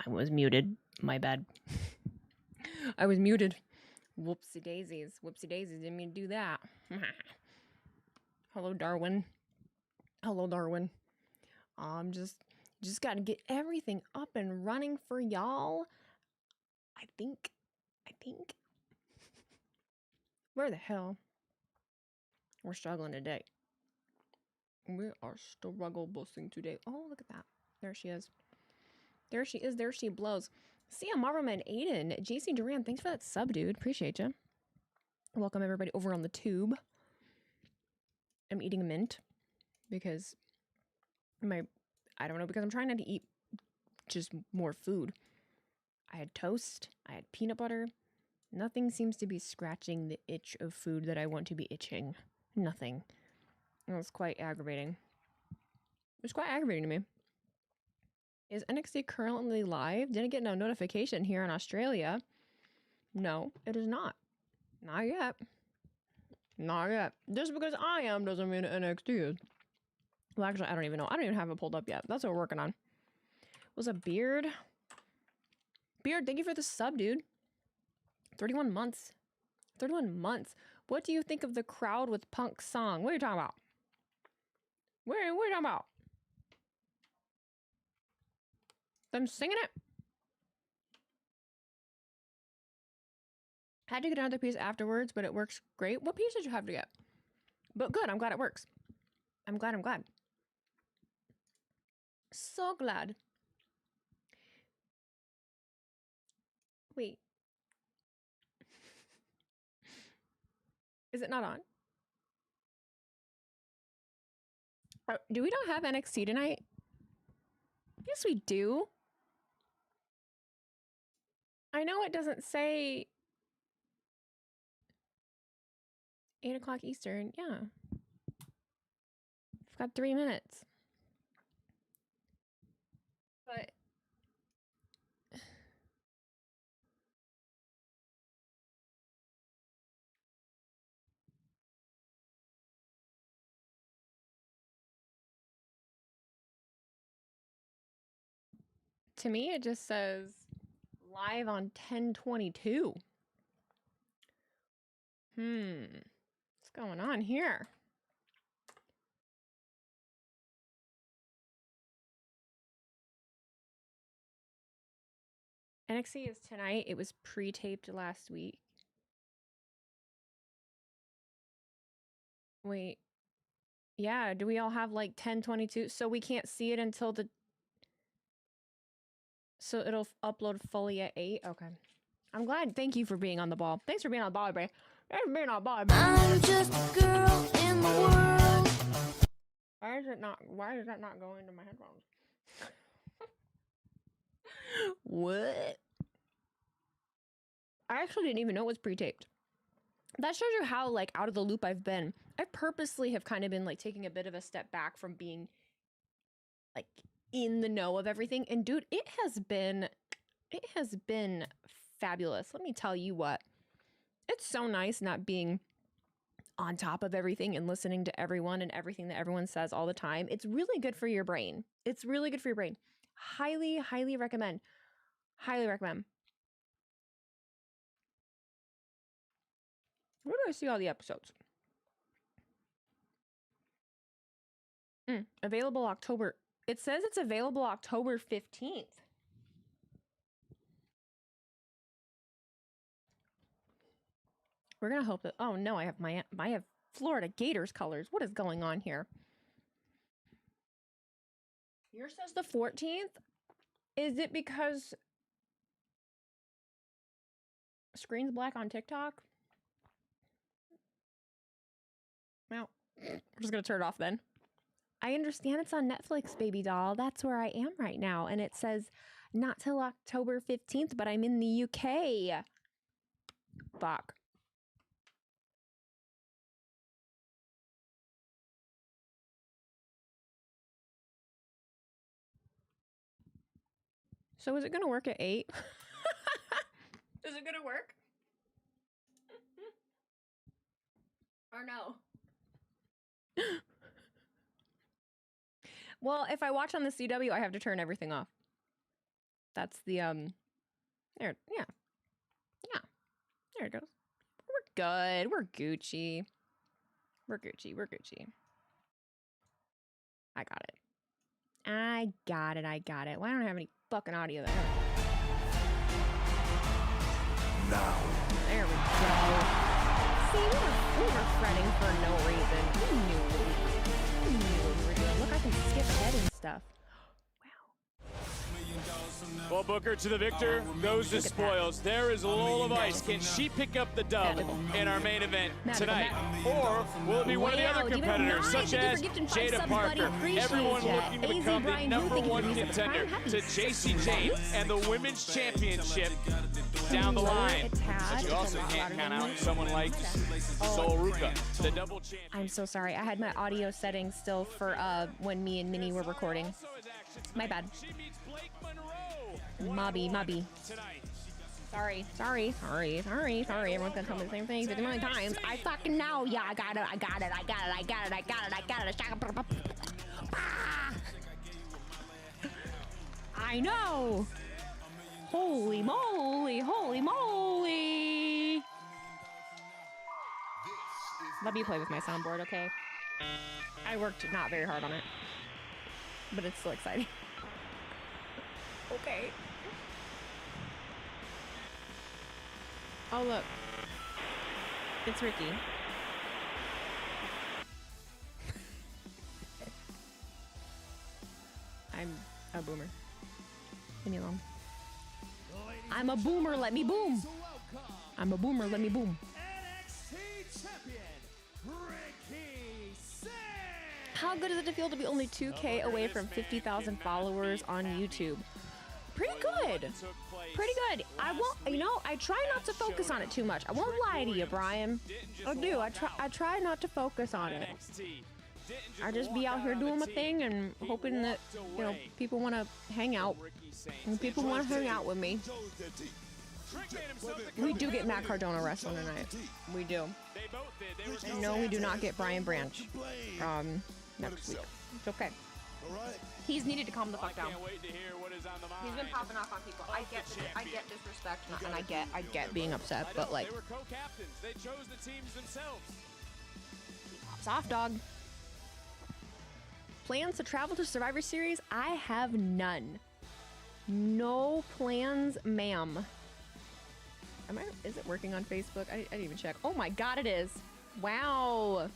I was muted. My bad. I was muted. Whoopsie daisies. Whoopsie daisies. Didn't mean to do that. Hello, Darwin. Hello, Darwin. Just gotta get everything up and running for y'all. I think. Where the hell? We're struggling today. We are struggle busting today. Oh, look at that. There she is. There she is. There she blows. See ya, Marvelman Aiden. JC Duran, thanks for that sub, dude. Appreciate you. Welcome everybody over on the tube. I'm eating a mint because because I'm trying not to eat just more food. I had toast. I had peanut butter. Nothing seems to be scratching the itch of food that I want to be itching. Nothing. It was quite aggravating. It's quite aggravating to me. Is NXT currently live? Didn't get no notification here in Australia. No, it is not. Not yet. Not yet. Just because I am doesn't mean NXT is. Well, actually, I don't even know. I don't even have it pulled up yet. That's what we're working on. Was a Beard? Beard, thank you for the sub, dude. 31 months. 31 months. What do you think of the crowd with Punk's song? What are you talking about? What are you talking about? Them singing it? Had to get another piece afterwards, but it works great. What piece did you have to get? But good, I'm glad it works. I'm glad. So glad. Wait. Is it not on? Do we not have NXT tonight? Yes, we do. I know it doesn't say 8 o'clock Eastern. Yeah. I've got 3 minutes. But to me, it just says live on 10/22. What's going on here? NXT is tonight. It was pre-taped last week. Wait. Yeah, do we all have like 10/22? So we can't see it until so it'll upload fully at 8? Okay. I'm glad. Thank you for being on the ball. Thanks for being on the ball, babe. Thanks for being on the ball, babe. I'm just a girl in the world. Why is that not going to my headphones? What? I actually didn't even know it was pre-taped. That shows you how like out of the loop I've been. I purposely have kind of been like taking a bit of a step back from being like in the know of everything. And dude, it has been fabulous. Let me tell you what. It's so nice not being on top of everything and listening to everyone and everything that everyone says all the time. It's really good for your brain. It's really good for your brain. Highly, highly recommend. Highly recommend. Where do I see all the episodes? Available October. It says it's available October 15th. We're gonna hope that. Oh no, I have Florida Gators colors. What is going on here? Yours says the 14th. Is it because screen's black on TikTok? Well, we're just gonna turn it off then. I understand it's on Netflix, baby doll. That's where I am right now. And it says not till October 15th, but I'm in the UK. Fuck. So is it gonna work at 8? Is it gonna work? Or no? Well, if I watch on the CW, I have to turn everything off. That's the there, yeah. Yeah. There it goes. We're good. We're Gucci. We're Gucci. We're Gucci. I got it. I got it. I got it. Why don't I have any fucking audio there? Now. There we go. See, we were fretting for no reason. We knew what we were doing. Look, I can skip ahead and stuff. Well, Booker, to the victor goes the spoils. There is Lola of Ice. Can she pick up the dub in our main event tonight? Or will it be one of the other competitors, such as Jada Parker? Everyone looking to become the #1 contender to JC Jane and the Women's Championship down the line. But you also can't count out someone like Sol Ruka, the double champion. I'm so sorry. I had my audio settings still for when me and Minnie were recording. My bad. Mobby. Sorry. Everyone's gonna tell me the same thing 50 million times. I fucking know. Yeah, I got it. I know. Holy moly. Let me play with my soundboard, okay? I worked not very hard on it, but it's still exciting. Okay. Oh, look. It's Ricky. I'm a boomer. Leave me alone. I'm a boomer, let me boom. I'm a boomer, let me boom. NXT champion, Ricky Singh. How good is it to feel to be only 2K away from 50,000 followers on YouTube? Pretty good. Pretty good. I won't, I try not to focus on it too much. I won't lie to you, Brian. I do. I try not to focus on it. I just be out here doing my thing and hoping that, people want to hang out. And people want to hang out with me. We do get Matt Cardona wrestling tonight. We do. No, we do not get Brian Branch next week. It's okay. He's needed to calm the fuck down. He's been popping off on people. I get disrespect and I get being upset, but like, they were co-captains. They chose the teams themselves. pops off, dog. Plans to travel to Survivor Series? I have none. No plans, ma'am. Is it working on Facebook? I didn't even check. Oh my God, it is. Wow.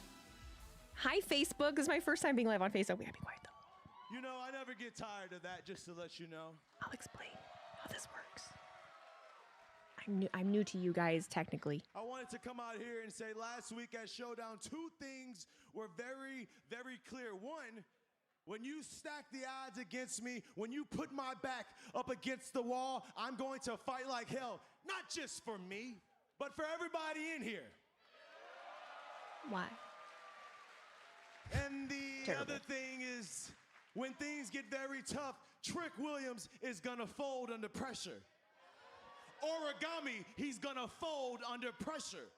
Hi, Facebook. This is my first time being live on Facebook. We gotta be quiet though. You know, I never get tired of that, just to let you know. I'll explain how this works. I'm new to you guys, technically. I wanted to come out here and say last week at Showdown, 2 things were very, very clear. One, when you stack the odds against me, when you put my back up against the wall, I'm going to fight like hell. Not just for me, but for everybody in here. Why? And the other thing is, when things get very tough, Trick Williams is gonna fold under pressure. Origami, he's gonna fold under pressure.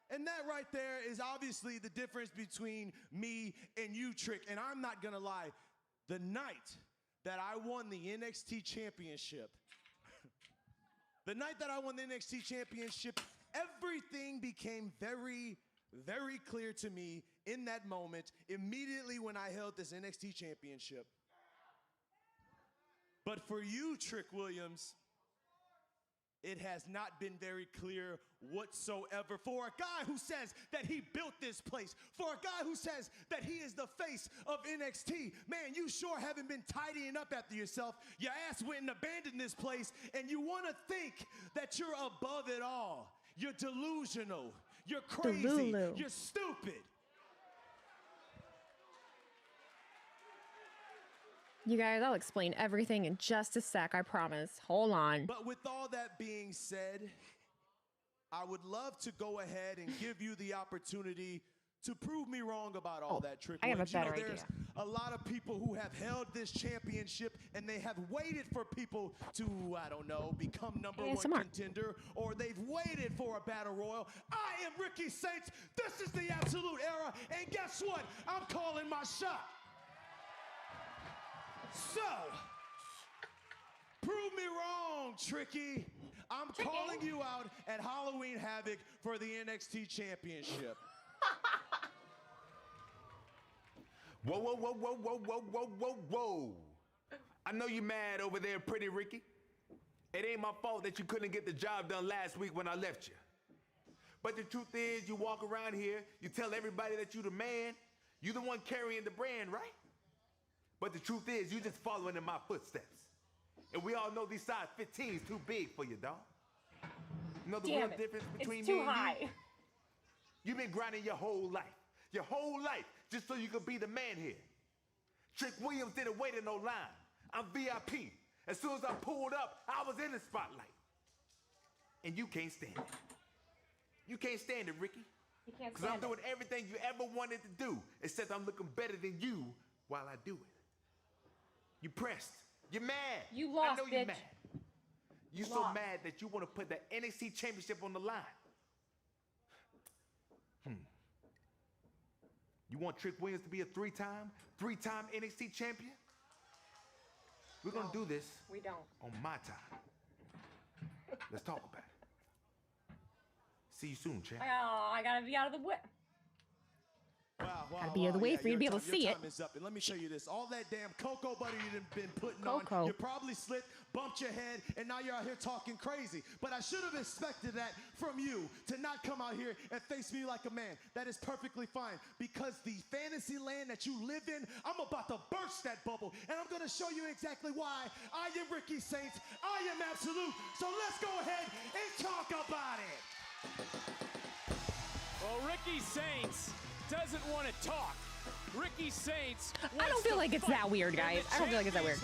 And that right there is obviously the difference between me and you, Trick. And I'm not gonna lie, the night that I won the NXT championship, everything became very, very clear to me in that moment, immediately when I held this NXT championship. But for you, Trick Williams, it has not been very clear whatsoever. For a guy who says that he built this place, for a guy who says that he is the face of NXT, man, you sure haven't been tidying up after yourself. Your ass went and abandoned this place, and you want to think that you're above it all. You're delusional. You're crazy. Delulu. You're stupid. You guys, I'll explain everything in just a sec, I promise. Hold on. But with all that being said, I would love to go ahead and give you the opportunity to prove me wrong about all that, Trick. I have a better there's idea. a lot of people who have held this championship and they have waited for people to, I don't know, become number one contender, or they've waited for a battle royal. I am Ricky Saints. This is the absolute era. And guess what? I'm calling my shot. So, Prove me wrong, Tricky. I'm calling you out at Halloween Havoc for the NXT Championship. Whoa, whoa, whoa, whoa, whoa, whoa, whoa, whoa, whoa. I know you're mad over there, Pretty Ricky. It ain't my fault that you couldn't get the job done last week when I left you. But the truth is, you walk around here, you tell everybody that you the man, you the one carrying the brand, right? But the truth is, you just following in my footsteps. And we all know these size 15's too big for you, dog. You know the real difference between me and you? You've been grinding your whole life, just so you could be the man here. Trick Williams didn't wait in no line. I'm VIP. As soon as I pulled up, I was in the spotlight. And you can't stand it. You can't stand it, Ricky. You can't stand it. Because I'm doing everything you ever wanted to do, except I'm looking better than you while I do it. You pressed. You're mad. You lost, I know you're bitch. mad. You're so mad that you want to put the NXT Championship on the line. You want Trick Williams to be a three-time NXT champion? We're going to do this We don't. on my time. Let's talk about it. See you soon, champ. Oh, I gotta be out of the way. Wow, Gotta be out of the way for you to be able to see it. Your time is up. And let me show you this. All that damn cocoa butter you've been putting Cocoa. on, you probably slipped, bumped your head, and now you're out here talking crazy. But I should have expected that from you, to not come out here and face me like a man. That is perfectly fine, because the fantasy land that you live in, I'm about to burst that bubble, and I'm gonna show you exactly why I am Ricky Saints. I am absolute. So let's go ahead and talk about it. Well, Ricky Saints doesn't want to talk. Ricky Saints. I don't feel like it's that weird, guys. I don't feel like it's that weird.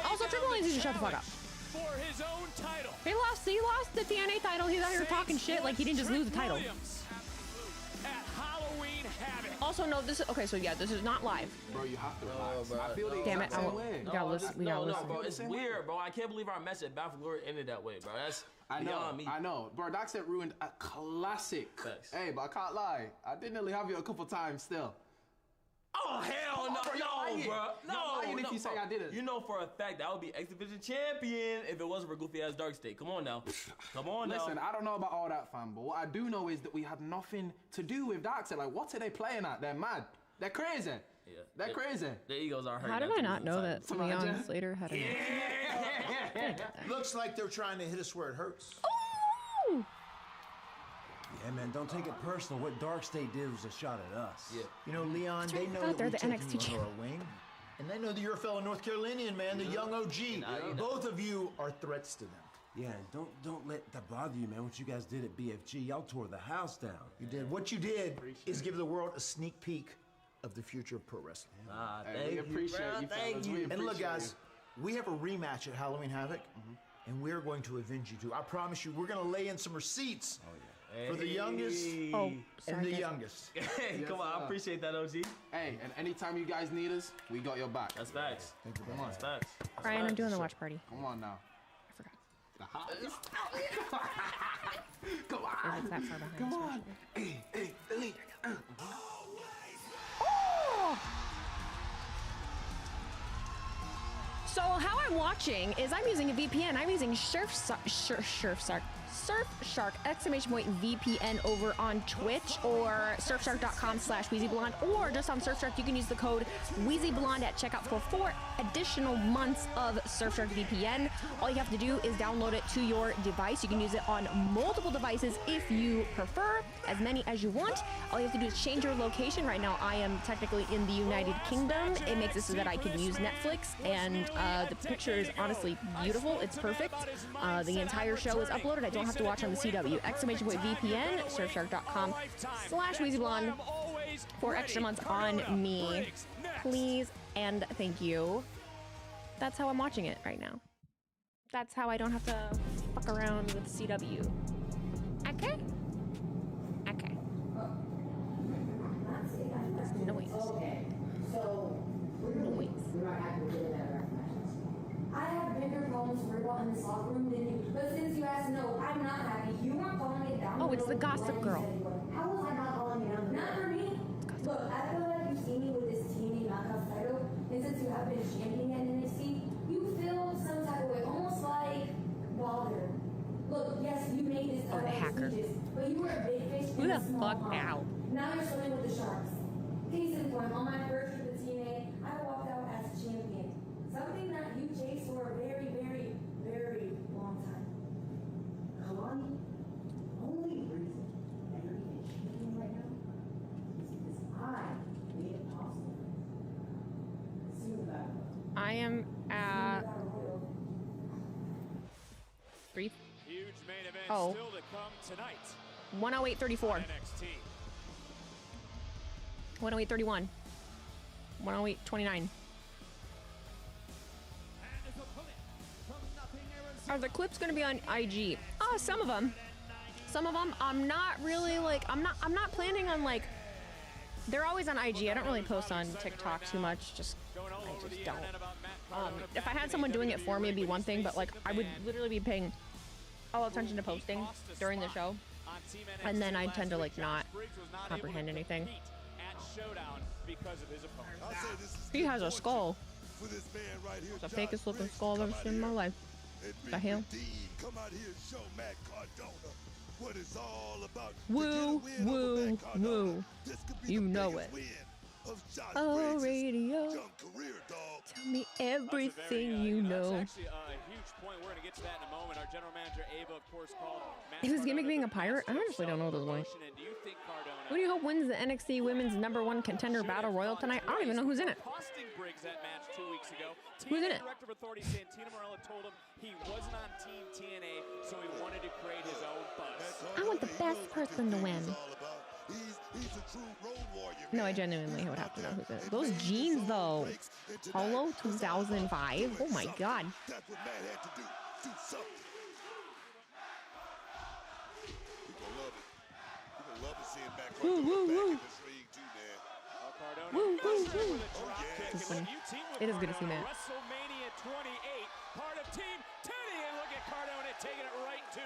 Also, Triple H needs to shut the fuck up. For his own title. He lost the TNA title. He's out here talking shit like he didn't just lose the title. At Halloween Havoc. Also, no, this is okay. So yeah, this is not live. Bro, you have to relax. I feel the Damn it! exact same way. We gotta listen. We gotta listen. bro, it's weird, bro. I can't believe our match at Bound for Glory ended that way, bro. That's beyond me. I know. Bro, Darkseid ruined a classic. Facts. Hey, but I can't lie. I did nearly have you a couple times still. Oh, hell no, bro. No, if you say I didn't. You know for a fact that I would be X Division champion if it wasn't for goofy ass Darkseid. Come on now. Come on now. Listen, I don't know about all that, fam, but what I do know is that we had nothing to do with Darkseid. Like, what are they playing at? They're mad. They're crazy. Yeah. They're crazy. The egos are hurt. How did I not know that Leon Slater had a Looks like they're trying to hit us where it hurts. Ooh! Yeah, man, don't take it personal. What Darkseid did was a shot at us. Yeah. You know, Leon, they know God, that they're we the take NXT you champ. under our wing. And they know that you're a fellow North Carolinian, man, the young OG. Both of you are threats to them. Yeah, don't let that bother you, man. What you guys did at BFG, y'all tore the house down. You did. What you did is give the world a sneak peek of the future of pro wrestling. Hey, we appreciate you, fellas. We And look, appreciate guys, we have a rematch at Halloween Havoc, and we're going to avenge you too. I promise you, we're going to lay in some receipts for the youngest and the youngest. Hey, come on, I appreciate that, OG. Hey, and anytime you guys need us, we got your back. That's facts. Thank you very Come on. much. That's facts. Ryan, I'm doing the watch party. Come on now. I forgot. Come on. It's that far behind. Come on. Hey, Elite. Oh! So how I'm watching is I'm using a VPN. I'm using Surfshark VPN over on Twitch or surfshark.com/WheezyBlonde, or just on Surfshark you can use the code WheezyBlonde at checkout for 4 additional months of Surfshark VPN. All you have to do is download it to your device. You can use it on multiple devices if you prefer, as many as you want. All you have to do is change your location. Right now I am technically in the United Kingdom. It makes it so that I can use Netflix, and the picture is honestly beautiful. It's perfect. The entire show is uploaded. I don't have to watch on the CW. VPN, surfshark.com/WheezyBlonde. 4 extra months on me. Please and thank you. That's how I'm watching it right now. That's how I don't have to fuck around with CW. Okay? Okay. Noise. Noise. I have bigger problems to worry about in this locker room than you. But since you asked, no, I'm not happy. You weren't calling it down. Oh, it's the gossip girl. How was I not calling it down? Not for me. Look, I feel like you see me with this TNA knockout title, and since you have been championing at NXT, you feel some type fuck out. Now you're swimming with the sharks. Case in point, on my first trip to TNA, I walked out as champion. Something that you chased for a very, very, very long time. Kalani, the only reason that you're even champion right now is because I made it possible. See you in the battle. I am at 3. Huge main event Oh. still to come tonight. 108.34. NXT. 108.31. 108.29. Are the clips going to be on IG? Oh, some of them. Some of them. I'm not really like. I'm not planning on like. They're always on IG. I don't really post on TikTok too much. I just don't. If I had someone doing it for me, it'd be one thing. But like, I would literally be paying all attention to posting during the show, and then I tend to like not comprehend anything. He has a skull. It's the fakest looking skull I've ever seen in my life. The hell? Woo, woo, woo. You know it. Oh, radio. Tell me everything you know. Is his gimmick being a pirate? I honestly don't know this one. Who do you hope wins the NXT Women's #1 Contender Battle Royal tonight? I don't even know who's in it. Who's in it? Director of Authority Santino Marella told him he wasn't on Team TNA, so he wanted to create his own buzz. I want the best person to win. No, I genuinely would have to know who's in it. Those jeans, though. Holo 2005? Oh my god. Woo, woo, woo. Woo, woo, woo. It's funny. It is good to see Matt. WrestleMania 28, part of Team Teddy, and look at Cardona taking it right to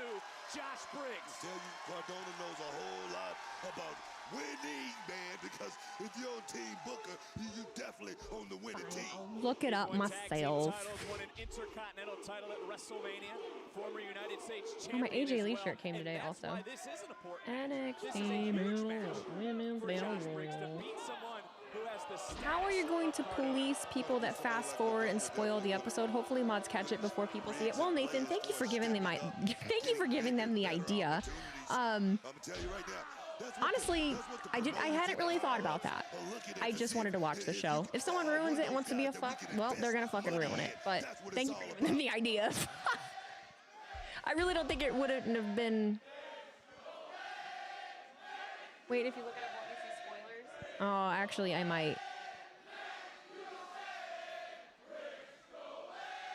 Josh Briggs. I tell you, Cardona knows a whole lot about winning, man, because if you're on Team Booker, you definitely on the winning team. Look it up myself. Won an Intercontinental title at WrestleMania. Former United States Oh, my champion AJ as Lee well. shirt came today And that's also. why this is an important match. This is a NXT huge match Women's for Josh Battle Briggs to Royal. beat someone who has the How are you status going to of Cardona. police people that fast forward and spoil the episode? Hopefully mods catch it before people see it. Well, Nathan, thank you for giving them the idea. Honestly, I hadn't really thought about that. I just wanted to watch the show. If someone ruins it and wants to be a fuck, well, they're gonna fucking ruin it. But thank you for giving them the idea. I really don't think it wouldn't have been. Wait, if you look at it, won't you see spoilers? Oh, actually, I might.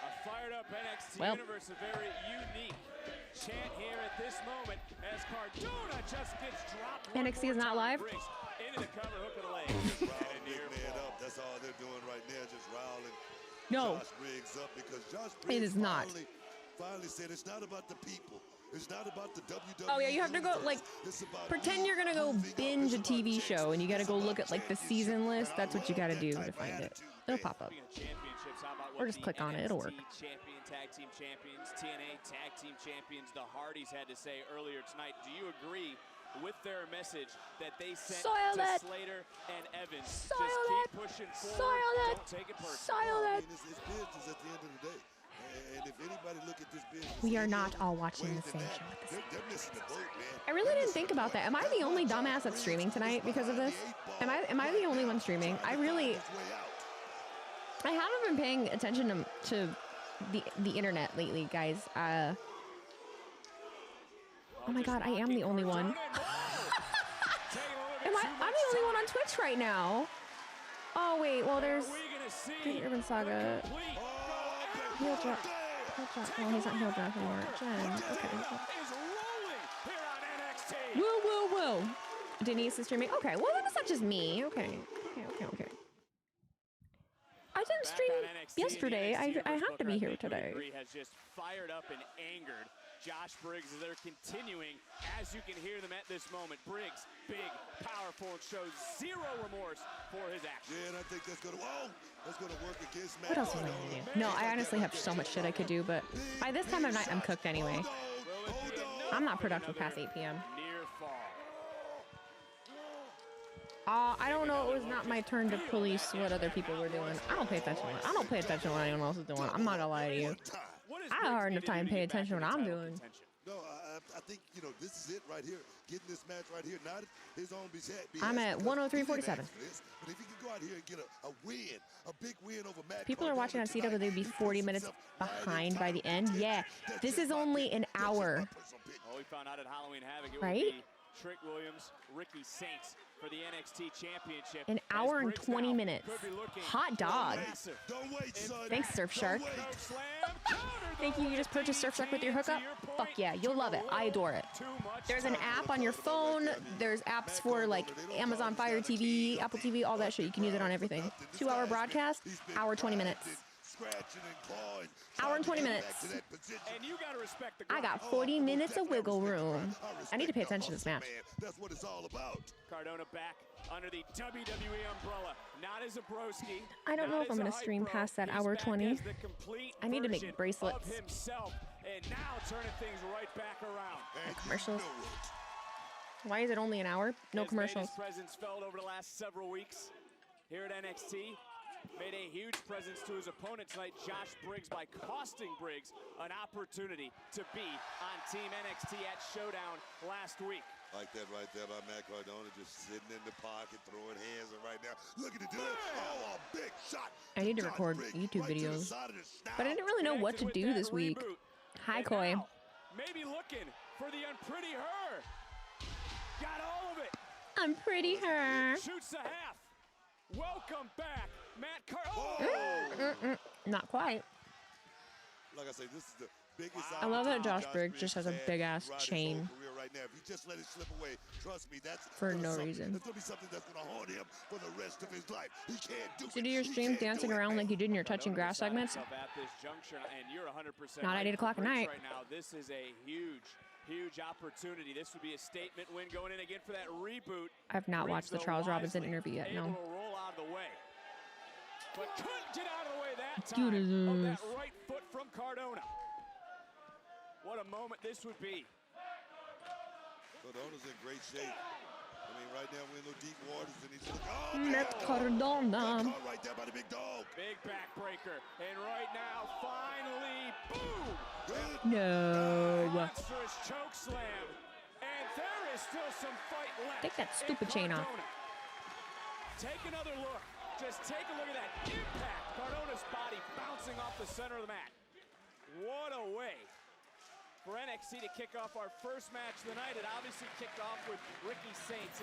A fired up NXT Well. universe, a very unique chant here at this moment as Cardona just gets dropped. one NXT is more not time. live? Briggs into the cover, hook of the leg. Riling And a big near man fall. up. That's all they're doing right now, just riling No. Josh Briggs up because Josh It Briggs is not. finally said it's not about the people. It's not about the WWE. Oh yeah, you have to go like It's about pretend you're gonna go moving up. binge It's a about TV chicks. show and you gotta It's go about look at like the championship. season list. And I That's what you love gotta that do type to of find it. attitude, It'll man. pop up. Speaking of championships, how about Or what just the click on it, it'll work. NXT champion, tag team champions, TNA tag team champions, the Hardys had to say earlier tonight. Do you agree with their message that they sent Soiled to it. Slater and Evans? Soiled Just it. keep pushing forward. Soiled it. Don't take it personally. Soiled I it. mean, it's business at the end of the day. And if anybody look at this business, We are any not other all watching way the than same that, show at the same they're missing the boat, man. I really didn't think about that. Am I the only dumbass that's streaming tonight because of this? Am I the only one streaming? I haven't been paying attention to the internet lately, guys. Oh my god, I am the only one. I'm the only one on Twitch right now. Oh wait, well there's Green Urban Saga. Heel drop. Heel drop. Oh, he's not heel drop anymore. Jen. Okay. Woo woo woo. Denise is streaming. Okay, well then it's not just me. Okay. Okay. I didn't stream yesterday. I have to be here today. Has just fired up and angered Josh Briggs as they're continuing, as you can hear them at this moment. Briggs, big, powerful, and shows zero remorse for his actions. Yeah, and I think that's gonna work against Matt. What else was I gonna do? No, I honestly have so much shit I could do, but by this time of night, I'm cooked anyway. I'm not productive past 8 p.m. Near fall. I don't know. It was not my turn to police what other people were doing. I don't pay attention. I don't pay attention to what anyone else is doing. I'm not gonna lie to you. I have a hard enough time paying attention to what I'm doing. No, I think, you know, this is it right here. Getting this match right here, not his own behalf. I'm at 103.47. But if he can go out here and get a win, a big win over Matt People are watching on CW. They'd be 40 minutes behind by the end. Yeah, this is only an hour. Oh, we found out at Halloween Havoc it right? would be Trick Williams, Ricky Saints for the NXT Championship. An hour and 20 minutes. Hot dog. Don't wait, son. Thanks, Surfshark. Think you just purchased Surfshark with your hookup? Fuck yeah, you'll love it. I adore it. There's an app on your phone. There's apps for like Amazon Fire TV, Apple TV, all that shit. You can use it on everything. 2-hour broadcast, hour 20 minutes. Hour and 20 minutes. And you gotta respect the I got 40 minutes of wiggle room. I need to pay attention to this match. That's what it's all about. Cardona back under the WWE umbrella. Not as a broski. I don't know if I'm gonna stream past that hour 20. I need to make bracelets. Himself, and now turning things right back around. Commercials. Why is it only an hour? No commercials. His presence felt over the last several weeks here at NXT. Made a huge presence to his opponent tonight, Josh Briggs, by costing Briggs an opportunity to be on Team NXT at Showdown last week. Like that right there by Matt Cardona, just sitting in the pocket, throwing hands, and right now, look at it do it. Oh, a big shot. I need to record YouTube videos, but I didn't really know what to do this week. Hi, Koi. Maybe looking for the unpretty her. Got all of it. I'm pretty her. Shoots the half. Welcome back, Matt Cardona. Not quite. Like I say, this is the biggest. I love that Josh Briggs just has a big ass chain. Right now. If you just let it slip away, trust me, that's for no reason. It's gonna be something that's gonna haunt him for the rest of his life. He can't do So do your stream dancing around like you did in your touching grass segments? At this juncture, and you're 100% Not at 8 o'clock at night. Right now, this is a huge opportunity. This would be a statement win going in again for that reboot. I've not watched the Charles Robinson interview yet. No. Able to roll out of the way, but couldn't get out of the way that You time. deserve. Of that right foot from Cardona. What a moment this would be. Cardona's in great shape. I mean, right now we're in the deep waters, and he's looking. Oh, Matt Cardona. Right there by the big dog. Big backbreaker, and right now, finally, boom! No. Monstrous choke slam, and there is still some fight left. Take that stupid chain off. Take another look. Just take a look at that impact. Cardona's body bouncing off the center of the mat. What a way for NXT to kick off our first match of the night. It obviously kicked off with Ricky Saints.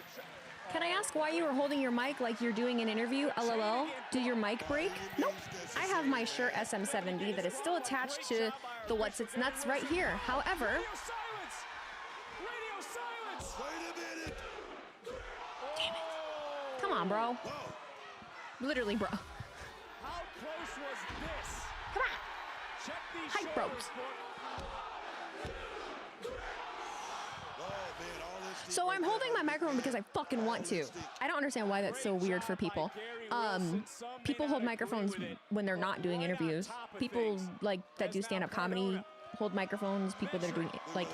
Can I ask why you were holding your mic like you're doing an interview? LOL. Did your mic break? Nope. I have my Shure SM70 that is still attached to the What's Its Nuts right here. However, Radio silence! Wait a minute. damn it. Come on, bro. Literally, bro. How close was this? Come on. Check these Hype bros. So I'm holding my microphone because I fucking want to. I don't understand why that's so weird for people. People hold microphones when they're not doing interviews. People like that do stand-up comedy hold microphones. People that are doing like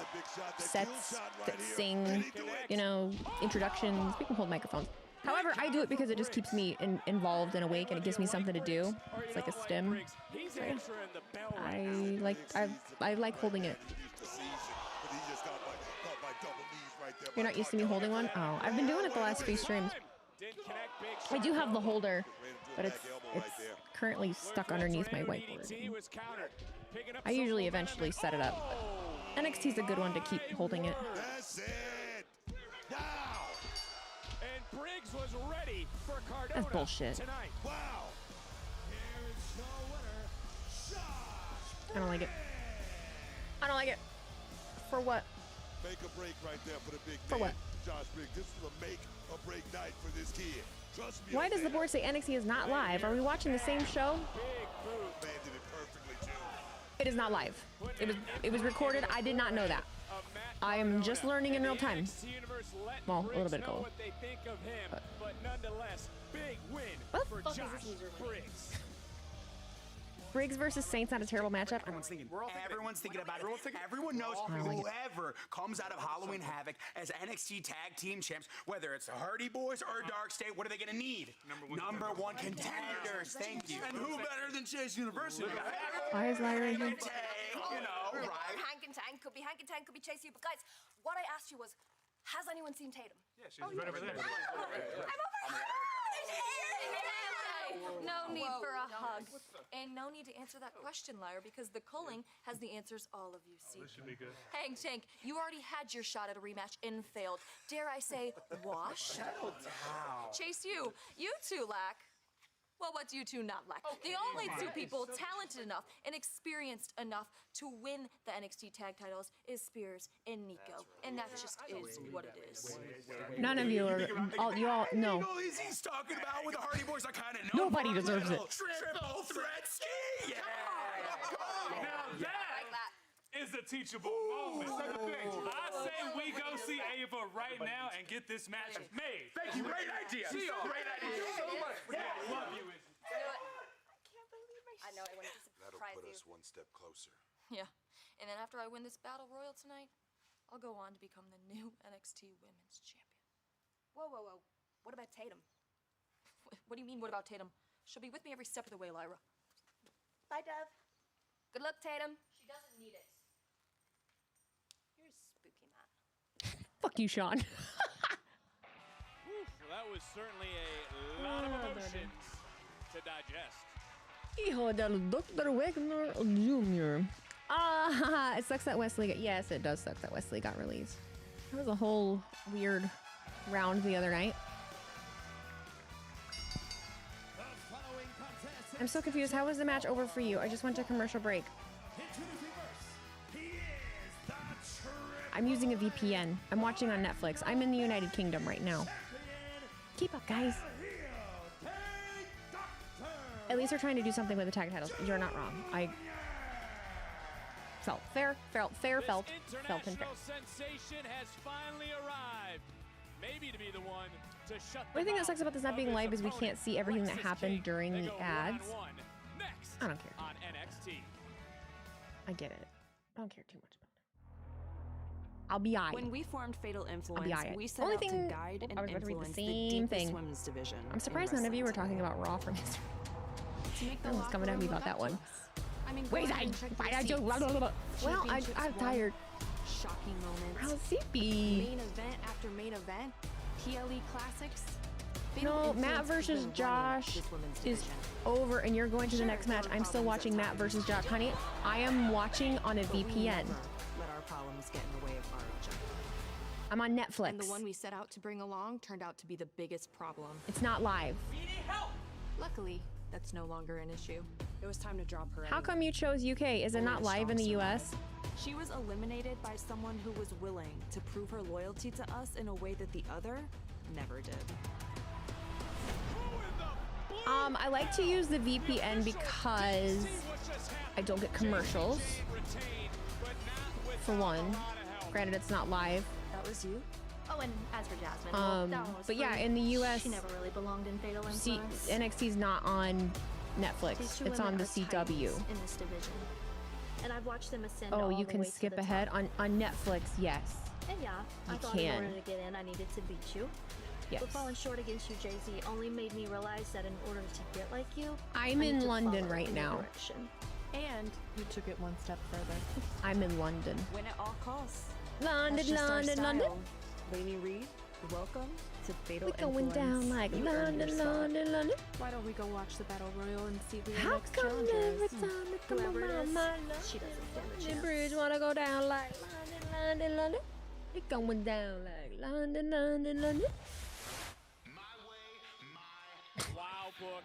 sets that sing, you know, introductions. People hold microphones. However, I do it because it just keeps me involved and awake, and it gives me something to do. It's like a stim. I like holding it. You're not used to me holding one? Oh, I've been doing it the last few streams. I do have the holder, but it's currently stuck underneath my whiteboard. I usually eventually set it up. But NXT's a good one to keep holding it. That's it. Wow. And Briggs was ready for Cardona. That's bullshit. Tonight. Wow. I don't like it. I don't like it. For what? Make a break right there for the big For man, what? Josh Briggs. This is a make or break night for this kid. Trust me. Why does the board say NXT is not live? Are we watching the same show? Man did it perfectly too. It is not live. It was recorded. I did not know that. I am just learning in real time. Well, a little bit ago. But nonetheless, big win What for the fuck Josh is this loser? Briggs. Briggs versus Saints, not a terrible matchup. Everyone's thinking about it. Everyone knows whoever comes out of Halloween Havoc as NXT Tag Team Champs, whether it's the Hardy Boys or Dark State, what are they going to need? Number one contenders. Thank you. And who better than Chase University? Why is Larry here? You know, right? Hank and Tank could be Hank and Tank, could be Chase U. But guys, what I asked you was, has anyone seen Tatum? Yeah, she's right over there. I'm over here. No need for a hug. And no need to answer that question, Lyra, because the culling has the answers all of you see. This should be good. Hank Tank, you already had your shot at a rematch and failed. Dare I say, wash? Chase U, you two lack. Well, what do you two not lack? The only two people talented enough and experienced enough to win the NXT tag titles is Spears and Nico. And that just is what it is. None of you are. You all know. He's talking about with the Hardy Boys. I kind of know. Nobody deserves it. Triple threat ski. Yeah. Now that is a teachable moment. I say we go see Ava right now and get this match made. Thank you. Great idea. Great idea. So much. I love you. I know I wanted to surprise you. That'll put us one step closer. Yeah. And then after I win this battle royal tonight, I'll go on to become the new NXT Women's Champion. Whoa, whoa, whoa. What about Tatum? What do you mean, what about Tatum? She'll be with me every step of the way, Lyra. Bye, Dev. Good luck, Tatum. She doesn't need it. You're spooky, Matt. Fuck you, Sean. Well, that was certainly a lot of emotions to digest. Hijo del Dr. Wagner Jr. It sucks that Wesley got... Yes, it does suck that Wesley got released. That was a whole weird round the other night. I'm so confused. How was the match over for you? I just went to commercial break. I'm using a VPN. I'm watching on Netflix. I'm in the United Kingdom right now. Keep up, guys. At least they're trying to do something with the tag titles. You're not wrong. I felt fair, felt and fair. International sensation has finally arrived. Maybe to be the one to shut The thing that sucks about this not being live is we can't see everything that happened during the ads. I don't care. On NXT. I get it. I don't care too much about it. I'll be aight. When we formed Fatal Influence, we set Only out thing to guide and I was about to read influence the the same deepest thing. women's division. I'm surprised none of you were talking about Raw from this. Everyone's coming at me about that one. I mean, Wait, why did you? Well, I'm tired. Shocking moments. How's Zippy? Main event after main event. PLE classics. No, Matt versus Josh is over, and you're going to the next match. I'm still watching Matt versus Josh. Honey, I am watching on a VPN. Let our problems get in the way of our objective. I'm on Netflix. And the one we set out to bring along turned out to be the biggest problem. It's not live. Luckily, that's no longer an issue. It was time to drop her. How come you chose UK? Is it not live in the US? She was eliminated by someone who was willing to prove her loyalty to us in a way that the other never did. I like to use the VPN because I don't get commercials. For one, granted it's not live. That was you? Oh, and as for Jasmine, but yeah, in the US, she never really belonged in Fatal Influence. See, NXT's not on Netflix. It's on the CW. In this division. And I've watched them ascend Oh, all you the can way to skip the ahead top. on Netflix. Yes. And yeah, I You thought can. in order to get in, I needed to beat you. Yes. But falling short against you, Jay-Z, only made me realize that in order to get like you, I'm I need in to London follow right in your now. direction. And you took it one step further. I'm in London. Win at all costs. London, That's just our London, style. London. Lainey Reed, welcome to Fatal We're going Influence. down like You earned London, your spot. London, London. Why don't we go watch the Battle Royal and see who How the next come challenger every is? time they come Whoever it around is, my she doesn't stand a London chance. bridge wanna go down like London, London, London. We're going down like London, London, London. Wow, book.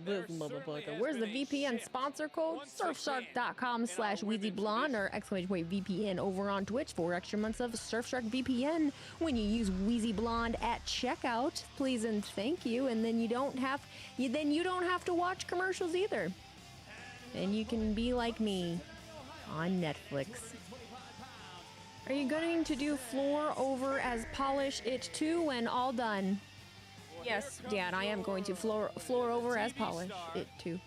This motherfucker. Where's the VPN sponsor code? Surfshark.com/WheezyBlonde or !VPN over on Twitch for extra months of Surfshark VPN when you use WheezyBlonde at checkout. Please and thank you. And then you don't have to watch commercials either. And you can be like me on Netflix. Are you going to do floor over as polish it too when all done? Yes, Dad, I am going to floor over as polish it too.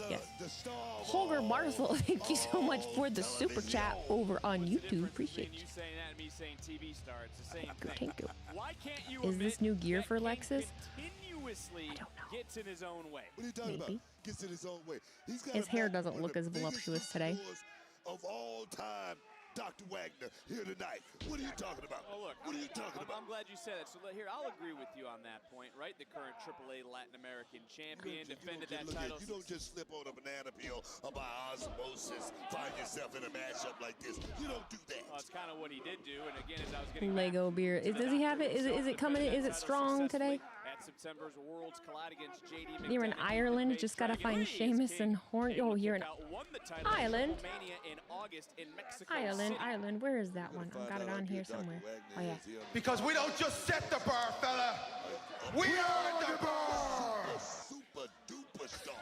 Yes. Holger Marcel, thank you so much for the super chat over on YouTube. Appreciate you. You saying that and me saying TV star, it's the same thing. Thank you. Why can't you Is this new gear for Lexus? continuously gets in his own way? What are you talking about? Maybe. Gets in his own way. He's got His a hair match doesn't with look the as biggest voluptuous today. superstars of all time, Dr. Wagner, here tonight. What are you talking about? Oh, look, What are you talking about? I'm glad you said that. So here, I'll agree with you on that point, right? The current AAA Latin American champion defended that title. You don't just slip on a banana peel or by osmosis, find yourself in a matchup like this. You don't do that. Well, it's kind of what he did do. And again, as I was getting Lego beer. Does he have it? Is it coming? Is it strong today? at September's Worlds collide against JD You're in Ireland. Just gotta find Sheamus and Horn. Oh, you're in Ireland. Ireland. Where is that one? I've got it on here somewhere. Oh yeah. Because we don't just set the bar, fella. We are the bar. Super duper star.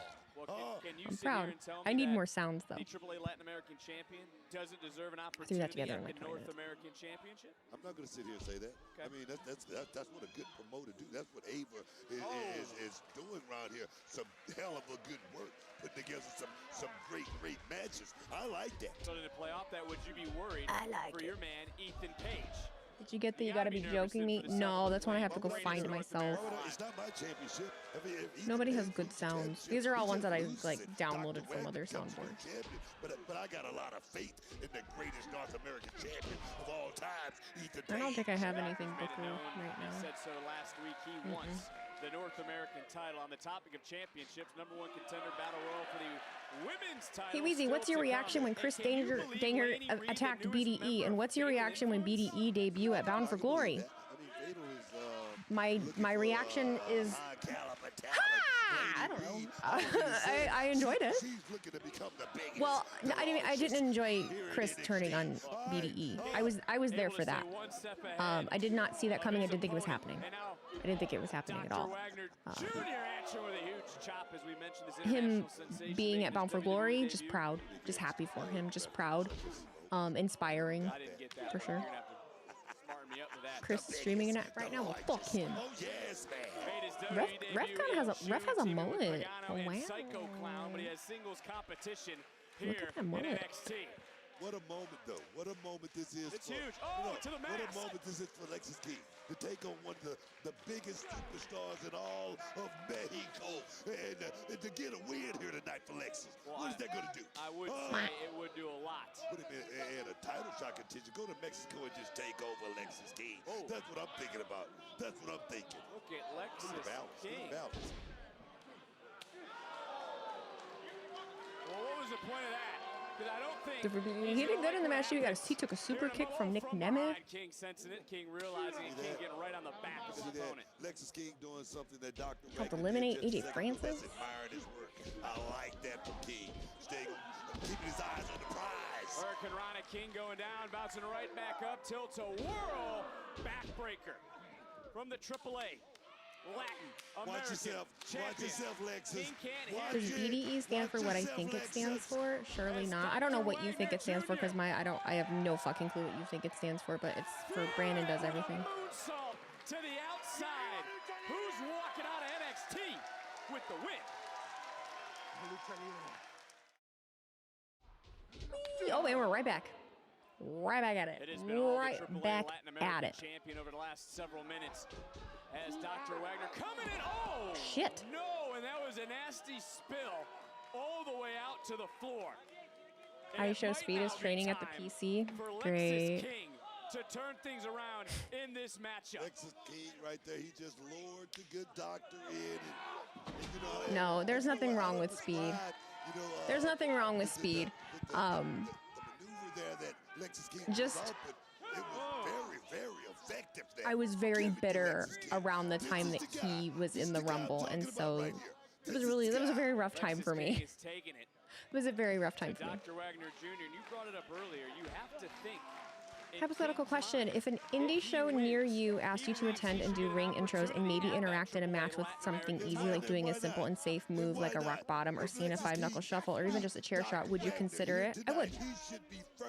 Can you I'm sit here proud. and tell me I need that more sounds though. the AAA Latin American champion doesn't deserve an threw that opportunity together at in the like 20 North minutes. American Championship? I'm not going to sit here and say that. I mean, that's what a good promoter do. That's what Ava is doing around here. Some hell of a good work, putting together some great matches. I like that. So to play off that, would you be worried for your man, Ethan Page? Did you get that? You gotta be joking me. No, that's when I have to go find it myself. It's not my championship. Nobody has good sounds. These are all ones that I like downloaded from other soundboards. But I got a lot of faith in the greatest North American champion of all time, Ethan Page. I don't think I have anything Booker right He now. said so last week. He wants the North American title. On the topic of championships, #1 contender battle royal for the women's title. Hey Weezy, what's your reaction when Chris Danger attacked BDE, and what's your reaction when BDE debut at Bound for Glory? My reaction is, I don't know. I enjoyed it. Well, I didn't enjoy Chris turning on BDE. I was there for that. I did not see that coming. I didn't think it was happening. I didn't think it was happening at all. Him being at Bound for Glory, just proud, just happy for him, just proud, inspiring, for sure. Chris streaming it right now. Well, fuck him. Ref has a mullet. Oh, wow. Look at that mullet. What a moment, though. What a moment this is. It's huge. Oh, to the max. What a moment this is for Lexus King to take on one of the biggest superstars in all of Mexico and to get a win here tonight for Lexus. What is that going to do? I would say it would do a lot. Put him in a title shot contention. Go to Mexico and just take over Lexus King. That's what I'm thinking about. That's what I'm thinking. Look at Lexus King. Well, what was the point of that? Because I don't think he did good in the match too. He took a super kick from Nick Nemeth. King sensing it. King realizing it. King getting right on the back of his opponent. Lexus King doing something that Dr. Helped eliminate AJ Francis. Admired his work. I like that from King. Staying, keeping his eyes on the prize. Hurricane Rana, King going down, bouncing right back up, tilt to whirl, backbreaker from the AAA. Latin American Watch yourself. Watch yourself, Lexus. Does BDE stand for what I think it stands for? Surely not. I don't know what you think it stands for because I have no fucking clue what you think it stands for, but it's for Brandon does everything. Moonsault to the outside. Who's walking out of NXT with the win? Oh, and we're right back. Right back at it. Right back at it. Champion over the last several minutes. As Dr. Wagner coming in. Oh! Shit. No, and that was a nasty spill all the way out to the floor. Show Speed is training at the PC. Great. King to turn things around in this matchup. Lexus King right there. He just lured the good doctor in. And, no, there's nothing wrong with Speed. There's nothing wrong with Speed. The maneuver there that Lexus King just. it was very, very effective there. I was very bitter around the time that he was in the Rumble, and so that was a very rough time for me. It was a very rough time for me. Dr. Wagner Jr., and you brought it up earlier, you have to think. Hypothetical question. If an indie show near you asked you to attend and do ring intros and maybe interact in a match with something easy like doing a simple and safe move like a rock bottom or seeing a 5-knuckle shuffle or even just a chair shot, would you consider it? I would.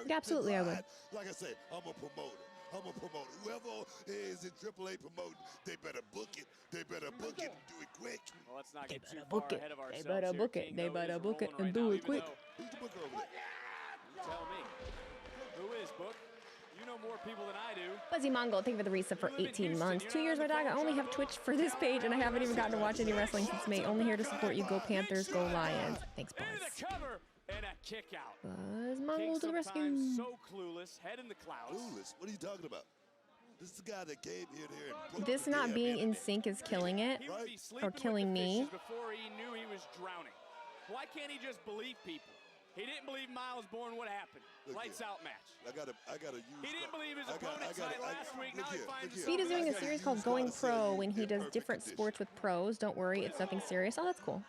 Yeah, absolutely I would. Like I said, I'm a promoter. I'm gonna promote it. Whoever is in AAA promoting, they better book it. They better book it and do it quick. Well, let's not get too Book far it. ahead of ourselves. They better book it. They better book it and do it quick. Who's the booker over there? You tell me. Who is Book? You know more people than I do. Fuzzy Mongol, thank you for the resub for 18 months. 2 years, my dog. I only have Twitch for this page, and I haven't even gotten to watch any wrestling since May. Only here to support you. Go Panthers, go Lions. Thanks, Buzz. Into the cover and a kick out. Buzz King Mongol to the rescue. sometimes so clueless, head in the clouds. Clueless? What are you talking about? This is the guy that came here and broke This the not damn being in internet. sync is killing it, He would be sleeping or killing with the me. fishes before he knew he was drowning. Why can't he just believe people? He didn't believe Miles Bourne. What happened? Look Lights here. out match. I gotta use. He didn't believe his I gotta- opponent tonight last week. Now he finds himself. Speed is doing a gotta series use called God Going to sell Pro you when he in does perfect different condition. sports with pros. Don't worry, it's nothing serious. Oh, that's cool.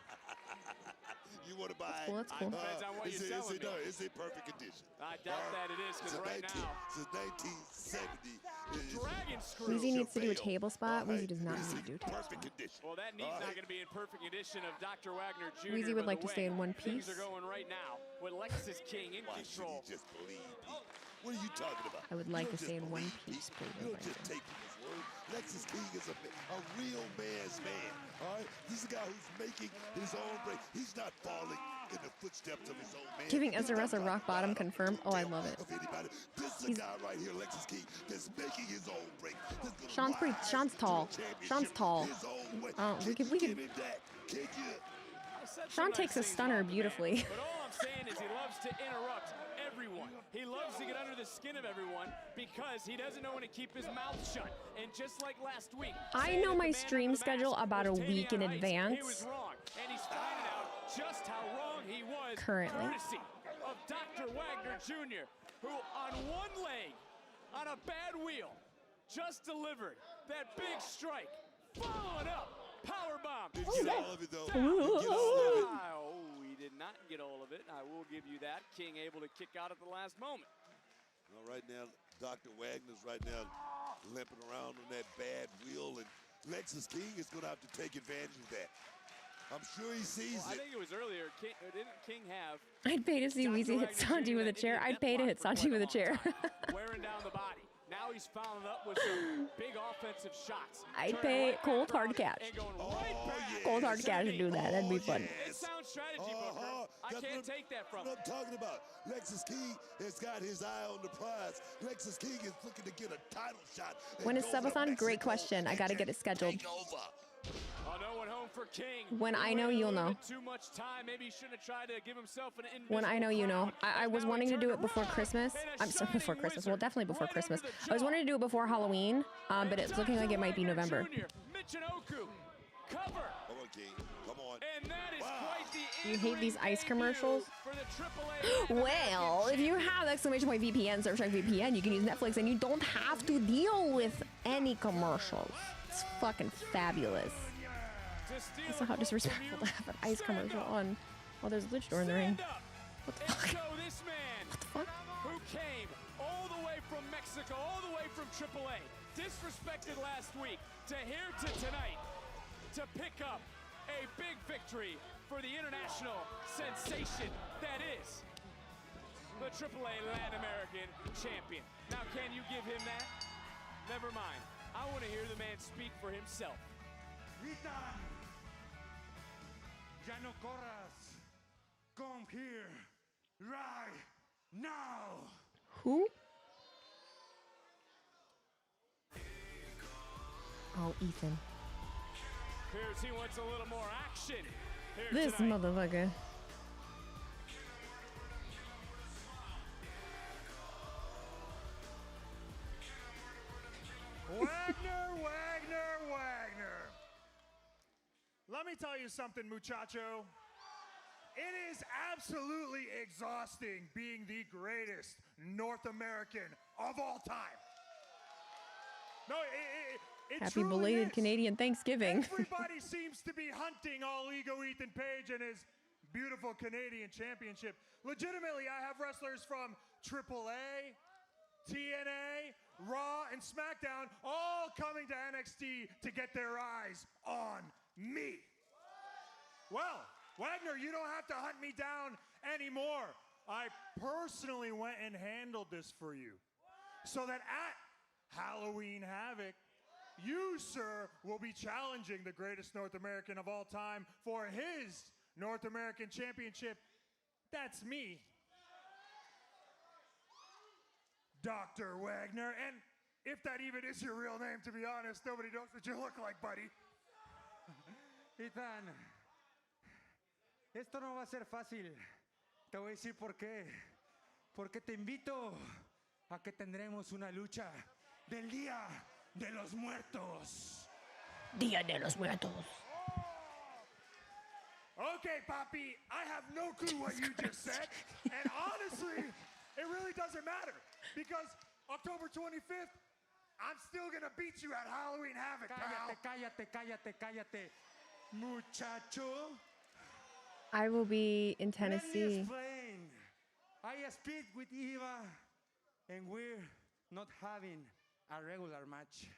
You want to buy? That's cool, that's cool. Depends on what you're selling me. No, it's in perfect condition. I doubt that it is, because right now, Since 1970. Dragon Screw. Wheezy needs to do a table spot. Wheezy does not need to do a table Perfect spot. condition. Well, that knee's not going to be in perfect condition of Dr. Wagner Jr. Wheezy would by like the to stay way. in one Things piece. are going right now with Lexus King in Why should control. he just believe people? What are you talking about? I would You like don't to stay just in one believe piece, people. please. You don't just take people's word. Lexus King is a real man's man. All right, this is a guy who's making his own break. He's not falling in the footsteps of his own man. Giving He's SRS not a rock bottom confirmed. Oh, I love it. of anybody. This is a guy right here, Lexus King, that's making his own break. That's gonna Sean's tall. rise to a Sean's tall. his own way. We Give could. him that. Can you? Sean takes a stunner beautifully. But all I'm saying is he loves to interrupt everyone. He loves to get under the skin of everyone because he doesn't know when to keep his mouth shut. And just like last week, I know my stream schedule about a week in he was advance. wrong, and he's finding out just how wrong he was. Currently. Courtesy of Dr. Wagner Jr., who on one leg, on a bad wheel, just delivered that big strike, following up, powerbomb. Didn't get all of it though. Didn't get all of it. Oh, he did not get all of it. I will give you that. King able to kick out at the last moment. Well, right now, Dr. Wagner's right now limping around on that bad wheel, and Lexus King is going to have to take advantage of that. I'm sure he sees I it. think it was earlier. Didn't King have I'd pay to see Wheezy hit Santi with a chair. I'd pay to hit Santi with a chair. wearing down the body? Now he's following up with some big offensive shots. I'd Turning pay right cold back hard around cash. and going right back. Cold hard cash to do that. That'd be fun. It's sound strategy, Booker. I can't take that from him. What I'm talking about. Lexus King has got his eye on the prize. Lexus King is looking to get a title shot. When is subathon? Great question. I gotta get it scheduled. Oh, no one home for King. When I He know, waited a you'll little know. bit Too much time. Maybe he shouldn't have tried to give himself an When I know, you know. crowd. I was Now wanting he to do it turned before around Christmas. and a I'm sorry, before shining Christmas. Well, wizard definitely before right Christmas. under the I was jaw. wanting to do it before Halloween, but it's looking like it might be November. Jr., Michinoku, cover. Come on, King. Come on. And that is quite the You hate these ice commercials? for the AAA. Well, if you have exclamation point VPN, Surfshark VPN, you can use Netflix and you don't have to deal with any commercials. It's fucking fabulous. Also, how disrespectful to have an ice commercial on while there's a luchador in the ring. What the fuck? So this man, What the fuck? who came all the way from Mexico, all the way from AAA, disrespected last week, to here to tonight, to pick up a big victory for the international sensation that is the AAA Latin American champion. Now, can you give him that? Never mind. I want to hear the man speak for himself. Ritan, ya no corras. Come here, right now. Who? Oh, Ethan. Here's he wants a little more action. Here This tonight. motherfucker. Wagner. Let me tell you something, muchacho. It is absolutely exhausting being the greatest North American of all time. No, it Happy truly belated is. Canadian Thanksgiving. Everybody seems to be hunting all ego Ethan Page and his beautiful Canadian championship. Legitimately, I have wrestlers from AAA, TNA, Raw, and SmackDown all coming to NXT to get their eyes on me. Well, Wagner, you don't have to hunt me down anymore. I personally went and handled this for you so that at Halloween Havoc, you, sir, will be challenging the greatest North American of all time for his North American Championship. That's me, Dr. Wagner. And if that even is your real name, to be honest, nobody knows what you look like, buddy. Ethan, esto no va a ser fácil. Te voy a decir por qué. Porque te invito a que tendremos una lucha del Día de los Muertos. Día de los Muertos. Okay, Papi, I have no clue what you just said. And honestly, it really doesn't matter. Because October 25th, I'm still gonna beat you at Halloween Havoc, pal. Cállate, muchacho. I will be in Tennessee. Let me explain. I speak with Eva, and we're not having a regular match.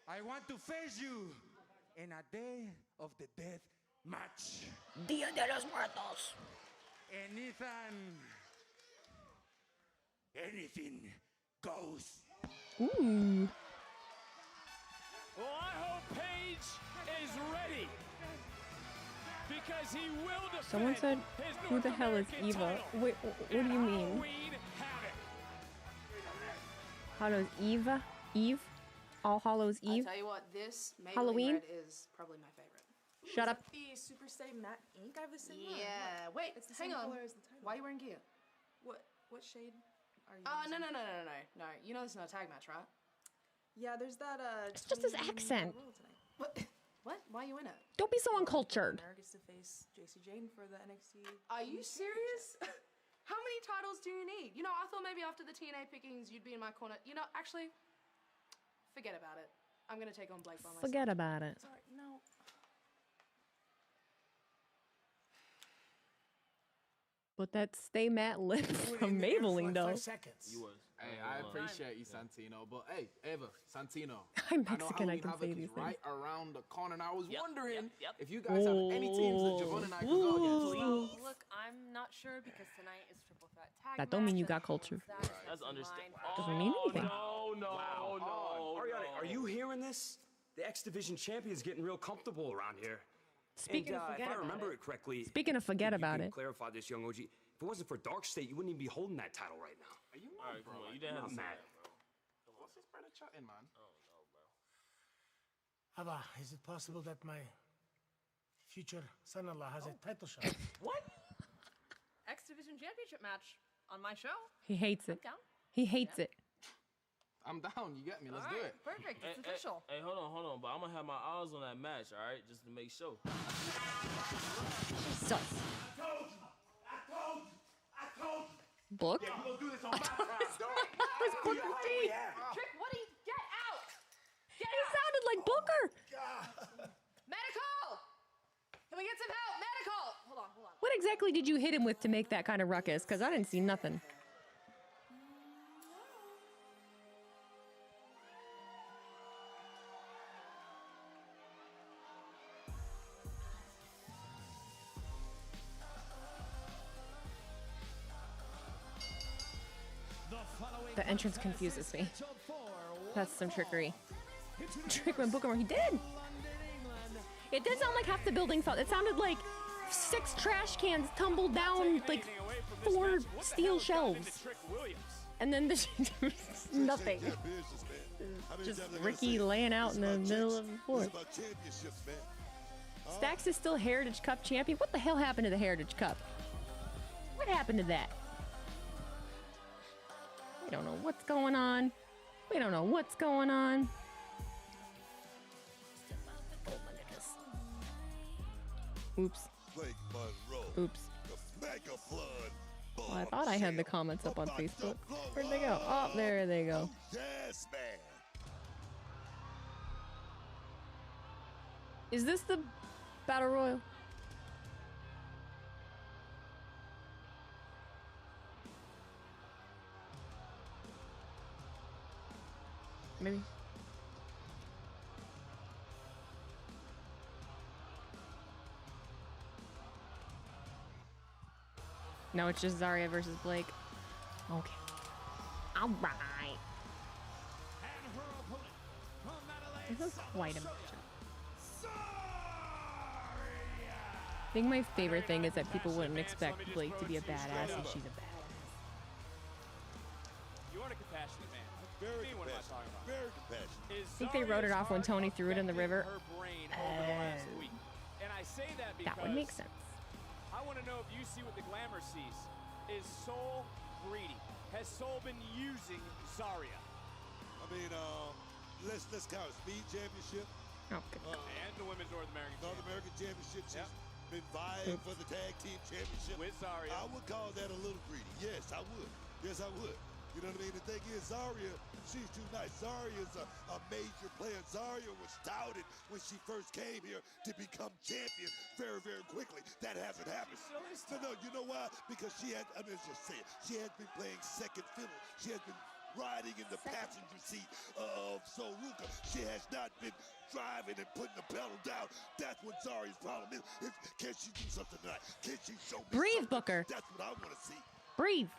I want to face you in a Day of the Dead match. Día de los Muertos. And Ethan, anything goes. Ooh. Well, I hope Paige is ready. Because he will defend. Someone said, who the hell is Eva? Wait, what do you mean? Hallows Eva? Eve? All Hallows Eve? I'll tell you what, this Maybelline Halloween? red is probably my favorite. Shut up. The Super Stay Matte Ink? I have the same one. Yeah, Look, wait, it's the hang same on. color as the title. Why are you wearing gear? What shade are you No. No, you know this is not a tag match, right? Yeah, there's that, It's just his accent. What? What? Why are you in it? Don't be so uncultured. Gets to face JC Jane for the NXT. Are you serious? How many titles do you need? You know, I thought maybe after the TNA pickings, you'd be in my corner. You know, actually, forget about it. I'm gonna take on Blake by myself. Forget about it. Sorry, no. But that Stay Matte lip from Maybelline, though. You was. Hey, I appreciate you, Santino. But hey, Eva, Santino. I'm Mexican, I I know can Halloween say Havoc these is things. right around the corner, and I was wondering if you guys have any teams that Javon and I can go against. Well, look, I'm not sure because tonight is triple threat tag That don't mean you match, got culture. That's understandable. Doesn't mean anything. No. Ariana, are you hearing this? The X Division champion's getting real comfortable around here. Speaking and, of if forget I about remember it. it correctly, Speaking of forget you about can it. clarify this, young OG. If it wasn't for Dark State, you wouldn't even be holding that title right now. Are you All right, come on. You didn't have to say mad. that, bro. What's this brother chatting, man? Ava, is it possible that my future son-in-law has a title shot? What? X Division Championship match on my show. He hates it. I'm down. He hates it. I'm down. You get me? Let's All do right, it. perfect. It's official. Hey, hold on. But I'm gonna have my eyes on that match, all right, just to make sure. Sus. I told you. Book? Yeah, you gonna do this on my time, dog. Where's Booker T? Trick, what do you get out? Get He out! sounded like Booker. Medical! Can we get some help? Medical! Hold on. What exactly did you hit him with to make that kind of ruckus? Because I didn't see nothing. The entrance confuses me. That's some trickery. Trick when Booker, he did! It did sound like half the building fell. It sounded like 6 trash cans tumbled down like 4 steel shelves. And then this nothing. Just Ricky laying out in the middle of the floor. Stax is still Heritage Cup champion. What the hell happened to the Heritage Cup? What happened to that? We don't know what's going on. We don't know what's going on. Oh my goodness. Oops. Blake Monroe. Oops. The Mega Flood. Well, I thought I had the comments up on Facebook. Where'd they go? Oh, there they go. Yes, man. Is this the Battle Royal? Maybe. No, it's just Zarya versus Blake. Okay. All right. This is quite a matchup. I think my favorite thing is that people wouldn't expect Blake to be a badass, and she's a badass. You are a compassionate man. Very What am I talking about? Very compassionate. Is I think they wrote it off when Tony threw it in the river. her brain over the last week. And I say that because That would make sense. I want to know if you see what the glamour sees. Is Soul greedy? Has Soul been using Zarya? I mean, let's count speed championship. Oh, good God. And the women's North American Championship. She's been vying for the tag team championship. With Zarya. I would call that a little greedy. Yes, I would. Yes, I would. You know what I mean? The thing is, Zarya, she's too nice. Zarya is a major player. Zarya was touted when she first came here to become champion very, very quickly. That hasn't happened. No, you know why? Because she had, I mean, let's just say it. She has been playing second fiddle. She has been riding in the passenger seat of Soul Ruka. She has not been driving and putting the pedal down. That's what Zarya's problem is can she do something tonight? Can she show me Breathe, something? Booker. That's what I want to see. Breathe.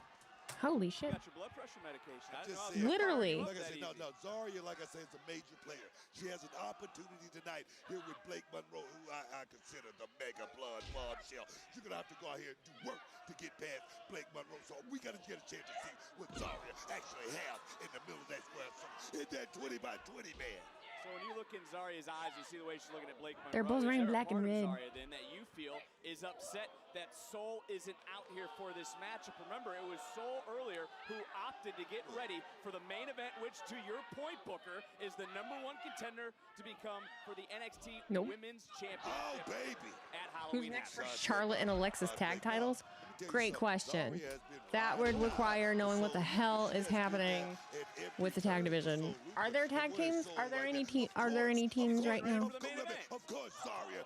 Holy shit. You got your blood pressure medication. I Just don't know saying. Literally. Like I said, no, Zarya, like I said, is a major player. She has an opportunity tonight here with Blake Monroe, who I consider the mega blood bombshell. You're going to have to go out here and do work to get past Blake Monroe. So we got to get a chance to see what Zarya actually has in the middle of that square. In that 20 by 20 man. So when you look in Zarya's eyes, you see the way she's looking at Blake Monroe. They're both wearing Is there a black and part of red. Zarya then that you feel is upset that Soul isn't out here for this matchup. Remember, it was Soul earlier who opted to get ready for the main event, which, to your point, Booker, is the #1 contender to become for the NXT Women's Championship. Oh, baby. At Who's Halloween. next for Charlotte and Alexa's tag titles? Great question. That would require knowing what the hell is happening with the tag division. Are there tag teams? Are there any teams right now? Of course, Zarya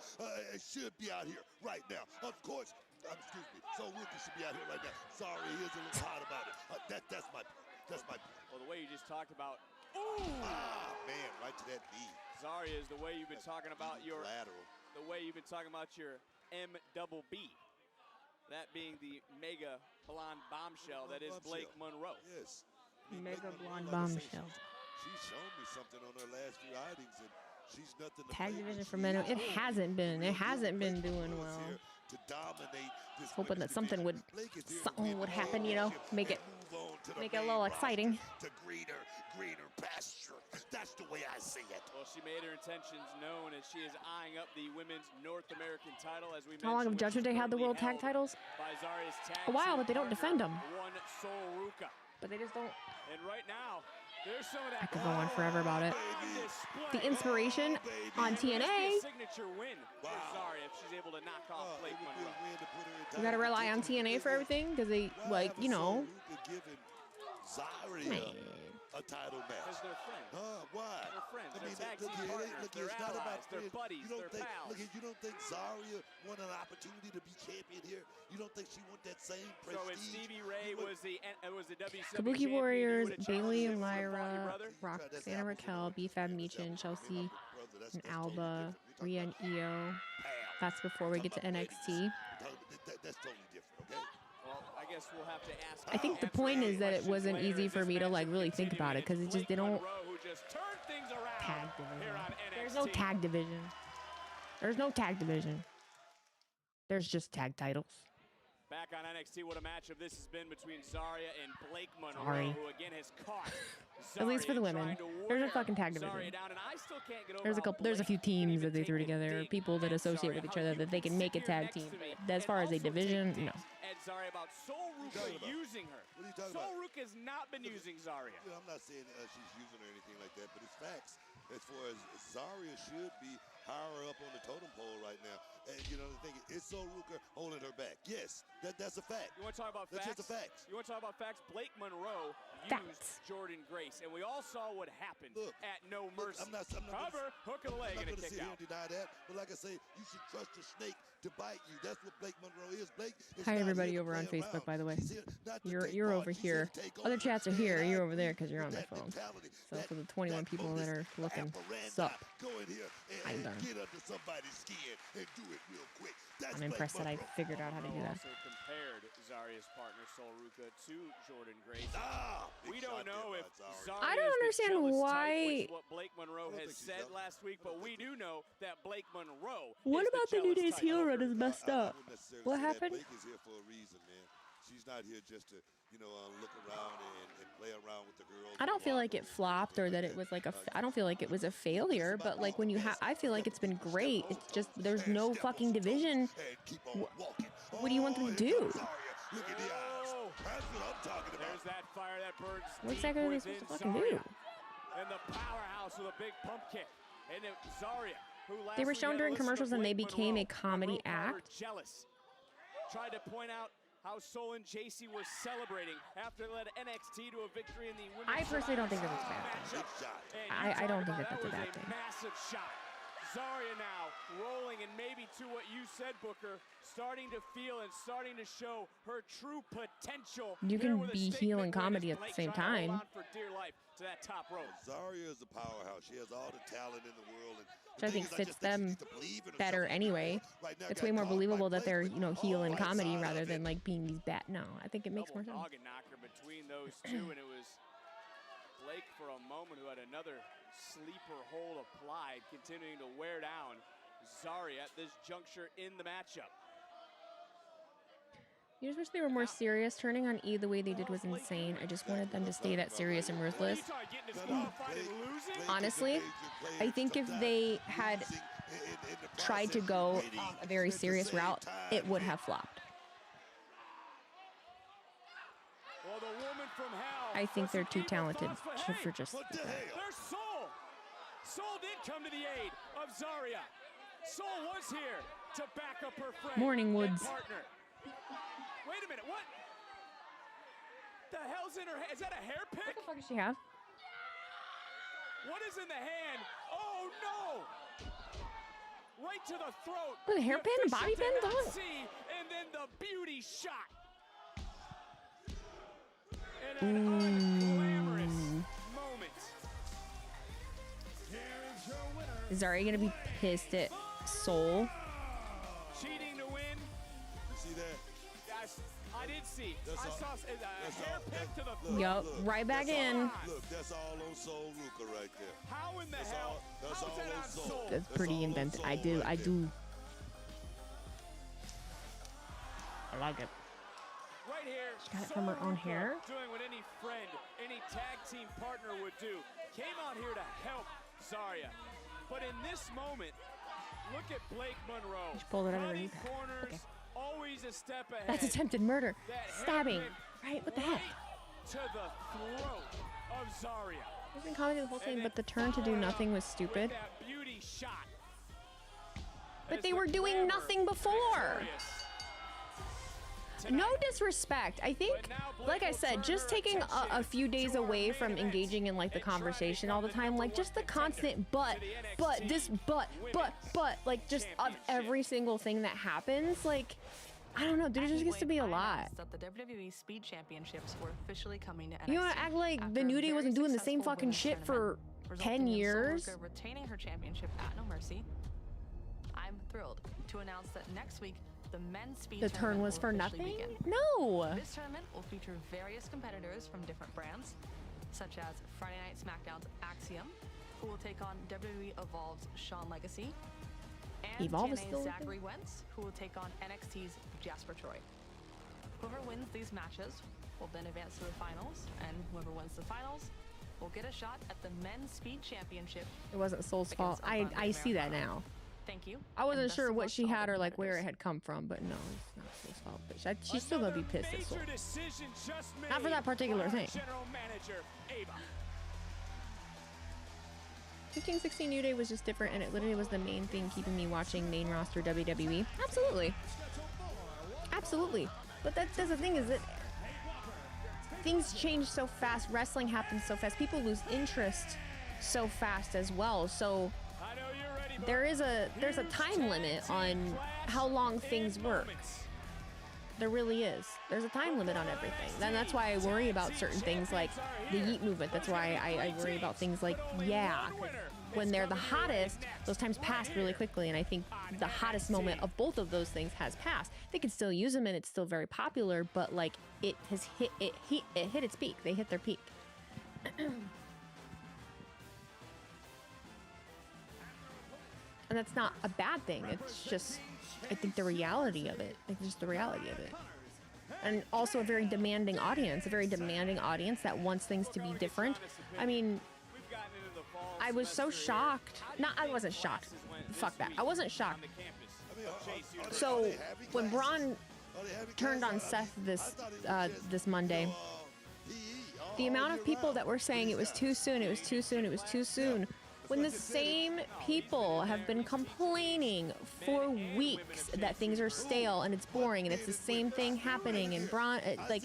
should be out here right now. Of course, excuse me, Soul Ruka should be out here right now. Zarya is a little hot about it. That's my point. Well, the way you just talked about, ah, man, right to that knee. Zarya is the way you've been talking about your lateral. The way you've been talking about your MBB. That being the mega blonde bombshell that is Blake Monroe. Yes. Mega blonde bombshell. She's shown me something on her last few outings, and she's nothing to Tag play division with. for men. It hasn't been doing well. To dominate this Hoping that something would happen, you know, make it a little exciting. To greener pasture. That's the way I see it. Well, she made her intentions known as she is eyeing up the women's North American title, as we mentioned. How long have Judgment Day had the world tag titles? By Zarya's tag A while, team but they don't defend them. One Soul Ruka. But they just don't. And right now, there's some of that. I could go on forever about it. The inspiration on TNA. Signature win for Zarya if she's able to knock off Blake Monroe. We gotta rely on TNA for everything because they, like, you know. Zarya a title match. Because they're friends. Why? They're friends. I mean, they're tag team partners. They're it's not about allies. They're friends. buddies. They're pals. You don't think Zarya won an opportunity to be champion here? You don't think she want that same prestige? So if Stevie Ray was the WCW Kabuki Warriors, Bailey and Lyra, Lyra, Roxanna Raquel, B-Fab Meechin, Chelsea, and Alba, Rhea and Io. That's before we get to NXT. That's totally different, okay? Well, I guess we'll have to ask. I think the point is that it wasn't easy for me to like really think about it because it just didn't tag division. There's no tag division. There's no tag division. There's just tag titles. Back on NXT, what a matchup this has been between Zarya and Blake Monroe, Sorry. who again has caught At least for the women. There's a fucking tag division. There's a few teams that they threw together, people that associate with each other that they can make a tag team. But as far as a division, no. And Zarya about Soul Ruka using her. Soul Ruka has not been using Zarya. I'm not saying she's using her or anything like that, but it's facts. As far as Zarya should be higher up on the totem pole right now. And, you know, the thing is Soul Ruka holding her back. Yes, that's a fact. You want to talk about that's facts? Just a fact. You want to talk about facts? Blake Monroe used Jordan Grace, and we all saw what happened at No Mercy. I'm not Cover, hook of the leg, and a kick out. I'm not going to sit here and deny that, but like I say, you should trust the snake to bite you. That's what Blake Monroe is. Blake is Hi not everybody here to over on play Facebook, around. by the way. She's here not to take You're part. over She's here. to take Other over. chats are here. Yeah, You're over there because you're on the that phone. mentality, So for the 21 people that are looking, sup? Go in here How you and doing? get under somebody's skin and do it real quick. That's I'm impressed that I Blake Monroe. figured out how to do that. Also compared Zaria's partner, Sol Ruca, to Jordan Grace. We don't know if Zaria I don't understand why. what Blake Monroe has said last week, but we do know that Blake Monroe. What is about the New Day's heel run is messed up? I wouldn't necessarily What say that. happened? Blake is here for a reason, man. She's not here just to, look around and play around with the girls. I don't feel like it flopped or that it was like I don't feel like it was a failure, but like when you I feel like it's been great. It's just there's no fucking division. What do you want them to do? Look at the eyes. That's what I'm talking about. There's that fire that burns. What exactly are they supposed to fucking do? And the powerhouse with a big pump kick. And it, Zaria, who last They were week shown had a during list of commercials and they Blake became a Monroe. comedy Monroe called her act. Jealous. Tried to point out how Sol and JC were celebrating after they led NXT to a victory in the women's. I personally don't think that that's a bad thing. I don't think that that's a bad thing. Massive shot. Zaria now rolling and maybe to what you said, Booker, starting to feel and starting to show her true potential. You can be heel and comedy at the same time. For dear life to that top rope. Zaria is a powerhouse. She has all the talent in the world. Which I think fits them better anyway. It's way more believable that they're, heel and comedy rather than like being these bad. No, I think it makes more sense. Noggin knocker between those two, and it was Blake for a moment who had another sleeper hold applied, continuing to wear down Zaria at this juncture in the matchup. You just wish they were more serious. Turning on E the way they did was insane. I just wanted them to stay that serious and ruthless. Honestly, I think if they had tried to go a very serious route, it would have flopped. Well, the woman from hell. I think they're too talented for just that. There's Sol. Sol did come to the aid of Zaria. Sol was here to back up her friend. Morning, Woods. And partner. Wait a minute, what? The hell's in her hand? Is that a hair pick? What the fuck does she have? What is in the hand? Oh no! Right to the throat. What, a hairpin? A bobby pin? Don't. See, and then the beauty shot. And an unglamorous moment. Is Zaria gonna be pissed at Sol? Cheating to win. You see that? Yes, I did see. I saw a hair pick to the throat. Yup, right back in. Look, that's all on Sol Ruca right there. How in the hell? That's all on Sol. That's pretty inventive. I do. I like it. Right here. She got it from her own hair. Doing what any friend, any tag team partner would do. Came out here to help Zaria. But in this moment, look at Blake Monroe. She pulled it out of her knee Cutting pad. corners, Okay. always a step ahead. That's attempted murder. That Stabbing. hairpin Right? What the heck? to the throat of Zaria. I've been commenting the whole thing, but the turn to do nothing was stupid. That beauty shot. But they were doing nothing before. No disrespect. I think, like I said, just taking a few days away from engaging in like the conversation all the time, like just the constant but, like just of every single thing that happens, like, I don't know, there just gets to be a lot. That the WWE Speed Championships were officially coming to NXT. You want to act like the New Day wasn't doing the same fucking shit for 10 years? Retaining her championship at No Mercy. I'm thrilled to announce that next week the men's speed The turn was for nothing? begin. No. This tournament will feature various competitors from different brands, such as Friday Night SmackDown's Axiom, who will take on WWE Evolved's Shawn Legacy, and Evolve is TNA's still Zachary Wentz, who will take on NXT's Jasper Troy. Whoever wins these matches will then advance to the finals, and whoever wins the finals will get a shot at the men's speed championship. It wasn't Sol's fault. I see that now. Thank you. I wasn't sure what she had or like where it had come from, but no, it's not Sol's fault. But she's still gonna be pissed at Sol. Not for that particular thing. General Manager Ava. 15-16 New Day was just different, and it literally was the main thing keeping me watching main roster WWE. Absolutely. Absolutely. But that's the thing, is that things change so fast. Wrestling happens so fast. People lose interest so fast as well. So there's a time limit on how long things work. There really is. There's a time limit on everything. And that's why I worry about certain things like the Yeet movement. That's why I worry about things like, yeah, when they're the hottest, those times pass really quickly. And I think the hottest moment of both of those things has passed. They can still use them and it's still very popular, but like it has hit its peak. They hit their peak. And that's not a bad thing. It's just, I think the reality of it. It's just the reality of it. And also a very demanding audience. A very demanding audience that wants things to be different. I mean, I was so shocked. No, I wasn't shocked. Fuck that. I wasn't shocked. So when Braun turned on Seth this Monday, the amount of people that were saying it was too soon, it was too soon, it was too soon, when the same people have been complaining for weeks that things are stale and it's boring and it's the same thing happening and Braun, like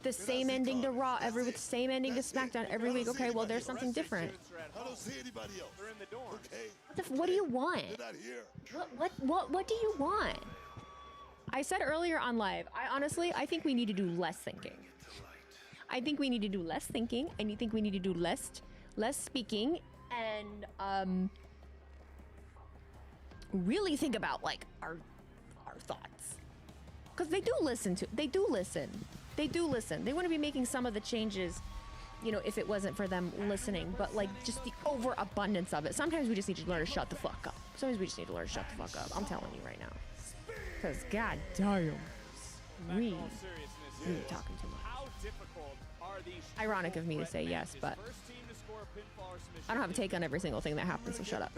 the same ending to Raw every week, same ending to SmackDown every week. Okay, well there's something different. I don't see anybody else. They're in the door. Okay. What do you want? They're not here. What do you want? I said earlier on live, I think we need to do less thinking. I think we need to do less thinking, and you think we need to do less speaking, and really think about like our thoughts, because they do listen. They wouldn't be making some of the changes, you know, if it wasn't for them listening. But like just the overabundance of it. Sometimes we just need to learn to shut the fuck up. Sometimes we just need to learn to shut the fuck up. I'm telling you right now, because god damn, we talking too much. Ironic of me to say yes, but I don't have a take on every single thing that happens, so shut up.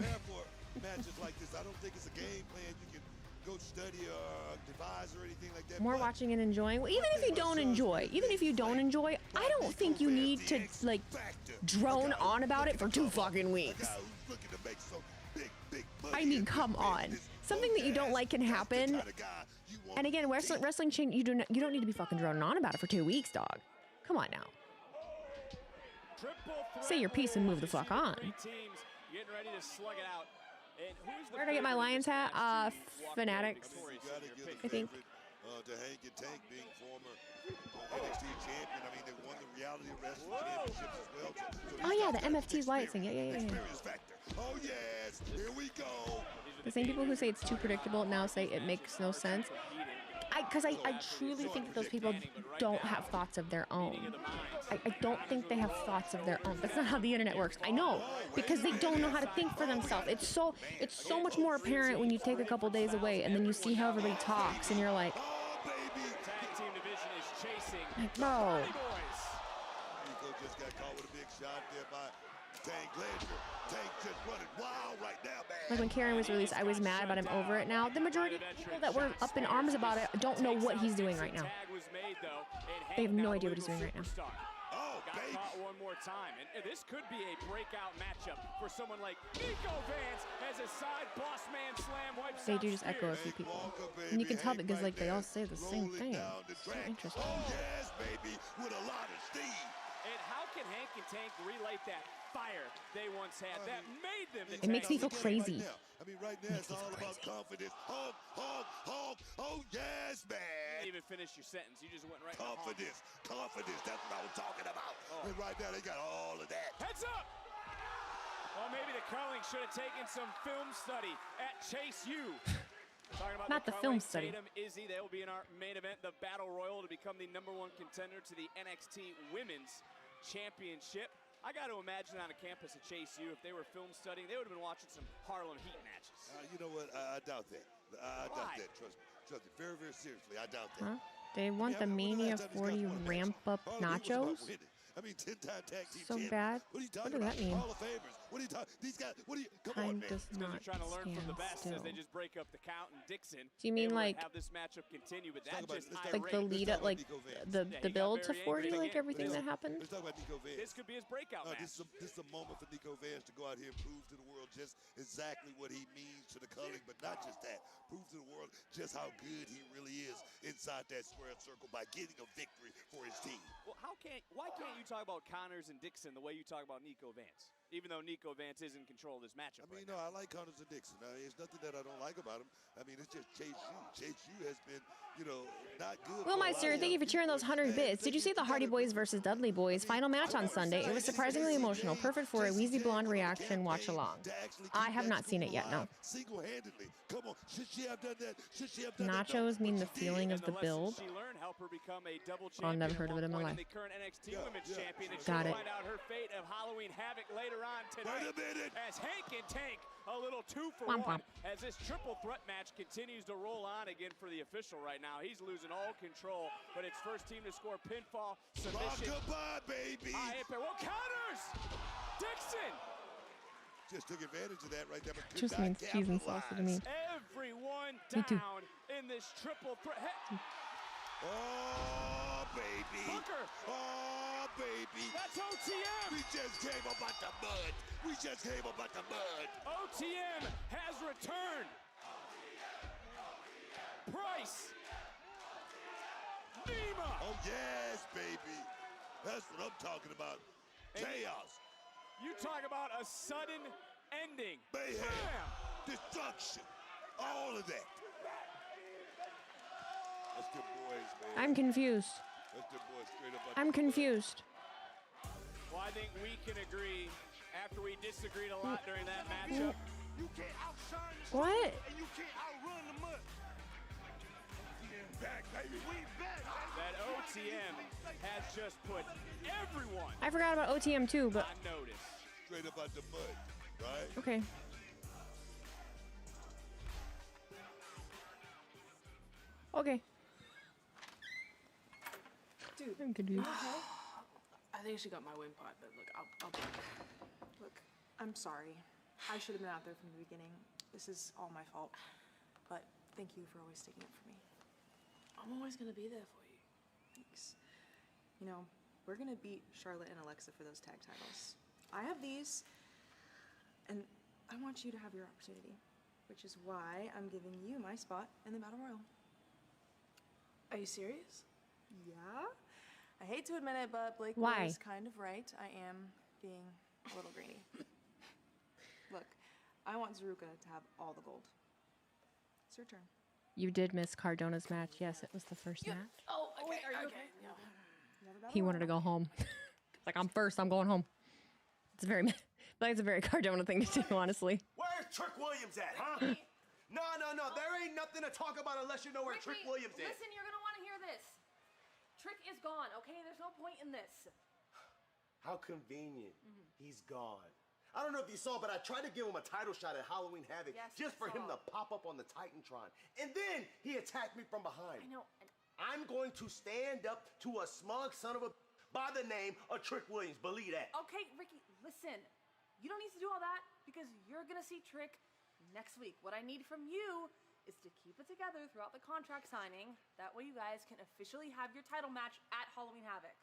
Matches like this, I don't think it's a game plan you can go study or devise or anything like that. More watching and enjoying. Well, even if you don't enjoy, I don't think you need to like drone on about it for 2 fucking weeks. I mean, come on. Something that you don't like can happen. And again, wrestling chain, you don't need to be fucking droning on about it for 2 weeks, dog. Come on now. Say your piece and move the fuck on. Where did I get my Lions hat? Fanatics, I think. To Hank and Tank being former NXT champion. I mean, they won the reality wrestling championships as well. Oh yeah, the MFT's light thing. Yeah. Oh yes, here we go. The same people who say it's too predictable now say it makes no sense. Because I truly think that those people don't have thoughts of their own. I don't think they have thoughts of their own. That's not how the internet works. I know, because they don't know how to think for themselves. It's so much more apparent when you take a couple days away and then you see how everybody talks and you're like, bro. Nico just got caught with a big shot there by Tank Glacier. Tank just running wild right now, man. Like when Karen was released, I was mad, but I'm over it now. The majority of people that were up in arms about it don't know what he's doing right now. They have no idea what he's doing right now. Got caught one more time, and this could be a breakout matchup for someone like Nico Vance as a side boss man slam wipes. They do just echo a few people, and you can tell because like they all say the same thing. It's so interesting. Oh yes, baby, with a lot of steam. And how can Hank and Tank relight that fire they once had that made them the It makes me feel crazy. I mean, right now it's all about confidence. Hog. Oh yes, man. You didn't even finish your sentence. You just went right. Confidence. That's what I was talking about. And right now they got all of that. Heads up. Well, maybe the Curling should have taken some film study at Chase U. Talking about Not the film study. Tatum, Izzy, they will be in our main event, the Battle Royal, to become the #1 contender to the NXT Women's Championship. I got to imagine on a campus at Chase U, if they were film studying, they would have been watching some Harlem Heat matches. You know what? I doubt that. I doubt that. Trust me. Very, very seriously. I doubt that. Huh? They want the Mania 40 ramp up nachos? I mean, 10-time tag team So champions. bad. What are you What talking does about? that mean? Hall of Famers. What are you talking? These guys. What are you? Come on, Time man. does not Trying to learn from the stand best still. as they just break up the count and Dixon. Do you mean like have this matchup continue? But that just like the lead up, like the build to 40, like everything that happened? Let's talk about Nico Vance. This could be his breakout match. This is a moment for Nico Vance to go out here and prove to the world just exactly what he means to the Culling, but not just that. Prove to the world just how good he really is inside that square circle by getting a victory for his team. Well, why can't you talk about Connors and Dixon the way you talk about Nico Vance? even though Nico Vance is in control of this matchup. I mean, no, I like Hunter Dixon. There's nothing that I don't like about him. I mean, it's just Chase U. Chase U has been, you know, not good. Will Meister, thank you for cheering those 100 bits. Did you see the Hardy Boys versus Dudley Boys final match on Sunday? It was surprisingly emotional, perfect for a WheezyBlonde reaction watch-along. I have not seen it yet, no. Single-handedly. Come on, should she have done that? Should she have done that? Nachos mean the feeling of the build. She learned, help her become a double Oh, champion. never heard of it in my life. The current NXT Women's Champion. And Got she'll it. find out her fate of Halloween Havoc later on tonight. Wait a minute. As Hank and Tank, a little 2-for-1. Womp womp. As this triple threat match continues to roll on again for the official right now. He's losing all control, but it's first team to score pinfall, submission. Goodbye, baby. Well, counters! Dixon! Just took advantage of that right there. But Just means cheese and salsa to me. Everyone Me too. down in this triple threat. Oh, baby. Booker. Oh, baby. That's OTM. We just came about the mud. We just came about the mud. OTM has returned. Price. Nima. Oh, yes, baby. That's what I'm talking about. Chaos. You talk about a sudden ending. Mayhem. Bam. Destruction. All of that. That's the boys, man. I'm confused. That's the boys straight up. I'm confused. Well, I think we can agree, after we disagreed a lot during that matchup. You can't outshine the What? sun, and you can't outrun the mud. Back, baby. We back, baby. That OTM has just put everyone I forgot about OTM too, but on notice. Straight up out the mud, right? okay. Okay. Dude, I'm confused. okay? I think she got my wind pot, but look, I'll look, I'm sorry. I should have been out there from the beginning. This is all my fault. But thank you for always sticking up for me. I'm always gonna be there for you. Thanks. You know, we're gonna beat Charlotte and Alexa for those tag titles. I have these, and I want you to have your opportunity, which is why I'm giving you my spot in the Battle Royal. Are you serious? Yeah. I hate to admit it, but Blake Why? was kind of right. I am being a little greedy. Look, I want Zaruka to have all the gold. It's your turn. You did miss Cardona's match. Yes, it was the first match. Oh, okay, are you okay? No. He wanted to go home. Like, I'm first. I'm going home. It's very, like, it's a very Cardona thing to do, honestly. Where's Trick Williams at, huh? No. There ain't nothing to talk about unless you know where Trick Williams is. Listen, you're gonna want to hear this. Trick is gone, okay? There's no point in this. How convenient. He's gone. I don't know if you saw, but I tried to give him a title shot at Halloween Havoc Yes, just for I him saw. to pop up on the Titantron. And then he attacked me from behind. I know. I'm going to stand up to a smug son of a by the name of Trick Williams. Believe that. Okay, Ricky, listen. You don't need to do all that because you're gonna see Trick next week. What I need from you is to keep it together throughout the contract signing. That way you guys can officially have your title match at Halloween Havoc.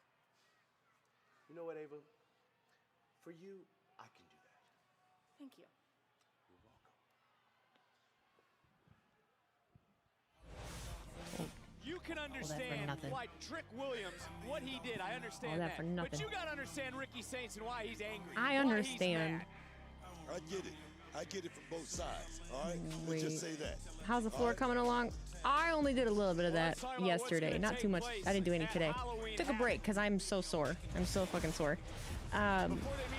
You know what, Ava? For you, I can do that. Thank you. You're welcome. You can understand nothing. why Trick Williams, what he did, I understand All that for But nothing. you gotta understand Ricky Saints and why he's angry. I why understand. He's mad. I get it. I get it from both sides. All right? Let's just say that. How's the floor coming along? I only did a little bit of that yesterday. Not too much. I didn't do any today. Took a break because I'm so sore. I'm so fucking sore. I've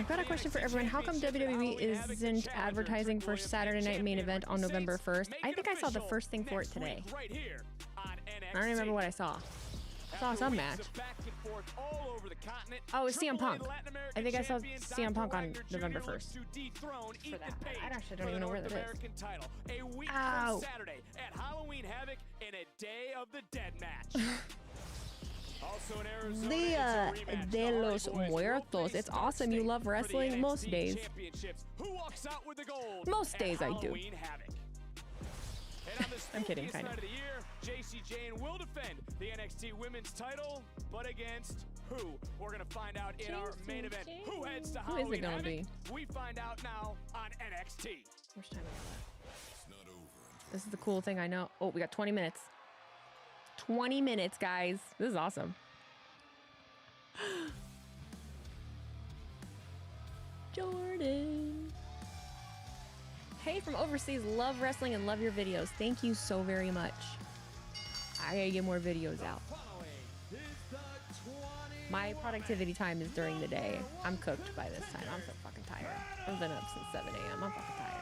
got a question for everyone. How come WWE isn't advertising for Saturday Night Main Event on November 1st? I think I saw the first thing for it today. Right here on NXT. I don't remember what I saw. Saw some match. Oh, it's CM Punk. I think I saw CM Punk on November 1st. For that. I actually don't even know where that is. A week Ow. from Saturday at Halloween Havoc in a Day of the Dead match. Also in Arizona, Dia it's a rematch. de The los Hardy Boys Muertos. It's awesome. You love wrestling most days. Championships. Who walks out with the gold Most at days I do. Halloween Havoc? And on the I'm kidding, spookiest kind night of. of the year, JC Jane will defend the NXT Women's title, but against who? We're gonna find out in our main event. Who heads to Who Halloween is it gonna Havoc? be? We find out now on NXT. Which time is that? This is the cool thing I know. Oh, we got 20 minutes. 20 minutes, guys. This is awesome. George. Jordan. Hey, from overseas, love wrestling and love your videos. Thank you so very much. I gotta get more videos out. My productivity time is during the day. I'm cooked by this time. I'm so fucking tired. I've been up since 7 a.m. I'm fucking tired.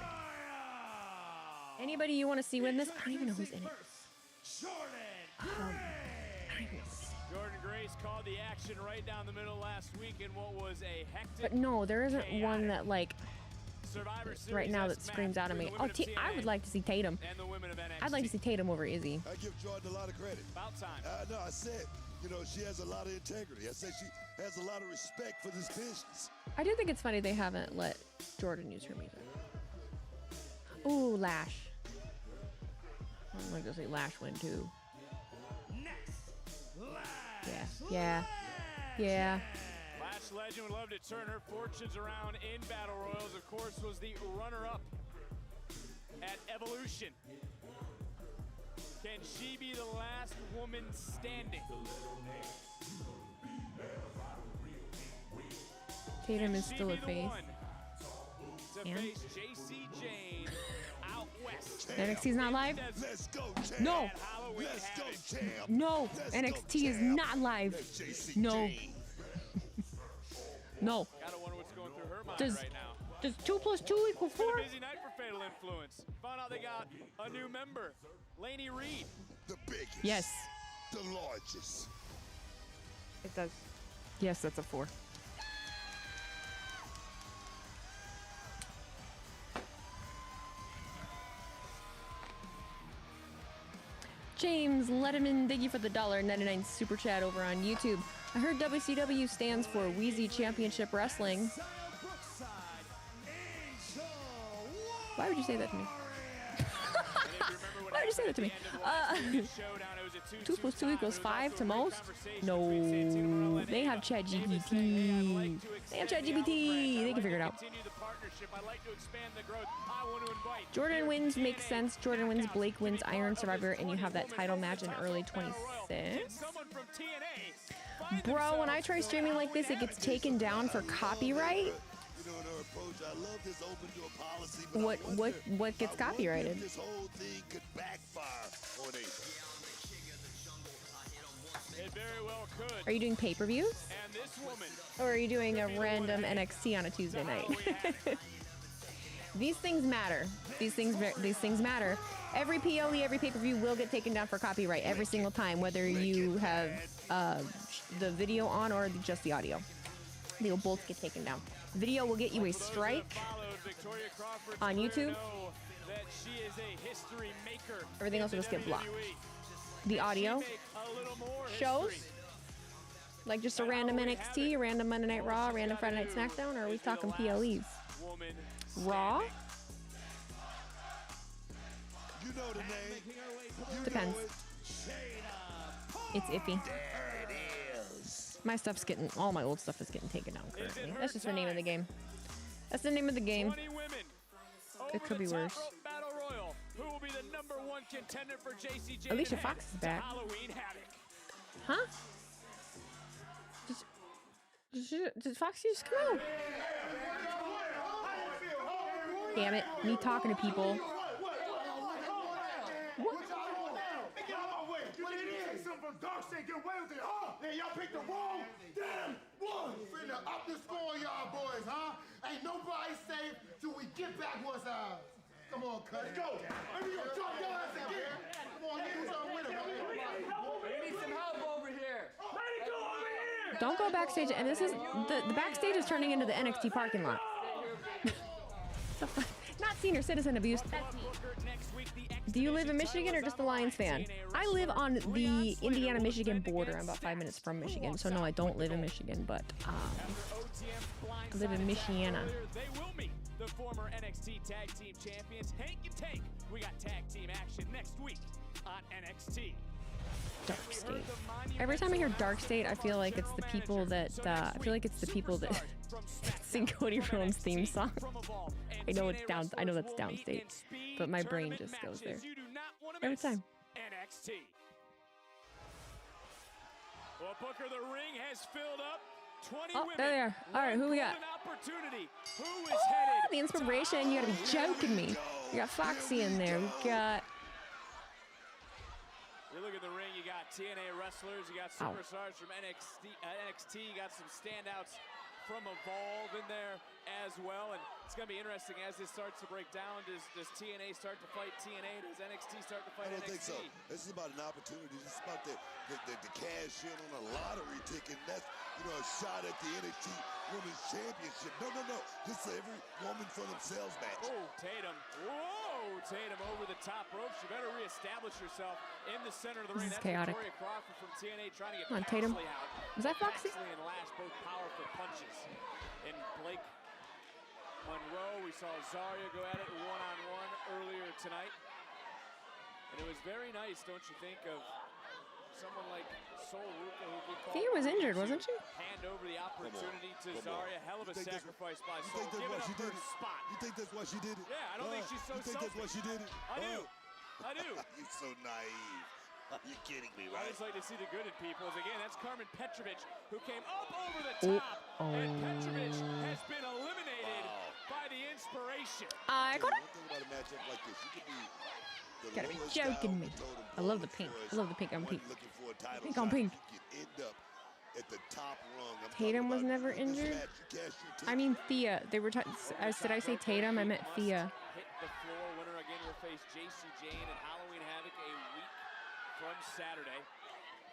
Anybody you want to see win this? I don't even know who's in it. Jordan Grace called the action right down the middle last week in what was a hectic. But no, there isn't one that like Survivor right now that screams out at me. Oh, I would like to see Tatum. And the women of NXT. I'd like to see Tatum over Izzy. I give Jordan a lot of credit. About time. No, I said, you know, she has a lot of integrity. I said she has a lot of respect for this business. I do think it's funny they haven't let Jordan use her music. Ooh, Lash. I'd like to see Lash win too. Yeah. Lash legend would love to turn her fortunes around in Battle Royals. Of course, was the runner-up at Evolution. Can she be the last woman standing? Tatum is still a face. To face JC Jane out west. NXT's not live? Let's go, champ. No. Let's go, champ. No. Let's NXT go, is champ. not live. No. No. Gotta wonder what's going through her mind Does right now. 2 + 2 equal 4? It's been a busy night for Fatal Influence. Found out they got a new member, Lainey Reed. The biggest. Yes. The largest. It does. Yes, that's a 4. James Letterman, thank you for the $1.99 super chat over on YouTube. I heard WCW stands for Wheezy Championship Wrestling. Why would you say that to me? Why would you say that to me? 2 + 2 equals 5 to most? No. They have ChatGPT. They have ChatGPT. They can figure it out. Jordan wins makes sense. Jordan wins, Blake wins, Iron Survivor, and you have that title match in early 26. Bro, when I try streaming like this, it gets taken down for copyright. What gets copyrighted? This whole thing could backfire on Ava. It very well could. Are you doing pay-per-views? And this woman. Or are you doing a random NXT on a Tuesday night? These things matter. These things matter. Every PLE, every pay-per-view will get taken down for copyright every single time, whether you have the video on or just the audio. They will both get taken down. Video will get you a strike on YouTube. Everything else will just get blocked. The audio shows, like just a random NXT, a random Monday Night Raw, a random Friday Night SmackDown, or are we talking PLEs? Raw? You know the name. Depends. It's iffy. My stuff's getting, all my old stuff is getting taken down currently. That's just the name of the game. That's the name of the game. It could be worse. Alicia Fox is back. Huh? Did Foxy just come out? Damn it, me talking to people. Y'all picked the wrong damn one. Finna up the score, y'all boys, huh? Ain't nobody safe till we get back what's ours. Come on, cut. Let's go. Maybe you'll drop your ass again. Come on, do something with him. We need some help over here. Don't go backstage, and this is the backstage is turning into the NXT parking lot. Not senior citizen abuse. That's me. Do you live in Michigan or just a Lions fan? I live on the Indiana-Michigan border. I'm about 5 minutes from Michigan, so no, I don't live in Michigan, but I live in Michiana. They will meet the former NXT Tag Team Champions, Hank and Tank. We got tag team action next week on NXT. Dark State. Every time I hear Dark State, I feel like it's the people that sing Cody Rhodes' theme song. I know it's down. I know that's downstate, but my brain just goes there every time. NXT. Well, Booker, the ring has filled up. Oh, there they are. All right, who we got? Opportunity. Who is Oh, headed? the inspiration. You gotta be joking me. We got Foxy in there. We got. You look at the ring, you got TNA wrestlers, you got superstars from NXT, you got some standouts from Evolve in there as well. And it's going to be interesting as this starts to break down. Does TNA start to fight TNA? Does NXT start to fight NXT? I don't think so. This is about an opportunity. This is about the cash in on a lottery ticket. And that's, a shot at the NXT Women's Championship. No. This is every woman for themselves match. Oh, Tatum. Whoa, Tatum over the top ropes. You better reestablish yourself in the center of the ring. This is That's chaotic. Victoria Crawford from TNA trying to get Come on, Tatum. Paxley out. Was that Foxy? Paxley and Lash both powerful punches. And Blake Monroe, we saw Zarya go at it one-on-one earlier tonight. And it was very nice, don't you think, of someone like Sol Ruka, who we call Thea was injured, wasn't she? hand over the opportunity to Zarya. Hell of a sacrifice by Sol. Give it up her spot. You think that's why she did it? Yeah, I don't think she's so You think that's why she did it? I do. You're so naive. You're kidding me, I right? always like to see the good in people. Again, that's Carmen Petrovic, who came up over the top. And Petrovic has been eliminated by the inspiration. I got it. One thing about a matchup like this, you could be the Gotta be lowest joking down me. the totem I love the pole pink. as I love the pink on one pink. looking for a title Pink on shot. pink. You could end up at the top rung. I'm Tatum was talking about never this injured. match, you cash your ticket. I mean Thea. They were. Did I say Tatum? I meant Thea. Hit the floor. Winner again will face JC Jane at Halloween Havoc a week from Saturday.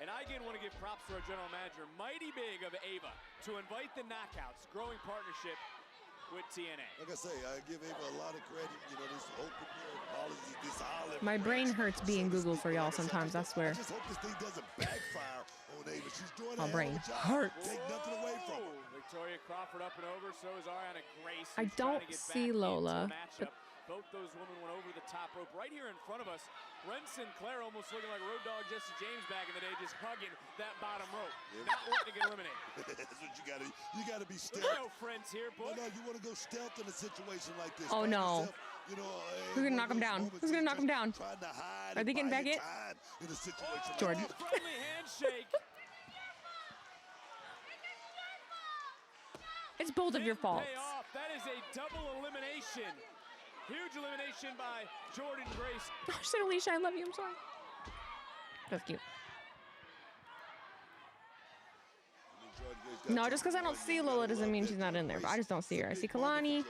And I again want to give props to our general manager, Mighty Big of Ava, to invite the Knockouts, growing partnership with TNA. Like I say, I give Ava a lot of credit. This open door policy, this olive. My brain branch, hurts being so to Google speak. for y'all Like I said, sometimes. I swear. I just hope this thing doesn't backfire on Ava. She's doing My a hell brain of a job. hurts. Take nothing away from her. Victoria Crawford up and over, so is Ariana Grace. I who's trying don't to get see back Lola, into a matchup. Both those women went over the top rope. Right here in front of us, Ren Sinclair almost looking like Road Dogg Jesse James back in the day, just hugging that bottom rope. Not wanting to get eliminated. That's what you gotta be stealth. There's no friends here, boy. No, you want to go stealth in a situation like this. Oh, Find no. yourself, Who's gonna knock him down? Who's gonna knock him down? Trying to hide Are they getting back it? in a situation Jordan. like this. Friendly handshake. It's both of your faults. Pay off. That is a double elimination. Huge elimination by Jordan Grace. Oh, shit, Alicia, I love you. I'm sorry. That's cute. No, just because I don't see Lola doesn't mean she's not in there. But I just don't see her. I see Kalani.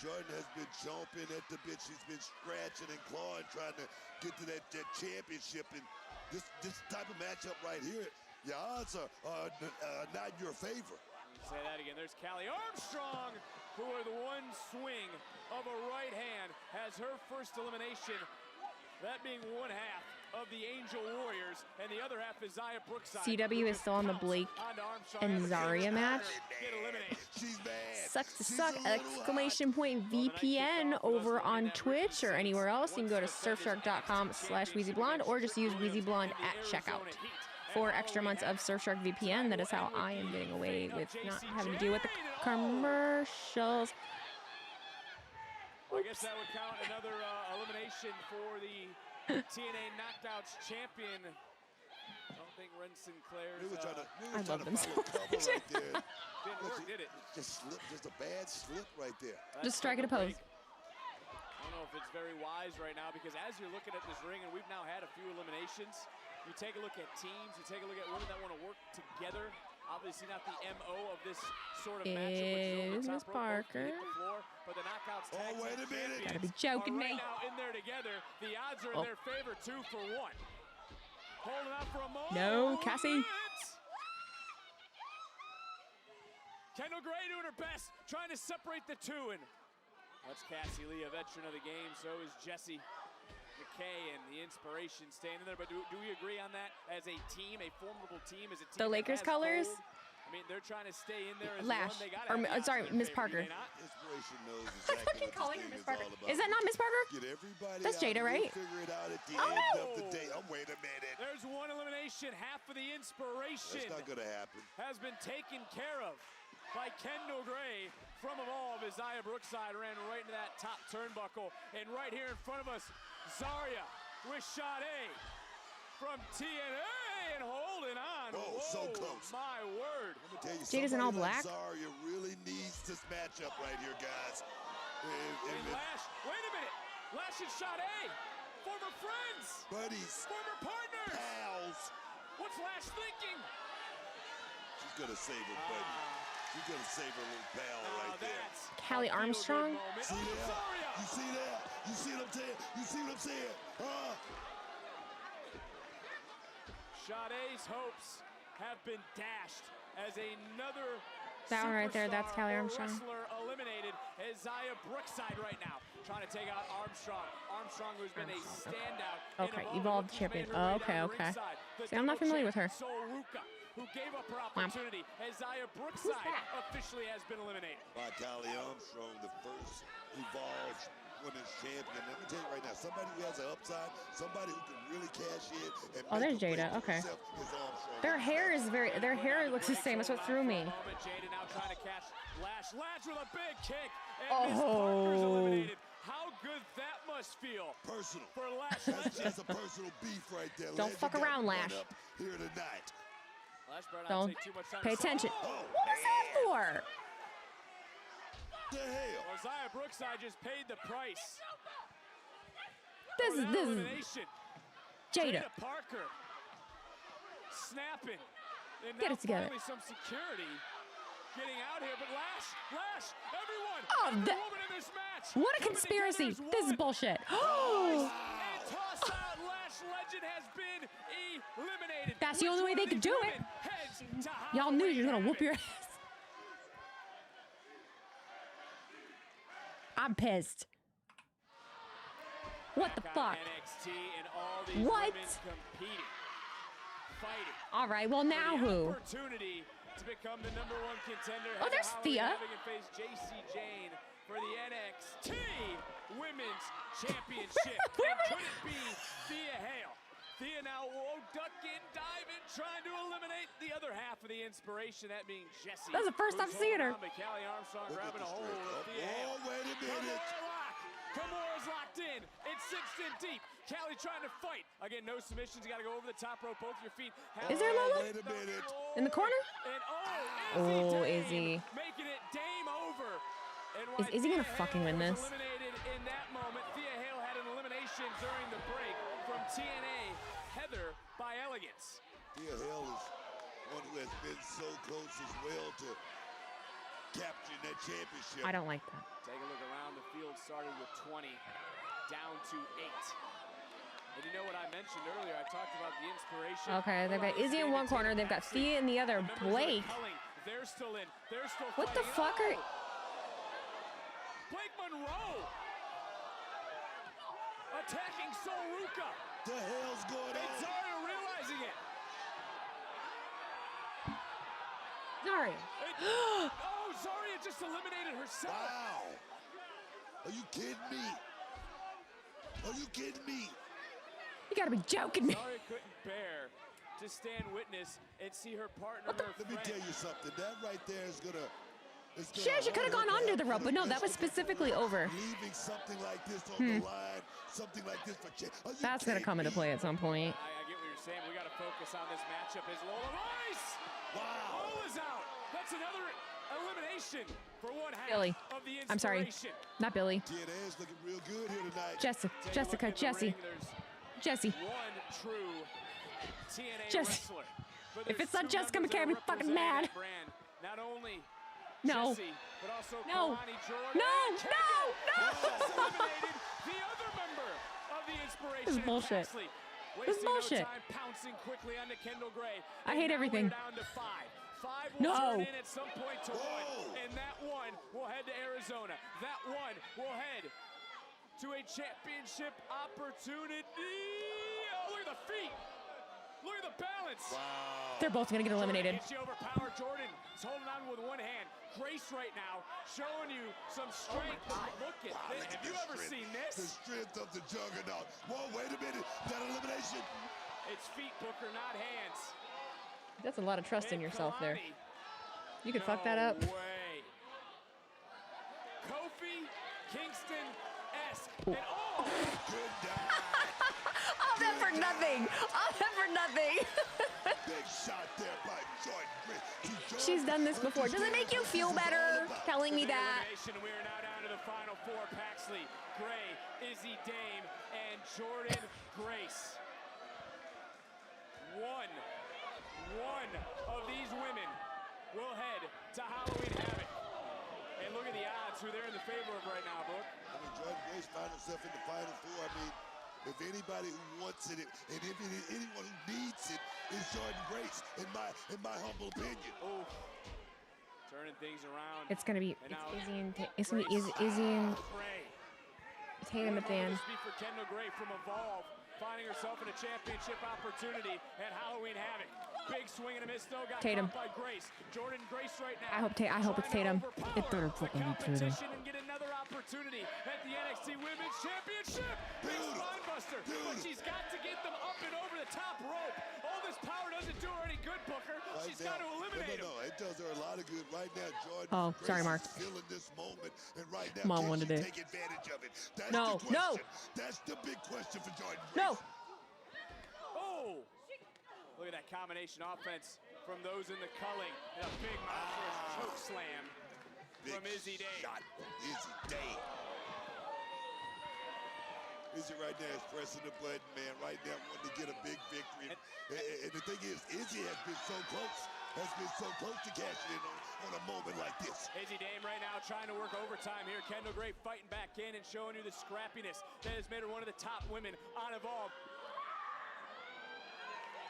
Jordan has been jumping at the bit. She's been scratching and clawing, trying to get to that championship. And this type of matchup right here, your odds are not in your favor. Say that again. There's Callie Armstrong, who with one swing of a right hand has her first elimination. That being one half of the Angel Warriors, and the other half is Zaya Brookside. CW is still on the Blake and Zarya match. Sucks to suck! Exclamation point VPN over on Twitch or anywhere else. You can go to surfshark.com/WheezyBlonde or just use WheezyBlonde at checkout. 4 extra months of Surfshark VPN. That is how I am getting away with not having to deal with the commercials. I guess that would count another elimination for the TNA Knockouts champion. I don't think Ren Sinclair's. I love them so much. Didn't work, did it? Just a bad slip right there. Just strike it a pose. I don't know if it's very wise right now, because as you're looking at this ring, and we've now had a few eliminations, you take a look at teams, you take a look at women that want to work together. Obviously not the MO of this sort of matchup. Is Miss Parker. But the Knockouts tag wait a minute. Gotta be joking right me. now in there together. The odds are in their favor, 2 for 1. Holding out for a moment. No, Cassie. Kendall Gray doing her best, trying to separate the two. And that's Cassie Lee, a veteran of the game. So is Jessie McKay, and the inspiration staying in there. But do we agree on that as a team, a formidable team, as a team? The Lakers colors? Gold? I mean, they're trying to stay in there as Lash. one. They gotta Or, have the odds sorry, in their Miss favor, Parker. do they not? Inspiration knows I exactly fucking what calling this her thing Miss Parker. all about. Is that not Miss Parker? Get everybody That's out. Jada, We'll right? figure it out at the Oh. end of the day. Oh, wait a minute. There's one elimination. Half of the inspiration That's not going to happen. has been taken care of by Kendall Gray from Evolve, as Zaya Brookside ran right into that top turnbuckle. And right here in front of us, Zarya with Sade from TNA, and hold holding on. Oh, Whoa, so close. My word. Let me tell you, Jada's in all somebody like black. Zarya really needs this matchup right here, guys. And Lash, wait a minute. Lash and Sade, former friends. Buddies. Former partners. Pals. What's Lash thinking? She's going to save her buddy. She's going to save her little pal right there. Callie Armstrong. See that? You see that? You see what I'm saying? You see what I'm saying? Sade's hopes have been dashed as another That one right there, that's Callie superstar Armstrong. wrestler eliminated. Isaiah Brookside right now, trying to take out Armstrong. Armstrong, who's been a standout. Okay, evolved champion. Oh, okay, okay. See, I'm not familiar with her. Soruka, who gave up her opportunity. Isaiah Brookside officially has been eliminated. By Callie Armstrong, the first evolved women's champion. Let me tell you right now, somebody who has an upside, somebody who can really cash in and Oh, there's Jada. Okay. Their hair is their hair looks the same. That's what threw me. Jada now trying to catch Lash. Lash with a big kick. And Miss Parker's eliminated. How good that must feel. Personal. For Lash That's a personal beef right there. Don't fuck around, Lash. Here tonight. Lash better not Don't take too much time pay to attention. Oh, What was that for? The hell? Isaiah Brookside just paid the price. This is elimination. Jada. Parker snapping. And Get now it together. finally some security getting out here, but Lash, everyone, Oh, every woman in this match. What a conspiracy. This is bullshit. And toss out Lash Legend has been eliminated. That's the only way they could do it. Y'all knew you were gonna whoop your ass. I'm pissed. What the fuck? NXT and all these What? women competing, fighting. All right, well now who? Opportunity to become the #1 contender. Oh, there's Thea. Having to face JC Jane for the NXT Women's Championship. And could it be Thea Hale? Thea now ducking, diving, trying to eliminate the other half of the inspiration, that being Jessie. That's the first time seeing her. Callie Armstrong grabbing a hold of Thea Hale. Oh, wait a minute. Kimura's locked in. It's 6 in deep. Callie trying to fight. Again, no submissions. You got to go over the top rope, both your feet. Is there Lola? Wait a minute. In the corner? And Oh, Dame Izzy. making it Dame over. And Is Izzy gonna fucking win this? Eliminated in that moment. Thea Hale had an elimination during the break from TNA Heather by Elegance. Thea Hale is one who has been so close as well to capturing that championship. I don't like that. Take a look around the field, started with 20, down to 8. And you know what I mentioned earlier? I talked about the inspiration. Okay, they've got Izzy in one corner. They've got Thea in the other. Blake. They're still in. They're still What the fighting. fuck are? Blake Monroe attacking Soruka. The hell's going And on? Zarya realizing it. Sorry. Oh, Zarya just eliminated herself. Wow. Are you kidding me? Are you kidding me? You gotta be joking me. Zarya couldn't bear to stand witness and see her partner. Let me tell you something. That right there is gonna. She could have gone under the rope, but no, that was specifically over. Leaving something like this on the line, something like this for That's gonna come into play at some point. I get what you're saying. We got to focus on this matchup. Is Lola Rice? Wow. Lola's out. That's another elimination for one half Billy. of the I'm sorry. inspiration. Not Billy. TNA is looking real good here tonight. Jessica, Jessie. Jessie. One true TNA Jessie. wrestler. But If there's it's not two Jessica, I'm members that gonna be are fucking representing mad. that brand. Not only No. Jessie, but also No. Kalani Jordan. No, and no, Kendall no. just eliminated the other member of the inspiration. This is bullshit. Paxley. This is Wasting bullshit. No time, pouncing quickly onto Kendall Gray. I And hate now everything. We're down to 5. 5 will No. turn in at some point to 1, and that 1 will head to Arizona. That 1 will head to a championship opportunity. Oh, look at the feet. Look at the balance. Wow. They're both gonna get eliminated. Jordan, she overpowered. Jordan is holding on with one hand. Grace right now showing you some strength. Look at this. Have you ever seen The this? strength of the juggernaut. Whoa, wait a minute. That elimination. It's feet, Booker, not hands. That's a lot of trust in And yourself there. Kalani. You could fuck that up. No way. Kofi Kingston-esque. And oh! Good die. All that for nothing. All that for nothing. Big She's done this before. Does it make you feel better telling me that? We are now down to the final four. Paxley, Gray, Izzy Dame, and Jordan Grace. One of these women will head to Halloween Havoc. And look at the odds, who they're in the favor of right now, Brooke. I mean, Jordan Grace found himself in the final four. I mean, if anybody who wants it, and if anyone who needs it, is Jordan Grace, in my humble opinion. Oh, turning things around. It's gonna be Izzy and Tatum at the end. This be for Kendall Gray from Evolve, finding herself in a championship opportunity at Halloween Havoc. Big swing and a miss, though, got Tatum. caught by Grace. Jordan Grace right now. I hope it's Tatum. It better fucking be Tatum. And get another opportunity at the NXT Women's Championship. Big spine buster, but she's got to get them up and over the top rope. All this power doesn't do her any good, Booker. She's got to eliminate him. No, it does her a lot of good right now. Jordan Oh, Grace sorry, Mark. is feeling this moment, and right now, Mom can wanted she it. take advantage of it? That's No, the no. question. That's the big question for Jordan Grace. No. Oh! Look at that combination offense from those in the culling. And a big monstrous choke slam from Izzy Dame. Shot from Izzy Dame. Izzy right now is pressing the button, man. Right now wanting to get a big victory. And the thing is, Izzy has been so close to cashing in on a moment like this. Izzy Dame right now trying to work overtime here. Kendall Gray fighting back in and showing you the scrappiness that has made her one of the top women on Evolve.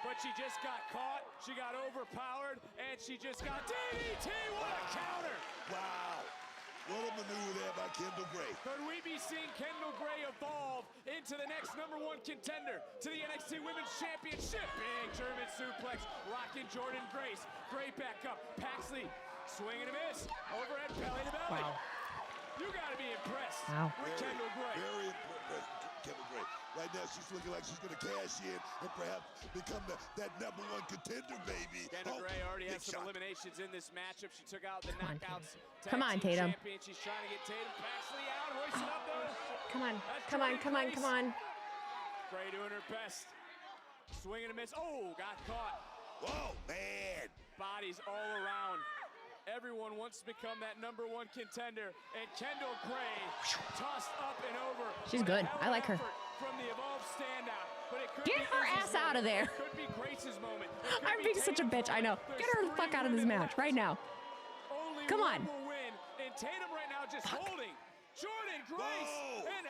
But she just got caught, she got overpowered, and she just got DDT. What a counter! Wow. What a maneuver there by Kendall Gray. Could we be seeing Kendall Gray evolve into the next #1 contender to the NXT Women's Championship? Big German suplex, rocking Jordan Grace. Gray back up, Paxley, swing and a miss, overhead belly to belly. Wow. You gotta be impressed with Kendall Gray. Very impressed, Kendall Gray. Right now, she's looking like she's going to cash in and perhaps become that #1 contender, baby. Kendall Gray already has some shot. eliminations in this matchup. She took out the knockouts. Come on, Tatum. Champion. She's trying to get Tatum. Paxley out, hoisted up though. Come on. That's Come on, Jordan come on, Grace. come on. Gray doing her best. Swing and a miss. Oh, got caught. Whoa, man. Bodies all around. Everyone wants to become that #1 contender, and Kendall Gray tossed up and over. She's good. I like her. From the Evolve standout, but it could Get be her Izzy's ass out of moment. there. It could be Grace's moment. It could I'm be being such a Tatum's bitch, I know. moment. Get her the fuck out of this match right now. Only Come one on. will win, and Tatum right now just holding. Jordan Grace, and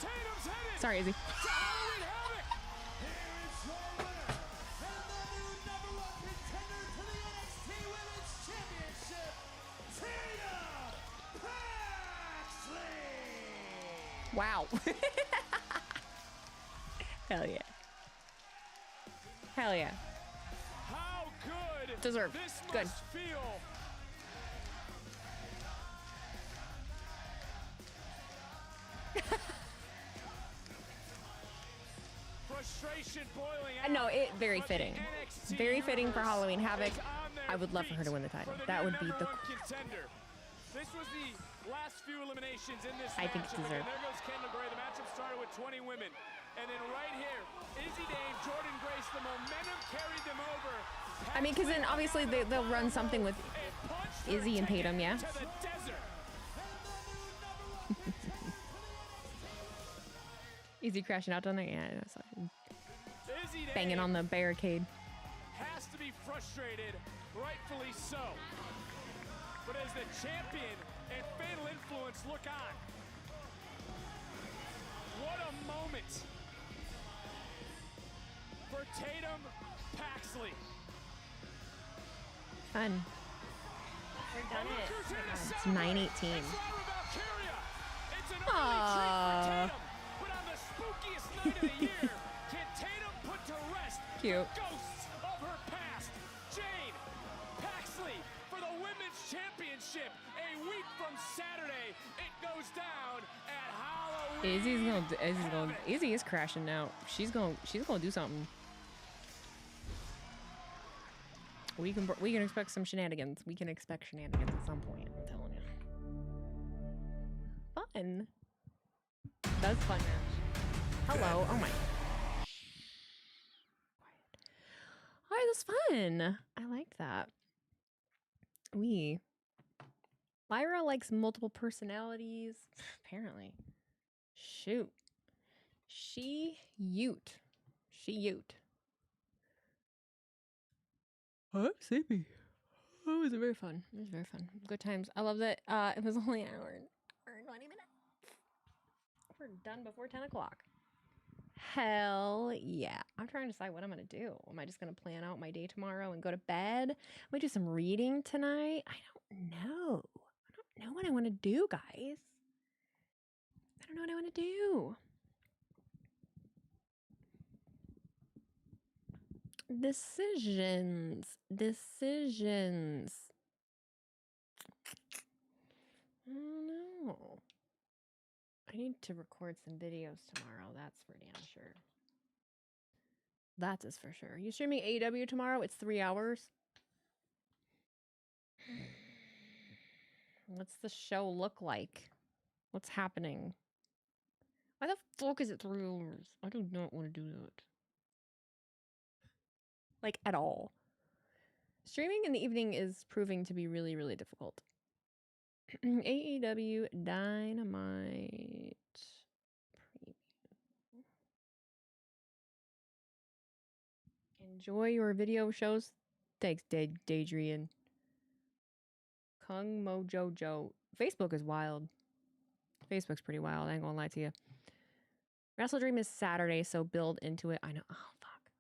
Tatum's headed. Sorry, Izzy. To Halloween Havoc. Wow. Hell yeah. Hell yeah. How good Deserved. this Good. must feel. Frustration boiling out. No, it very but the fitting. NXT Very fitting for universe Halloween Havoc. is on their I would love for her to feet win the title. for the That new would be the #1 contender. This was the last few eliminations in this I think it's matchup, deserved. and there goes Kendall Gray. The matchup started with 20 women. And then right here, Izzy Dame, Jordan Grace, the momentum carried them over. I mean, because then obviously they'll run something with Izzy and Tatum, yeah? To the desert. Izzy crashing out down there? Yeah, that's Izzy Dame banging on the barricade. has to be frustrated, rightfully so. But as the champion and Fatal Influence look on, what a moment for Tatum Paxley. Fun. We're done it. It's 9:18. It's an Aww. but on the spookiest night of the year, can Tatum put to rest Cute. the ghosts of her past? Jane Paxley for the Women's Championship. A week from Saturday, it goes down at Halloween. Izzy is crashing now. She's gonna do something. We can expect some shenanigans. We can expect shenanigans at some point. I'm telling you. Fun. That was a fun match. Hello. Oh my. was fun. I liked that. Lyra likes multiple personalities. Apparently. Shoot. She Ute. Huh? Sleepy. Oh, it was very fun. It was very fun. Good times. I love that it was only an hour and 20 minutes. We're done before 10 o'clock. Hell yeah. I'm trying to decide what I'm going to do. Am I just going to plan out my day tomorrow and go to bed? Am I do some reading tonight? I don't know. I don't know what I want to do, guys. I don't know what I want to do. Decisions. I don't know. I need to record some videos tomorrow. That's for damn sure. That is for sure. You streaming AEW tomorrow? It's 3 hours. What's the show look like? What's happening? Why the fuck is it 3 hours? I do not want to do that. Like, at all. Streaming in the evening is proving to be really, really difficult. AEW Dynamite preview. Enjoy your video shows. Thanks, Daydrian. Kung Mojo Joe. Facebook is wild. Facebook's pretty wild. I ain't gonna lie to you. Wrestle Dream is Saturday, so build into it. I know. Oh, fuck.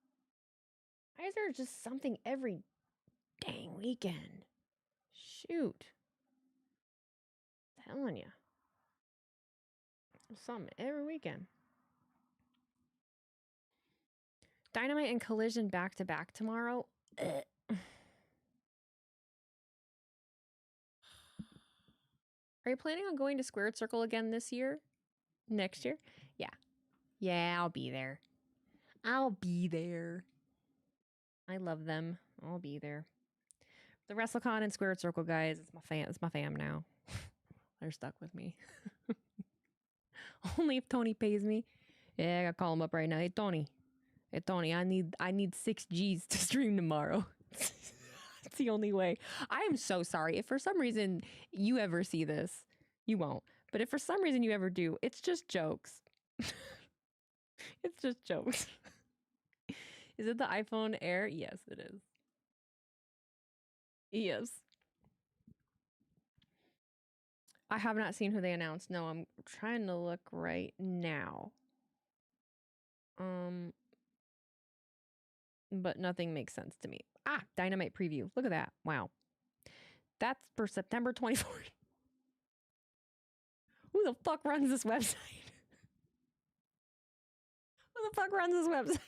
Why is there just something every dang weekend? Shoot. I'm telling you. Something every weekend. Dynamite and Collision back to back tomorrow. Are you planning on going to Squared Circle again this year? Next year? Yeah. Yeah, I'll be there. I love them. I'll be there. The WrestleCon and Squared Circle guys, it's my fam now. They're stuck with me. Only if Tony pays me. Yeah, I gotta call him up right now. Hey Tony, I need 6 G's to stream tomorrow. It's the only way. I am so sorry. If for some reason you ever see this, you won't. But if for some reason you ever do, it's just jokes. It's just jokes. Is it the iPhone Air? Yes, it is. Yes. I have not seen who they announced. No, I'm trying to look right now. But nothing makes sense to me. Ah, Dynamite preview. Look at that. Wow. That's for September 24th. Who the fuck runs this website? Who the fuck runs this website?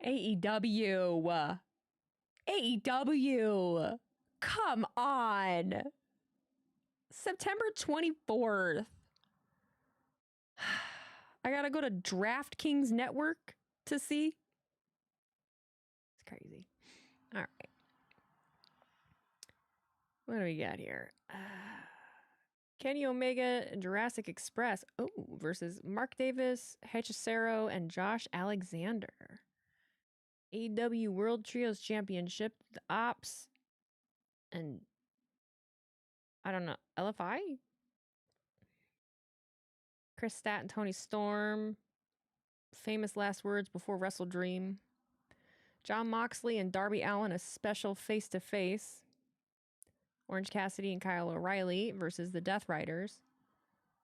AEW. Come on. September 24th. I gotta go to DraftKings Network to see. It's crazy. All right. What do we got here? Kenny Omega and Jurassic Express. Oh, versus Mark Davis, Hechicero, and Josh Alexander. AEW World Trios Championship. The Ops. And I don't know. LFI? Chris Stat and Tony Storm. Famous last words before Wrestle Dream. John Moxley and Darby Allin, a special face-to-face. Orange Cassidy and Kyle O'Reilly versus the Death Riders.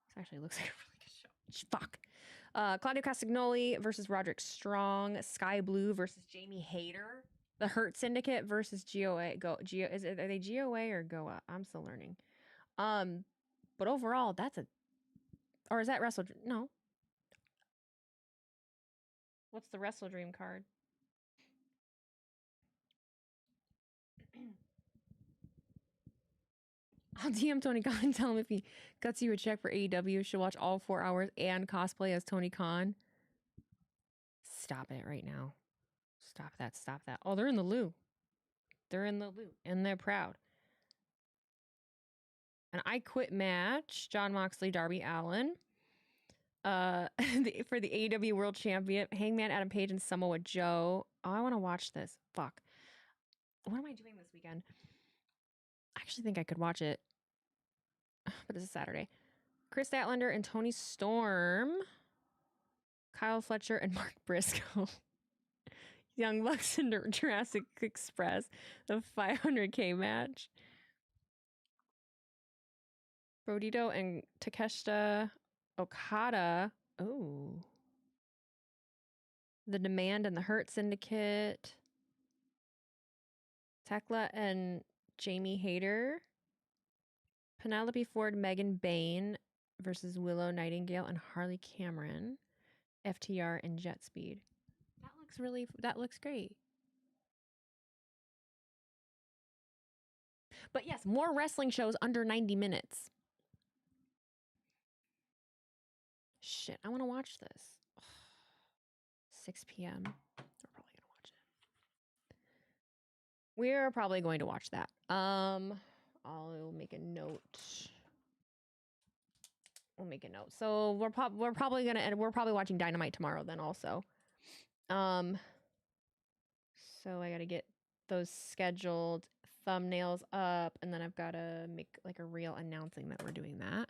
This actually looks like a really good show. Fuck. Claudio Castagnoli versus Roderick Strong. Sky Blue versus Jamie Hayter. The Hurt Syndicate versus GOA. Are they GOA or Goa? I'm still learning. But overall, that's a... Or is that Wrestle Dream? No. What's the Wrestle Dream card? I'll DM Tony Khan and tell him if he cuts you a check for AEW, should watch all 4 hours and cosplay as Tony Khan. Stop it right now. Stop that. Stop that. Oh, they're in the loo. They're in the loo. And they're proud. An I Quit match. John Moxley, Darby Allin. for the AEW World Champion, Hangman Adam Page and Samoa Joe. Oh, I want to watch this. Fuck. What am I doing this weekend? I actually think I could watch it, but it's a Saturday. Chris Statlander and Tony Storm, Kyle Fletcher and Mark Briscoe, Young Bucks and Jurassic Express, the 500K match. Brodito and Takeshita Okada. Oh. The Demand and the Hurt Syndicate. Tekla and Jamie Hayter. Penelope Ford, Megan Bain versus Willow Nightingale and Harley Cameron. FTR and Jet Speed. That looks great. But yes, more wrestling shows under 90 minutes. Shit, I want to watch this. 6 p.m. We're probably going to watch that. I'll make a note. We'll make a note. So we're probably watching Dynamite tomorrow then also. So I gotta get those scheduled, thumbnails up, and then I've gotta make like a reel announcing that we're doing that.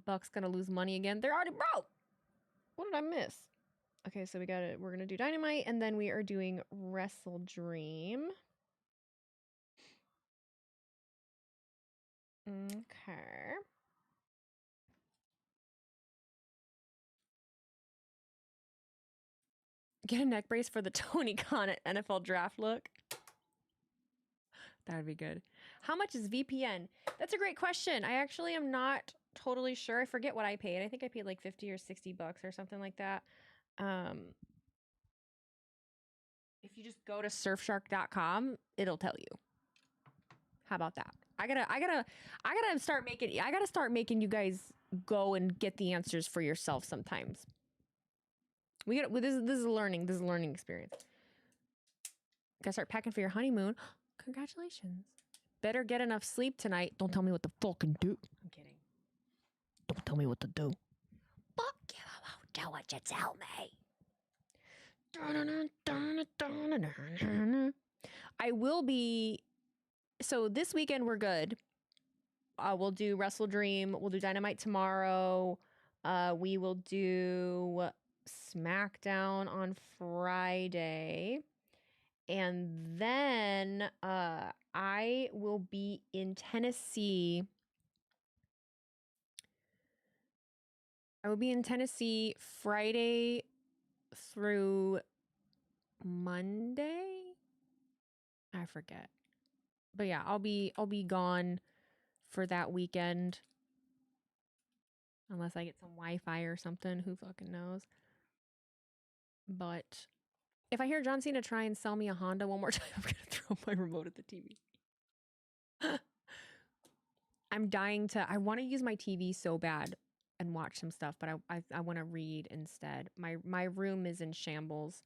Buck's gonna lose money again. They're already broke. What did I miss? Okay, so we're gonna do Dynamite, and then we are doing Wrestle Dream. Okay. Get a neck brace for the Tony Khan at NFL draft look. That would be good. How much is VPN? That's a great question. I actually am not totally sure. I forget what I paid. I think I paid like 50 or 60 bucks or something like that. If you just go to surfshark.com, it'll tell you. How about that? I gotta start making you guys go and get the answers for yourself sometimes. This is a learning experience. Gotta start packing for your honeymoon. Congratulations. Better get enough sleep tonight. Don't tell me what to fucking do. I'm kidding. Don't tell me what to do. Fuck you, I won't do what you tell me. I will be. So this weekend we're good. We'll do Wrestle Dream. We'll do Dynamite tomorrow. We will do SmackDown on Friday. And then I will be in Tennessee. I will be in Tennessee Friday through Monday. I forget. But yeah, I'll be gone for that weekend. Unless I get some Wi-Fi or something, who fucking knows. But if I hear John Cena try and sell me a Honda one more time, I'm going to throw my remote at the TV. I'm dying to... I want to use my TV so bad and watch some stuff, but I want to read instead. My room is in shambles.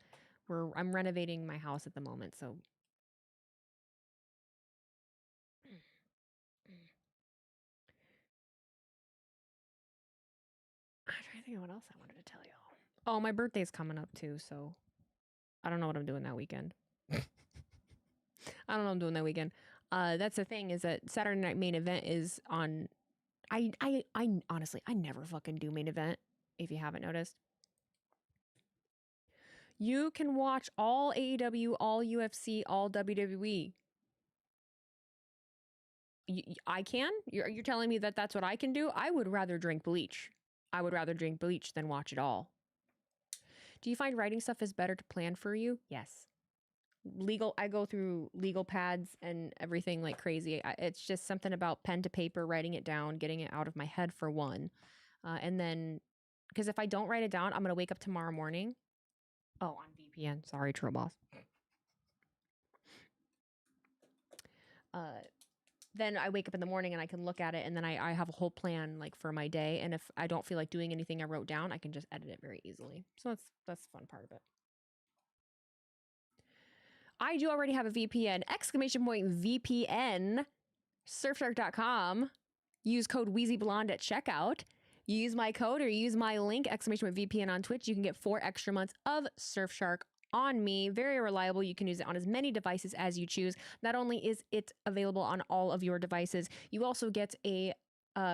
I'm renovating my house at the moment, so... I'm trying to think of what else I wanted to tell y'all. Oh, my birthday's coming up too, so I don't know what I'm doing that weekend. I don't know what I'm doing that weekend. That's the thing, is that Saturday Night Main Event is on. I honestly, I never fucking do Main Event, if you haven't noticed. You can watch all AEW, all UFC, all WWE. I can? You're telling me that that's what I can do? I would rather drink bleach. I would rather drink bleach than watch it all. Do you find writing stuff is better to plan for you? Yes. I go through legal pads and everything like crazy. It's just something about pen to paper, writing it down, getting it out of my head for one. And then, because if I don't write it down, I'm going to wake up tomorrow morning. Oh, on VPN. Sorry, True Boss. Then I wake up in the morning and I can look at it, and then I have a whole plan like for my day. And if I don't feel like doing anything I wrote down, I can just edit it very easily. So that's the fun part of it. I do already have a VPN, !VPN, surfshark.com. Use code WheezyBlonde at checkout. You use my code or use my link, !VPN on Twitch. You can get 4 extra months of Surfshark on me. Very reliable. You can use it on as many devices as you choose. Not only is it available on all of your devices, you also get a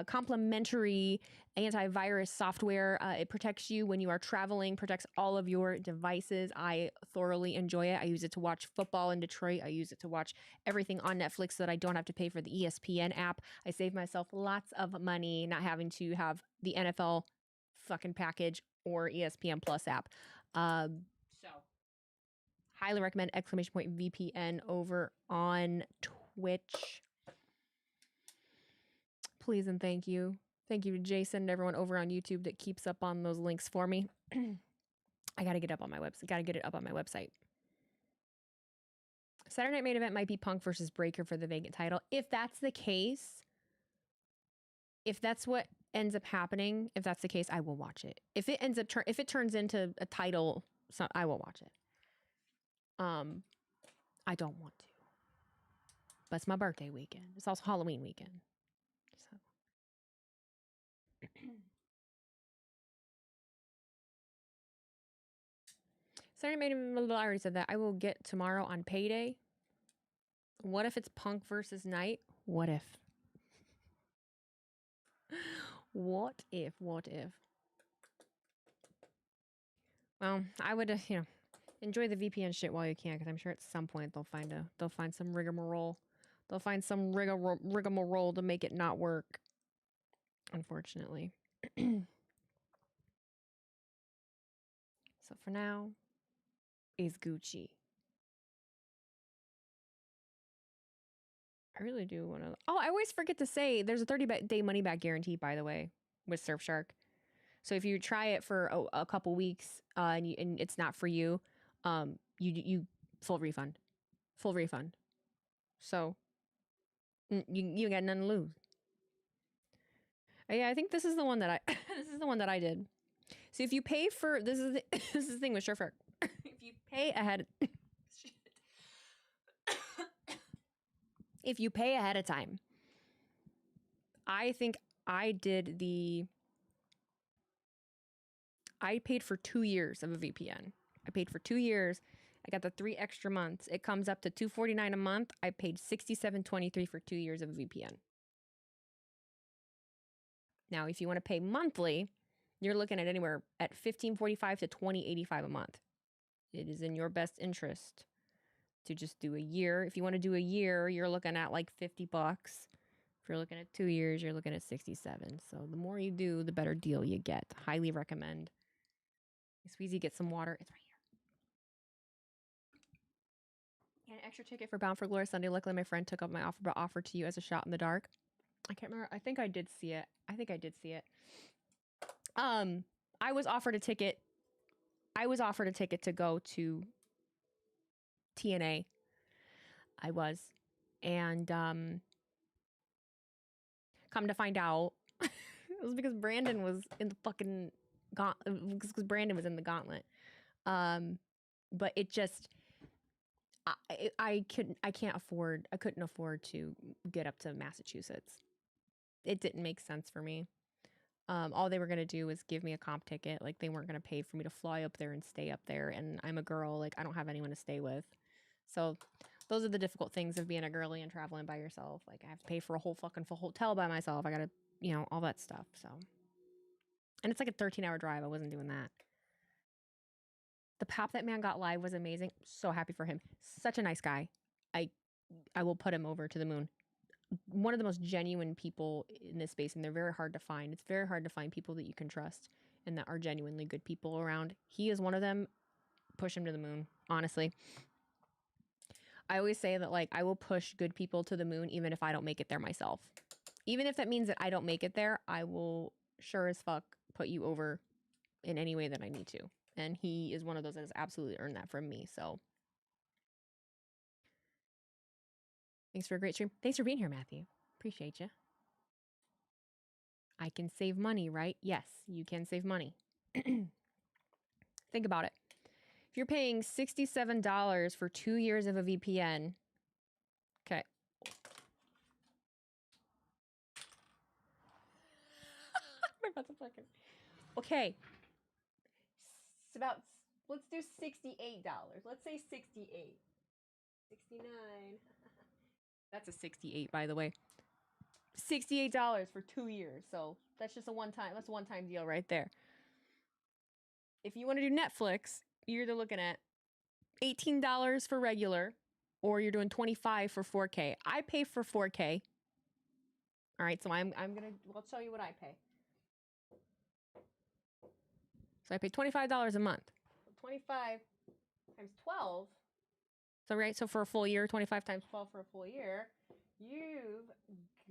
complimentary antivirus software. It protects you when you are traveling, protects all of your devices. I thoroughly enjoy it. I use it to watch football in Detroit. I use it to watch everything on Netflix so that I don't have to pay for the ESPN app. I save myself lots of money not having to have the NFL fucking package or ESPN Plus app. So highly recommend !VPN over on Twitch. Please and thank you. Thank you to Jason and everyone over on YouTube that keeps up on those links for me. I gotta get it up on my website. Saturday Night Main Event might be Punk versus Breaker for the vacant title. If that's the case, if that's what ends up happening, if that's the case, I will watch it. If it ends up if it turns into a title, I will watch it. I don't want to, but it's my birthday weekend. It's also Halloween weekend. So. Saturday Main Event, I already said that. I will get tomorrow on payday. What if it's Punk versus Knight? What if? What if? Well, I would, enjoy the VPN shit while you can, because I'm sure at some point they'll find some rigmarole. They'll find some rigmarole to make it not work. Unfortunately. So for now, is Gucci. I really do want to. Oh, I always forget to say there's a 30-day money-back guarantee, by the way, with Surfshark. So if you try it for a couple weeks and it's not for you, you full refund. So you got nothing to lose. Yeah, I think this is the one that I did. So if you pay for this is the thing with Surfshark. If you pay ahead. If you pay ahead of time, I think I paid for 2 years of a VPN. I paid for 2 years. I got the 3 extra months. It comes up to $249 a month. I paid $67.23 for 2 years of a VPN. Now, if you want to pay monthly, you're looking at anywhere at $15.45 to $20.85 a month. It is in your best interest to just do a year. If you want to do a year, you're looking at like $50. If you're looking at 2 years, you're looking at $67. So the more you do, the better deal you get. Highly recommend. Sweezy, get some water. It's right here. An extra ticket for Bound for Glory Sunday. Luckily, my friend took up my offer, but offered to you as a shot in the dark. I can't remember. I think I did see it. I was offered a ticket. To go to TNA. I was. And come to find out, it was because Brandon was in the fucking because Brandon was in the gauntlet. But it just I couldn't afford to get up to Massachusetts. It didn't make sense for me. All they were going to do was give me a comp ticket. Like, they weren't going to pay for me to fly up there and stay up there. And I'm a girl. Like, I don't have anyone to stay with. So those are the difficult things of being a girly and traveling by yourself. Like, I have to pay for a whole fucking full hotel by myself. I got to, all that stuff. So, and it's like a 13-hour drive. I wasn't doing that. The pop that man got live was amazing. So happy for him. Such a nice guy. I will put him over to the moon. One of the most genuine people in this space, and they're very hard to find. It's very hard to find people that you can trust and that are genuinely good people around. He is one of them. Push him to the moon, honestly. I always say that, like, I will push good people to the moon even if I don't make it there myself. Even if that means that I don't make it there, I will sure as fuck put you over in any way that I need to. And he is one of those that has absolutely earned that from me, so. Thanks for a great stream. Thanks for being here, Matthew. Appreciate you. I can save money, right? Yes, you can save money. Think about it. If you're paying $67 for 2 years of a VPN, okay. Okay. It's about, let's do $68. Let's say 68. 69. That's a 68, by the way. $68 for 2 years. So that's just a one-time deal right there. If you want to do Netflix, you're either looking at $18 for regular, or you're doing $25 for 4K. I pay for 4K. All right, so let's tell you what I pay. So I pay $25 a month. 25 times 12. So for a full year, 25 times 12 for a full year, you've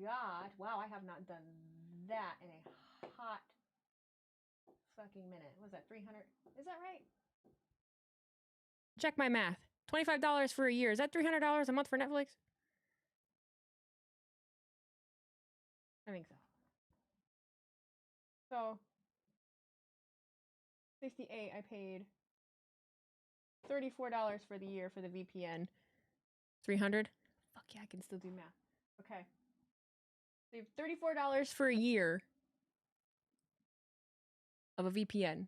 got, wow, I have not done that in a hot fucking minute. What was that, 300? Is that right? Check my math. $25 for a year. Is that $300 a month for Netflix? I think so. So, 68, I paid $34 for the year for the VPN. 300? Fuck yeah, I can still do math. Okay. So you have $34 for a year of a VPN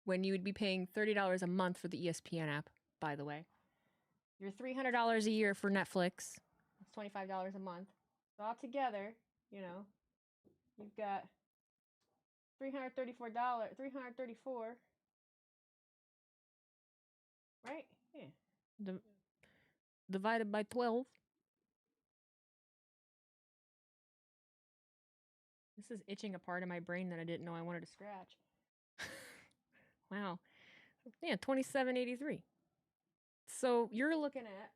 when you would be paying $30 a month for the ESPN app, by the way. You're $300 a year for Netflix. That's $25 a month. So altogether, you know, you've got $334, right? Yeah. Divided by 12. This is itching a part of my brain that I didn't know I wanted to scratch. Wow. Yeah, $27.83. So you're looking at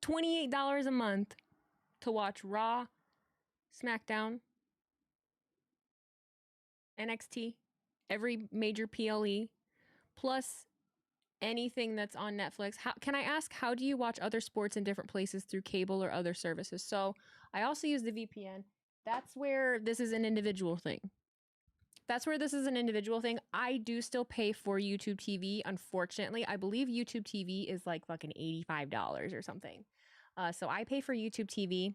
$28 a month to watch Raw, SmackDown, NXT, every major PLE, plus anything that's on Netflix. Can I ask, how do you watch other sports in different places through cable or other services? So I also use the VPN. That's where this is an individual thing. I do still pay for YouTube TV. Unfortunately, I believe YouTube TV is like fucking $85 or something. So I pay for YouTube TV.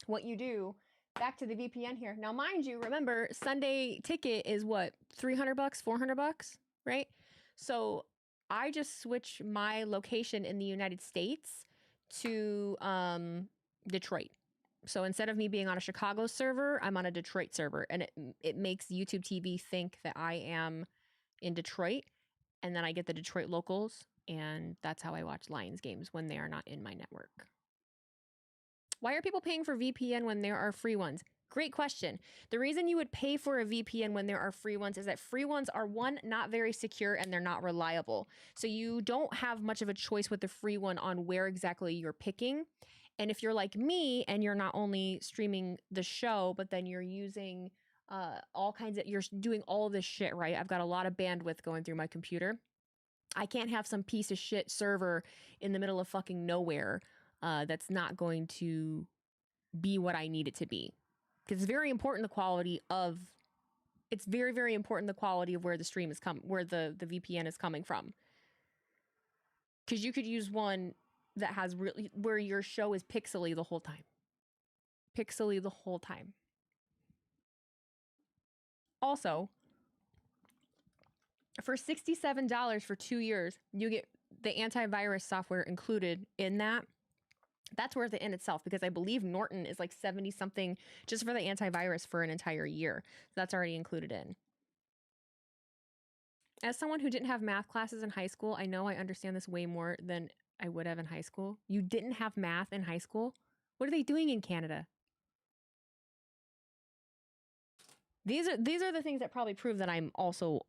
What you do, back to the VPN here. Now, mind you, remember, Sunday ticket is what, $300, $400, right? So I just switch my location in the United States to Detroit. So instead of me being on a Chicago server, I'm on a Detroit server, and it makes YouTube TV think that I am in Detroit, and then I get the Detroit locals, and that's how I watch Lions games when they are not in my network. Why are people paying for VPN when there are free ones? Great question. The reason you would pay for a VPN when there are free ones is that free ones are, one, not very secure, and they're not reliable. So you don't have much of a choice with the free one on where exactly you're picking. And if you're like me and you're not only streaming the show, but then you're using you're doing all of this shit, right? I've got a lot of bandwidth going through my computer. I can't have some piece of shit server in the middle of fucking nowhere that's not going to be what I need it to be. Because it's very important the quality of where the stream is where the VPN is coming from. Because you could use one that has really, where your show is pixely the whole time. Also, for $67 for 2 years, you get the antivirus software included in that. That's worth it in itself, because I believe Norton is like 70 something just for the antivirus for an entire year. So that's already included in. As someone who didn't have math classes in high school, I know I understand this way more than I would have in high school. You didn't have math in high school? What are they doing in Canada? These are the things that probably prove that I'm also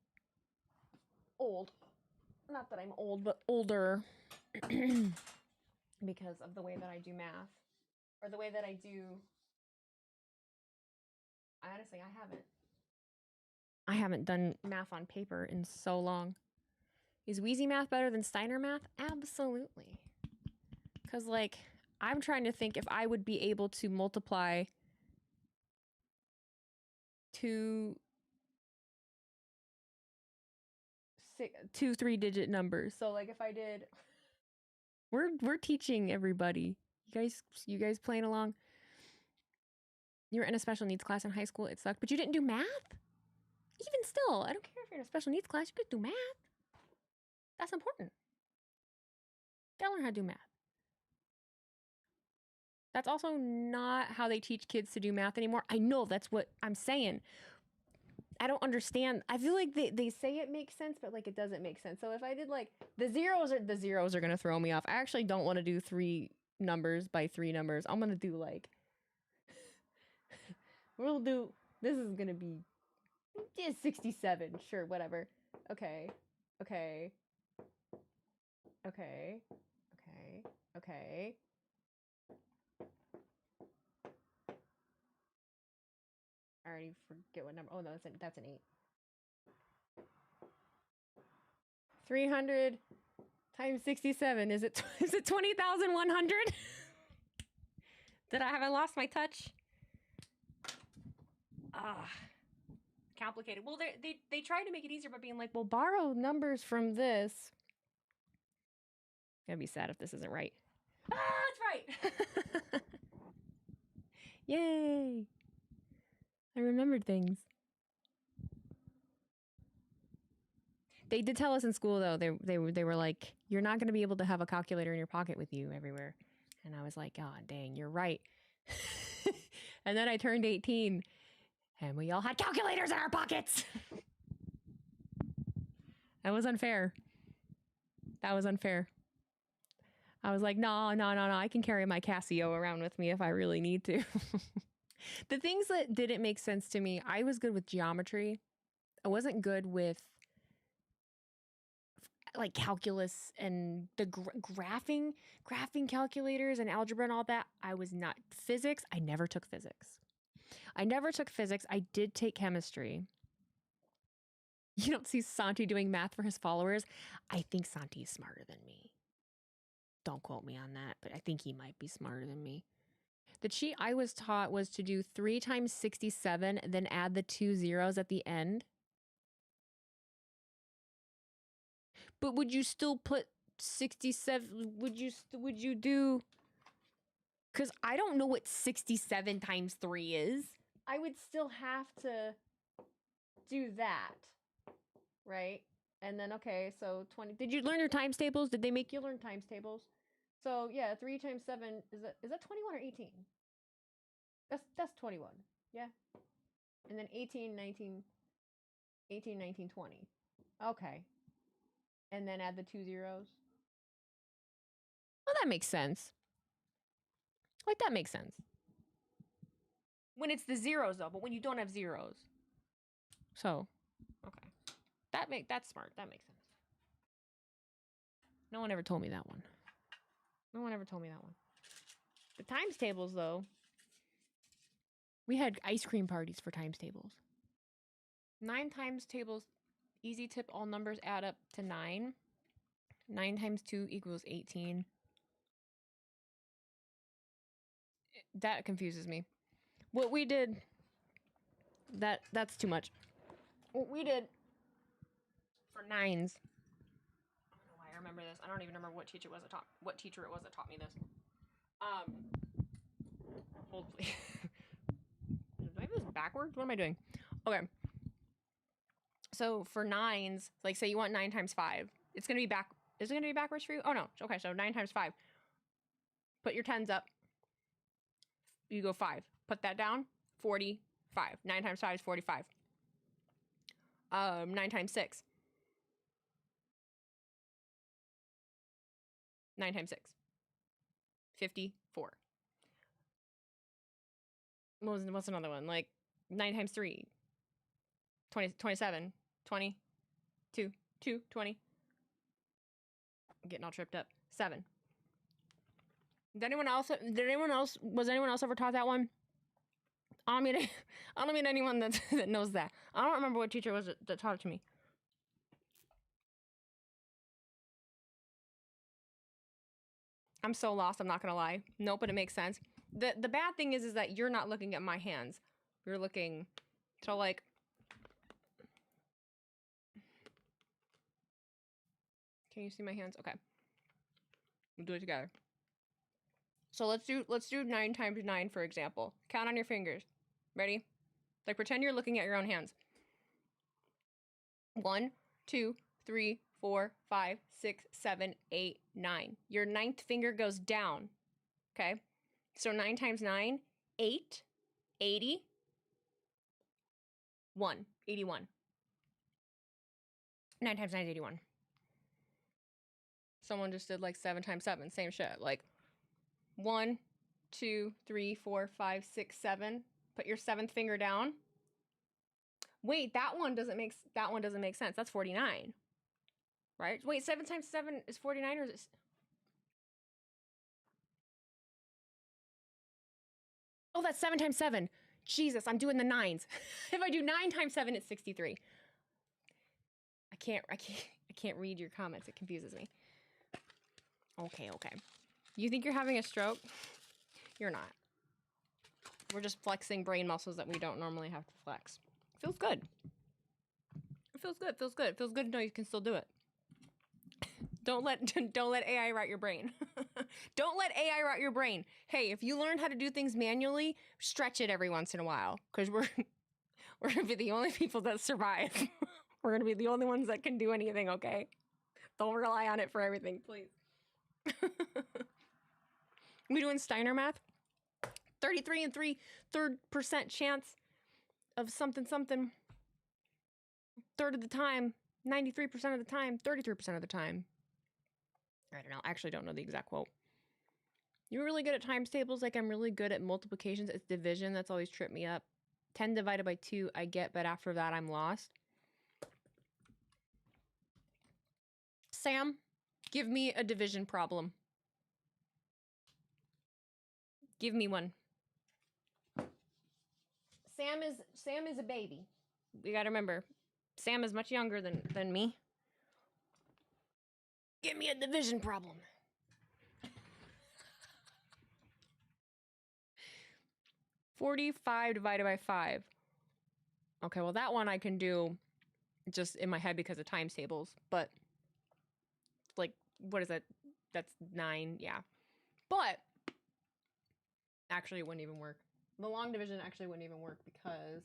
old. Not that I'm old, but older. Because of the way that I do math. Or the way that I do... Honestly, I haven't done math on paper in so long. Is Wheezy math better than Steiner math? Absolutely. Because, like, I'm trying to think if I would be able to multiply two 3-digit numbers. So, like, if I did... We're teaching everybody. You guys playing along? You were in a special needs class in high school. It sucked, but you didn't do math? Even still, I don't care if you're in a special needs class. You could do math. That's important. Gotta learn how to do math. That's also not how they teach kids to do math anymore. I know that's what I'm saying. I don't understand. I feel like they say it makes sense, but like it doesn't make sense. So if I did like the zeros are gonna throw me off. I actually don't want to do 3 numbers by 3 numbers. I'm gonna do like this is gonna be 67. Sure, whatever. Okay. Okay. Okay. Okay. Okay. I already forget what number. Oh no, that's an 8. 300 times 67. Is it 20,100? Have I lost my touch? Complicated. Well, they tried to make it easier by being like, well, borrow numbers from this. Gonna be sad if this isn't right. It's right. Yay! I remembered things. They did tell us in school though. They were like, you're not gonna be able to have a calculator in your pocket with you everywhere. And I was like, oh dang, you're right. And then I turned 18, and we all had calculators in our pockets. That was unfair. That was unfair. I was like, no, I can carry my Casio around with me if I really need to. The things that didn't make sense to me, I was good with geometry. I wasn't good with like calculus and the graphing calculators and algebra and all that. I was not. Physics, I never took physics. I did take chemistry. You don't see Santi doing math for his followers. I think Santi is smarter than me. Don't quote me on that, but I think he might be smarter than me. The cheat I was taught was to do 3 times 67, then add the 2 zeros at the end. But would you still put 67? Would you do? Because I don't know what 67 times 3 is. I would still have to do that, right? And then, okay, so 20. Did you learn your times tables? Did they make you learn times tables? So yeah, 3 times 7 is that 21 or 18? That's 21. Yeah. And then 18, 19, 20. Okay. And then add the 2 zeros. Well, that makes sense. Like that makes sense. When it's the zeros though, but when you don't have zeros. So, okay. That's smart. That makes sense. No one ever told me that one. The times tables though. We had ice cream parties for times tables. 9 times tables, easy tip, all numbers add up to 9. 9 times 2 equals 18. That confuses me. What we did, that's too much. What we did for 9s, I don't know why I remember this. I don't even remember what teacher it was that taught me this. Hold please. Did I do this backwards? What am I doing? Okay. So for 9s, like say you want 9 times 5. It's gonna be back. Is it gonna be backwards for you? Oh no. Okay, so 9 times 5. Put your 10s up. You go 5. Put that down. 45. 9 times 5 is 45. 9 times 6. 9 times 6. 54. What's another one? Like 9 times 3. 27. 20. 2. 20. I'm getting all tripped up. 7. Was anyone else ever taught that one? I don't mean anyone that knows that. I don't remember what teacher was that taught it to me. I'm so lost, I'm not gonna lie. Nope, but it makes sense. The bad thing is that you're not looking at my hands. You're looking to like... Can you see my hands? Okay. We'll do it together. So let's do 9 times 9, for example. Count on your fingers. Ready? Like, pretend you're looking at your own hands. 1, 2, 3, 4, 5, 6, 7, 8, 9. Your 9th finger goes down. Okay? So 9 times 9, 8, 80, 1, 81. 9 times 9 is 81. Someone just did like 7 times 7, same shit. Like 1, 2, 3, 4, 5, 6, 7. Put your 7th finger down. Wait, that one doesn't make sense. That's 49. Right? Wait, 7 times 7 is 49, or is it? Oh, that's 7 times 7. Jesus, I'm doing the 9s. If I do 9 times 7, it's 63. I can't read your comments. It confuses me. Okay. You think you're having a stroke? You're not. We're just flexing brain muscles that we don't normally have to flex. Feels good. It feels good. It feels good to know you can still do it. Don't let AI rot your brain. Don't let AI rot your brain. Hey, if you learn how to do things manually, stretch it every once in a while, because we're gonna be the only people that survive. We're gonna be the only ones that can do anything. Okay? Don't rely on it for everything, please. We doing Steiner math? 33 and 3/3% chance of something. Third of the time, 93% of the time, 33% of the time. I don't know. I actually don't know the exact quote. You're really good at times tables. Like, I'm really good at multiplications. It's division that's always tripped me up. 10 divided by 2, I get, but after that, I'm lost. Sam, give me a division problem. Give me one. Sam is a baby. You gotta remember, Sam is much younger than me. Give me a division problem. $45 divided by 5. Okay, well, that one I can do just in my head because of times tables, but like, what is that? That's 9, yeah. But actually, it wouldn't even work. The long division actually wouldn't even work because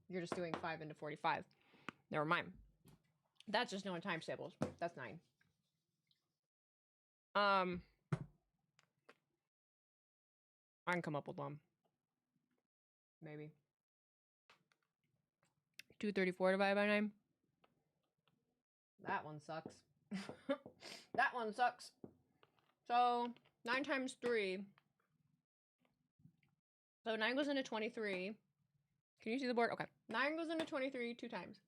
you're just doing 5 into 45. Never mind. That's just knowing times tables. That's 9. I can come up with one. Maybe. 234 divided by 9. That one sucks. That one sucks. So 9 times 3. So 9 goes into 23. Can you see the board? Okay. 9 goes into 23 2 times.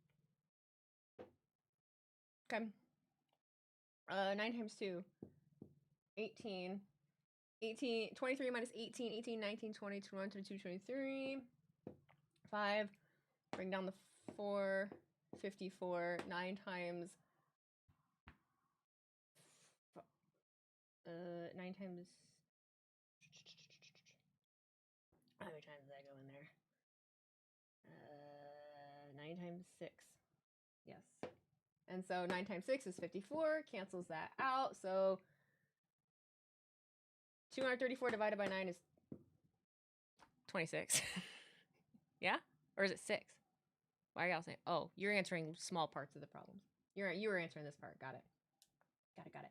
Okay. 9 times 2. 18. 23 minus 18. 18, 19, 20, 21, 22, 23. 5. Bring down the 4. 54. 9 times... 9 times... How many times did I go in there? 9 times 6. Yes. And so 9 times 6 is 54. Cancels that out. So 234 divided by 9 is 26. Yeah? Or is it 6? Why are y'all saying? Oh, you're answering small parts of the problems. You were answering this part. Got it. Got it.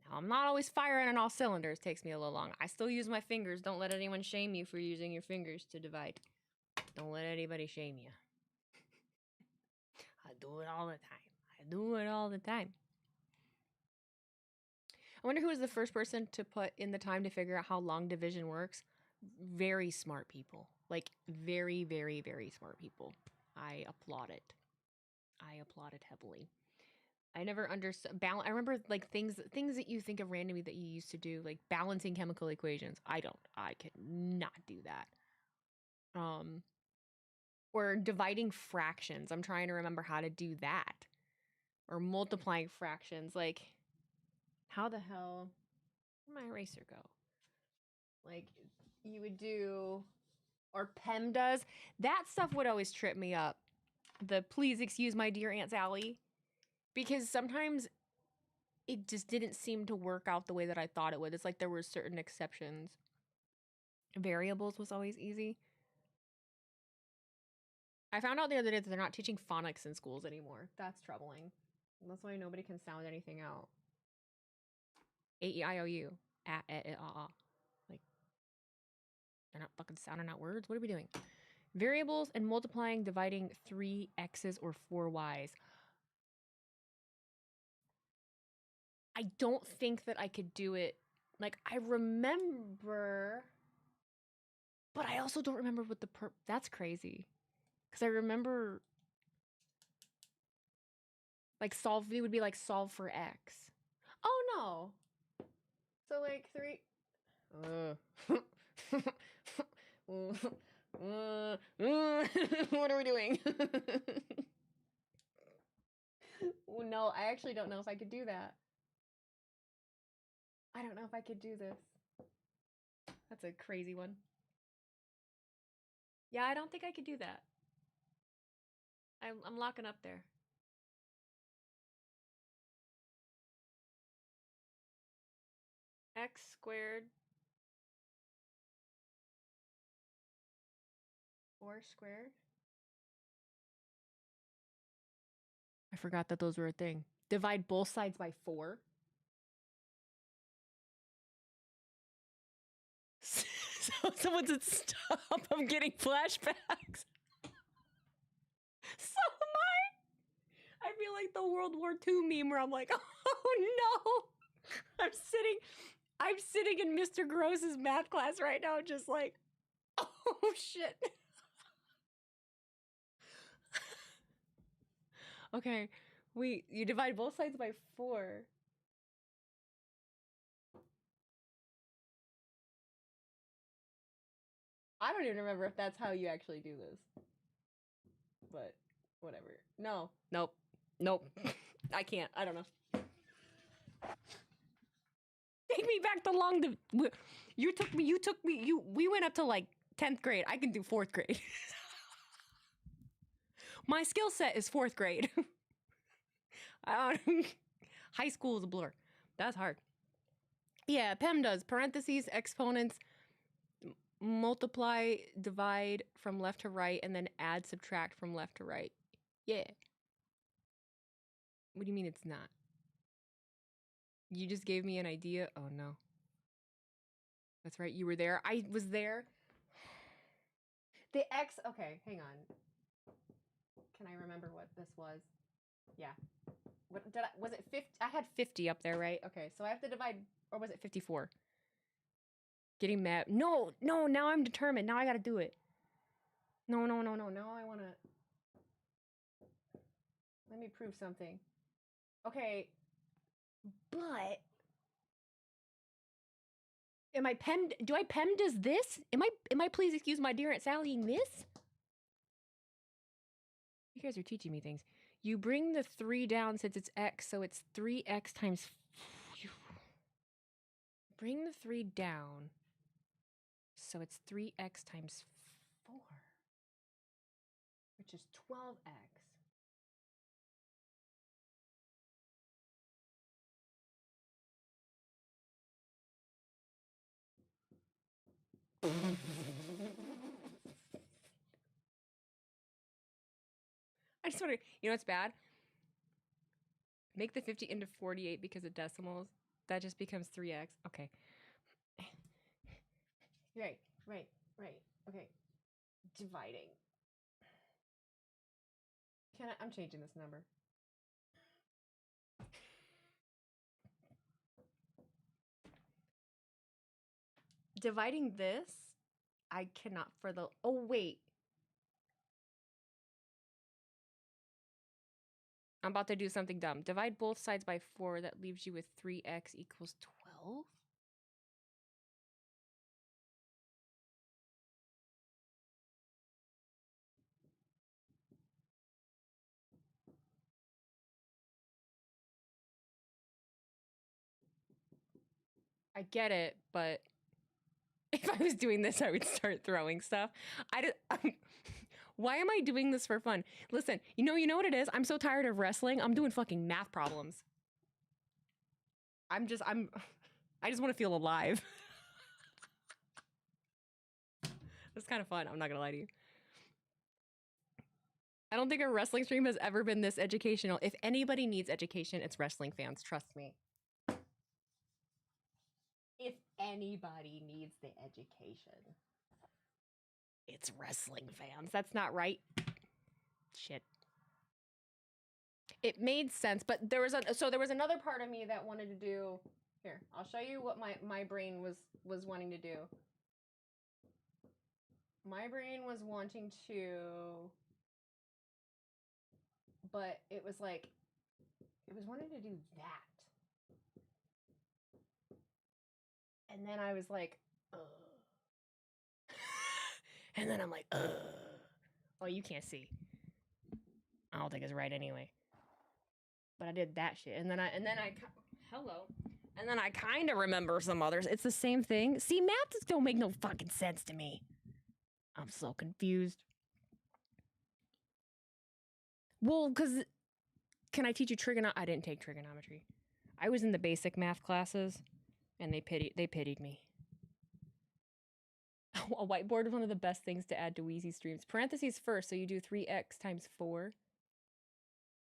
Now, I'm not always firing on all cylinders. Takes me a little long. I still use my fingers. Don't let anyone shame you for using your fingers to divide. Don't let anybody shame you. I do it all the time. I wonder who was the first person to put in the time to figure out how long division works. Very smart people. Like, very, very, very smart people. I applaud it. I applaud it heavily. I never understood balance. I remember like things that you think of randomly that you used to do, like balancing chemical equations. I could not do that. Or dividing fractions. I'm trying to remember how to do that. Or multiplying fractions. Like, how the hell where'd my eraser go? Like, you would do, or Pem does. That stuff would always trip me up. The please excuse my dear Aunt Sally. Because sometimes it just didn't seem to work out the way that I thought it would. It's like there were certain exceptions. Variables was always easy. I found out the other day that they're not teaching phonics in schools anymore. That's troubling. That's why nobody can sound anything out. A-E-I-O-U. Like, they're not fucking sounding out words. What are we doing? Variables and multiplying, dividing 3 X's or 4 Y's. I don't think that I could do it. Like, I remember, but I also don't remember what that's crazy. Because I remember, like, it would be like solve for X. Oh, no. So, like, 3. What are we doing? No, I actually don't know if I could do that. I don't know if I could do this. That's a crazy one. Yeah, I don't think I could do that. I'm locking up there. X squared 4 squared. I forgot that those were a thing. Divide both sides by 4. So someone said stop, I'm getting flashbacks. So am I feel like the World War II meme where I'm like, oh no. I'm sitting in Mr. Gross's math class right now, just like, oh shit. Okay, wait, you divide both sides by 4. I don't even remember if that's how you actually do this. But whatever. No. Nope. I can't. I don't know. Take me back to we went up to like 10th grade. I can do 4th grade. My skill set is 4th grade. High school is a blur. That's hard. Yeah, PEMDAS, parentheses, exponents, multiply, divide from left to right, and then add, subtract from left to right. Yeah. What do you mean it's not? You just gave me an idea? Oh no. That's right, you were there. I was there. The X, okay, hang on. Can I remember what this was? Yeah. What did was it 50? I had 50 up there, right? Okay, so I have to divide, or was it 54? Getting mad. No, now I'm determined. Now I gotta do it. No. Now I wanna. Let me prove something. Okay. But. Am I do I PEMDAS this? Am I please excuse my dear Aunt Sallying this? You guys are teaching me things. You bring the 3 down since it's X, so it's 3X times. Bring the 3 down. So it's 3X times 4, which is 12X. I just want to, you know what's bad? Make the 50 into 48 because of decimals. That just becomes 3X. Okay. Right. Okay. Dividing. I'm changing this number. Dividing this, I cannot for the, oh wait. I'm about to do something dumb. Divide both sides by 4. That leaves you with 3X equals 12. I get it, but if I was doing this, I would start throwing stuff. Why am I doing this for fun? Listen, you know what it is? I'm so tired of wrestling. I'm doing fucking math problems. I just want to feel alive. It's kind of fun. I'm not gonna lie to you. I don't think a wrestling stream has ever been this educational. If anybody needs education, it's wrestling fans. Trust me. If anybody needs the education, it's wrestling fans. That's not right. Shit. It made sense, but there was another part of me that wanted to do. Here, I'll show you what my brain was wanting to do. My brain was wanting to, but it was like, it was wanting to do that. And then I was like, ugh. And then I'm like, ugh. Oh, you can't see. I don't think it's right anyway. But I did that shit. And then I kind of remember some others. It's the same thing. See, maps don't make no fucking sense to me. I'm so confused. Well, because can I teach you trigonometry? I didn't take trigonometry. I was in the basic math classes, and they pitied me. A whiteboard is one of the best things to add to Wheezy streams. Parentheses first, so you do 3x times 4.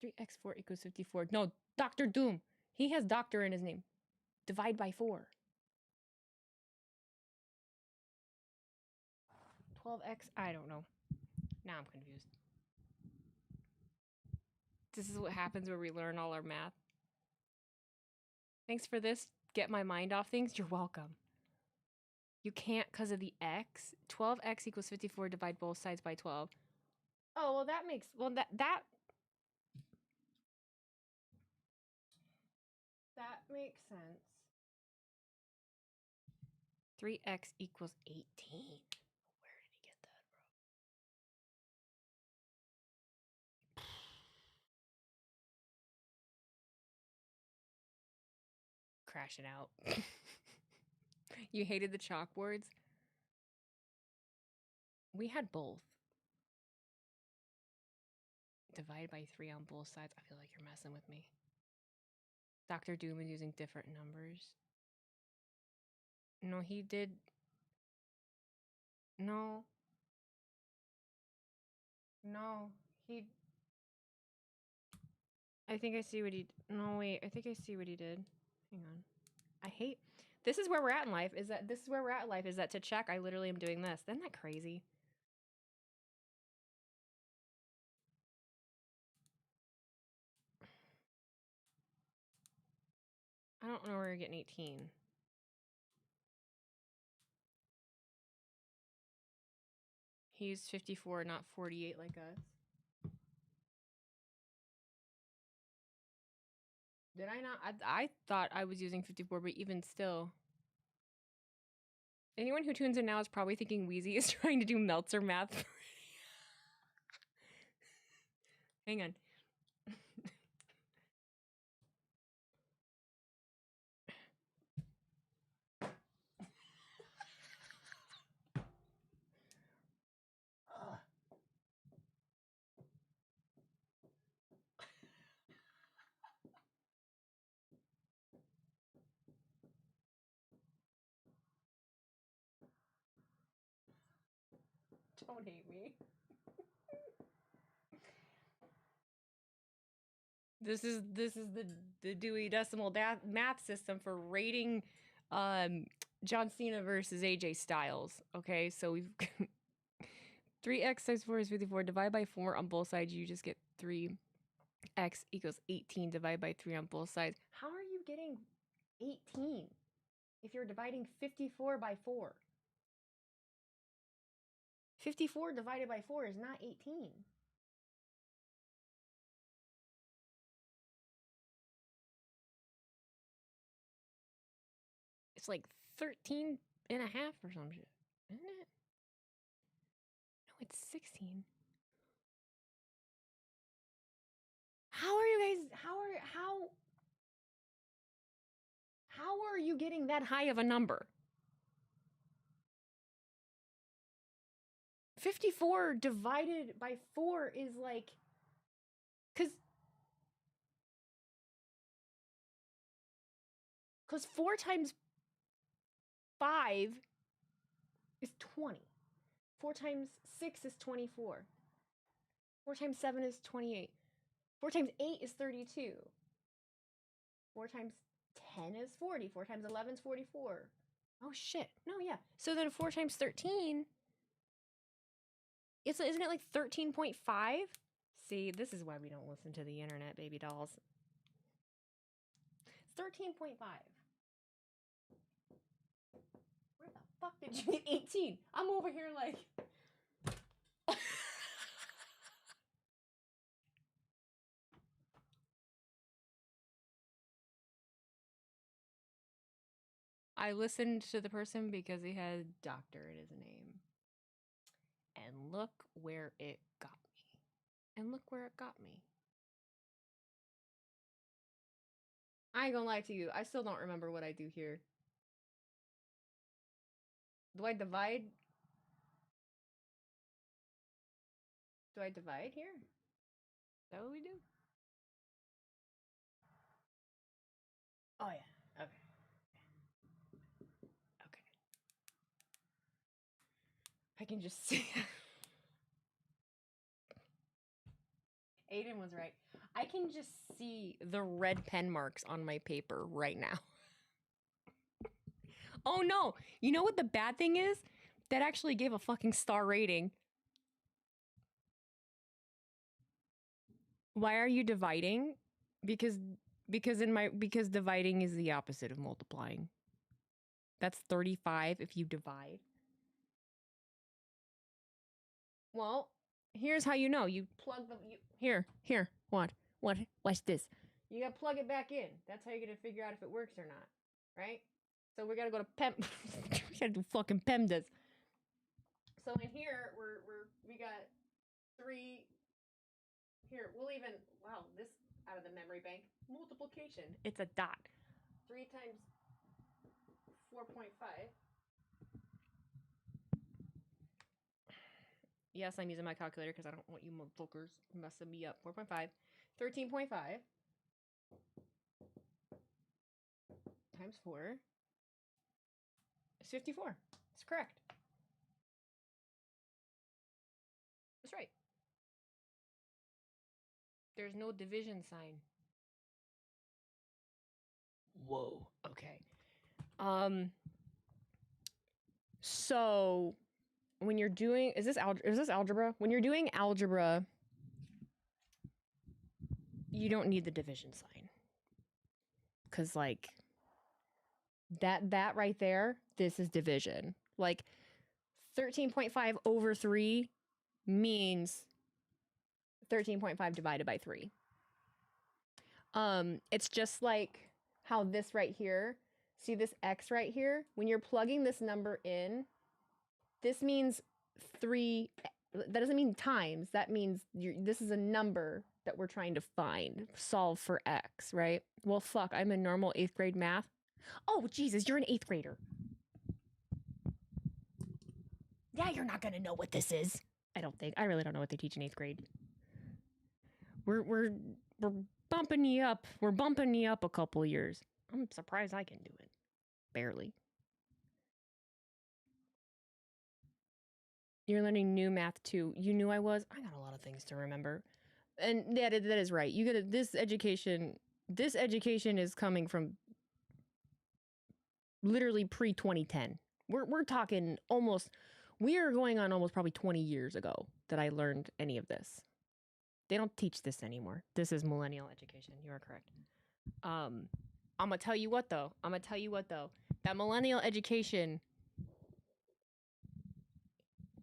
3x4 equals 54. No, Dr. Doom. He has doctor in his name. Divide by 4. 12x? I don't know. Now I'm confused. This is what happens when we learn all our math. Thanks for this. Get my mind off things. You're welcome. You can't because of the x. 12x equals 54. Divide both sides by 12. Oh, well, that makes... Well, that makes sense. 3x equals 18. Where did he get that from? Crashing out. You hated the chalkboards? We had both. Divide by 3 on both sides. I feel like you're messing with me. Dr. Doom is using different numbers. No, he did. No. No, he. I think I see what he. No, wait. I think I see what he did. Hang on. I hate. This is where we're at in life. Is that to check, I literally am doing this. Isn't that crazy? I don't know where you're getting 18. He's 54, not 48 like us. Did I not? I thought I was using 54, but even still. Anyone who tunes in now is probably thinking Wheezy is trying to do Meltzer math. Hang on. Don't hate me. This is the Dewey Decimal math system for rating John Cena versus AJ Styles. Okay, so we've 3x times 4 is 54. Divide by 4 on both sides, you just get 3x equals 18. Divide by 3 on both sides. How are you getting 18 if you're dividing 54 by 4? 54 divided by 4 is not 18. It's like 13 and a half or some shit, isn't it? No, it's 16. How are you guys, how are you getting that high of a number? 54 divided by 4 is like, because Because 4 times 5 is 20. 4 times 6 is 24. 4 times 7 is 28. 4 times 8 is 32. 4 times 10 is 40. 4 times 11 is 44. Oh shit. No, yeah. So then 4 times 13, isn't it like 13.5? See, this is why we don't listen to the internet, baby dolls. It's 13.5. Where the fuck did you get 18? I'm over here like... I listened to the person because he had doctor in his name. And look where it got me. And look where it got me. I ain't gonna lie to you. I still don't remember what I do here. Do I divide? Do I divide here? Is that what we do? Oh yeah. Okay. Okay. I can just see. Aiden was right. I can just see the red pen marks on my paper right now. Oh no! You know what the bad thing is? That actually gave a fucking star rating. Why are you dividing? Because dividing is the opposite of multiplying. That's 35 if you divide. Well, here's how you know. You plug the here. Watch this. You gotta plug it back in. That's how you're gonna figure out if it works or not, right? So we gotta go to PEM. We gotta do fucking PEMDAS. So in here we got 3. Here we'll even this out of the memory bank. Multiplication. It's a dot. 3 times 4.5. Yes, I'm using my calculator because I don't want you motherfuckers messing me up. 4.5. 13.5 times 4 is 54. That's correct. That's right. There's no division sign. Whoa. Okay. So when you're doing, is this algebra? When you're doing algebra, you don't need the division sign. Cause like that right there, this is division. Like 13.5 over 3 means 13.5 divided by 3. It's just like how this right here, see this X right here? When you're plugging this number in, this means 3, that doesn't mean times, that means this is a number that we're trying to solve for X, right? Well, fuck, I'm in normal 8th grade math. Oh, Jesus, you're an 8th grader. Yeah, you're not gonna know what this is. I really don't know what they teach in 8th grade. We're bumping you up. We're bumping you up a couple years. I'm surprised I can do it. Barely. You're learning new math too. You knew I was? I got a lot of things to remember. And that is right. You get this education is coming from literally pre-2010. We're talking we are going on almost probably 20 years ago that I learned any of this. They don't teach this anymore. This is millennial education. You are correct. I'm gonna tell you what though. That millennial education,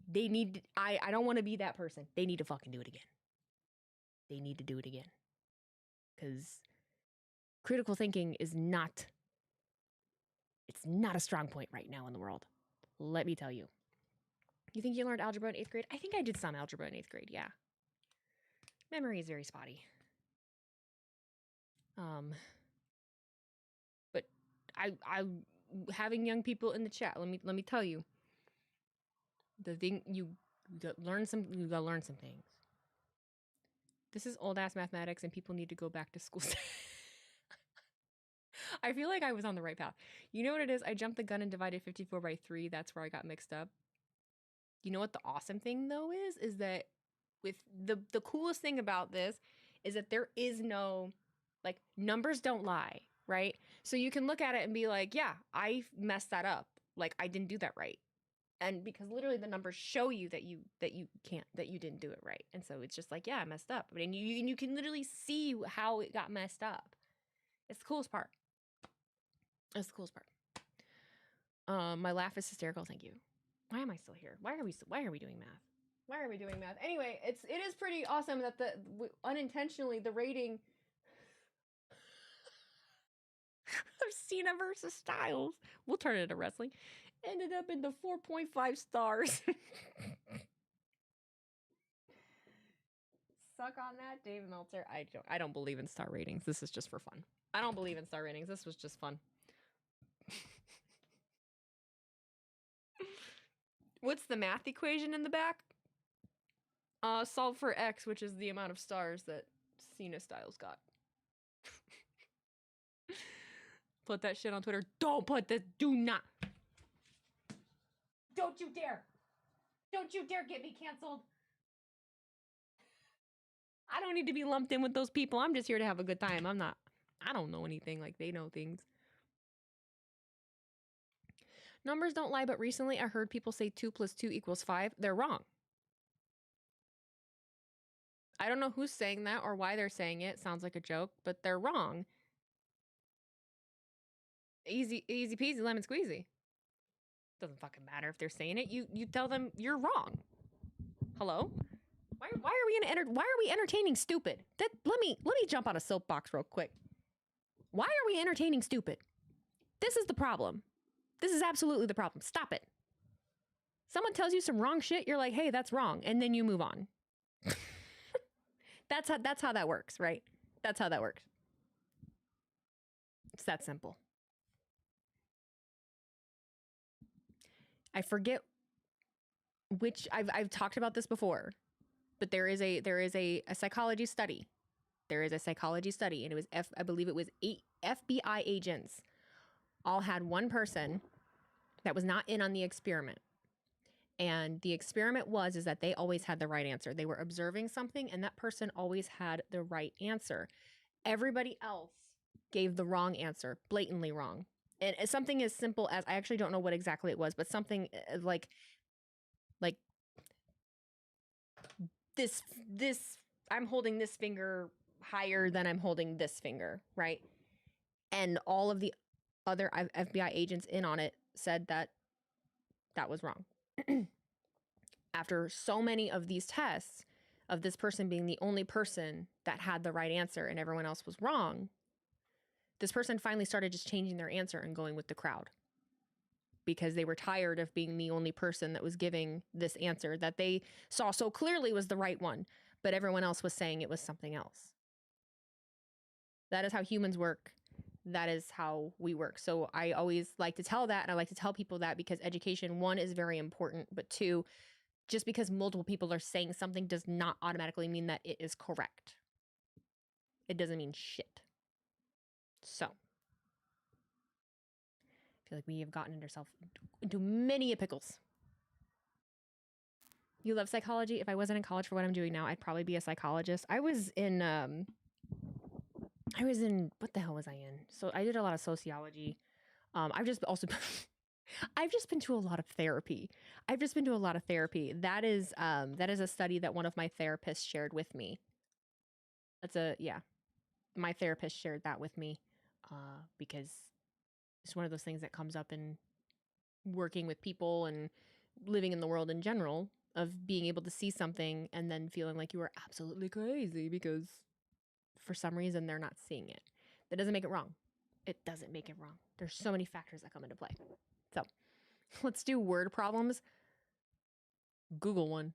they need, I don't want to be that person. They need to fucking do it again. They need to do it again. Because critical thinking is not a strong point right now in the world. Let me tell you. You think you learned algebra in 8th grade? I think I did some algebra in 8th grade, yeah. Memory is very spotty. But I having young people in the chat, let me tell you. The thing you gotta learn some things. This is old ass mathematics and people need to go back to school. I feel like I was on the right path. You know what it is? I jumped the gun and divided 54 by 3. That's where I got mixed up. You know what the awesome thing though is that with the coolest thing about this is that there is no, like, numbers don't lie, right? So you can look at it and be like, yeah, I messed that up. Like, I didn't do that right. And because literally the numbers show you that you didn't do it right. And so it's just like, yeah, I messed up. And you can literally see how it got messed up. It's the coolest part. It's the coolest part. My laugh is hysterical. Thank you. Why am I still here? Why are we doing math? Why are we doing math? Anyway, it is pretty awesome that unintentionally the rating of Cena versus Styles, we'll turn it into wrestling, ended up in the 4.5 stars. Suck on that, Dave Meltzer. I don't believe in star ratings. This is just for fun. I don't believe in star ratings. This was just fun. What's the math equation in the back? Solve for X, which is the amount of stars that Cena Styles got. Put that shit on Twitter. Don't put this. Do not. Don't you dare. Don't you dare get me canceled. I don't need to be lumped in with those people. I'm just here to have a good time. I don't know anything like they know things. Numbers don't lie, but recently I heard people say 2 + 2 = 5. They're wrong. I don't know who's saying that or why they're saying it. Sounds like a joke, but they're wrong. Easy peasy lemon squeezy. Doesn't fucking matter if they're saying it. You tell them you're wrong. Hello? Why are we entertaining stupid? Let me jump on a soapbox real quick. Why are we entertaining stupid? This is the problem. This is absolutely the problem. Stop it. Someone tells you some wrong shit, you're like, hey, that's wrong, and then you move on. That's how that works, right? That's how that works. It's that simple. I forget which I've talked about this before, but there is a psychology study. There is a psychology study, and it was I believe it was 8 FBI agents all had one person that was not in on the experiment. And the experiment is that they always had the right answer. They were observing something, and that person always had the right answer. Everybody else gave the wrong answer, blatantly wrong. And it's something as simple as, I actually don't know what exactly it was, but something like this, I'm holding this finger higher than I'm holding this finger, right? And all of the other FBI agents in on it said that was wrong. After so many of these tests of this person being the only person that had the right answer and everyone else was wrong, this person finally started just changing their answer and going with the crowd because they were tired of being the only person that was giving this answer that they saw so clearly was the right one, but everyone else was saying it was something else. That is how humans work. That is how we work. So I always like to tell that, and I like to tell people that because education, 1, is very important, but 2, just because multiple people are saying something does not automatically mean that it is correct. It doesn't mean shit. So, I feel like we have gotten ourselves into many pickles. You love psychology? If I wasn't in college for what I'm doing now, I'd probably be a psychologist. I was in, what the hell was I in? So I did a lot of sociology. I've just been to a lot of therapy. That is a study that one of my therapists shared with me. My therapist shared that with me because it's one of those things that comes up in working with people and living in the world in general, of being able to see something and then feeling like you are absolutely crazy because for some reason they're not seeing it. That doesn't make it wrong. It doesn't make it wrong. There's so many factors that come into play. So let's do word problems. Google one.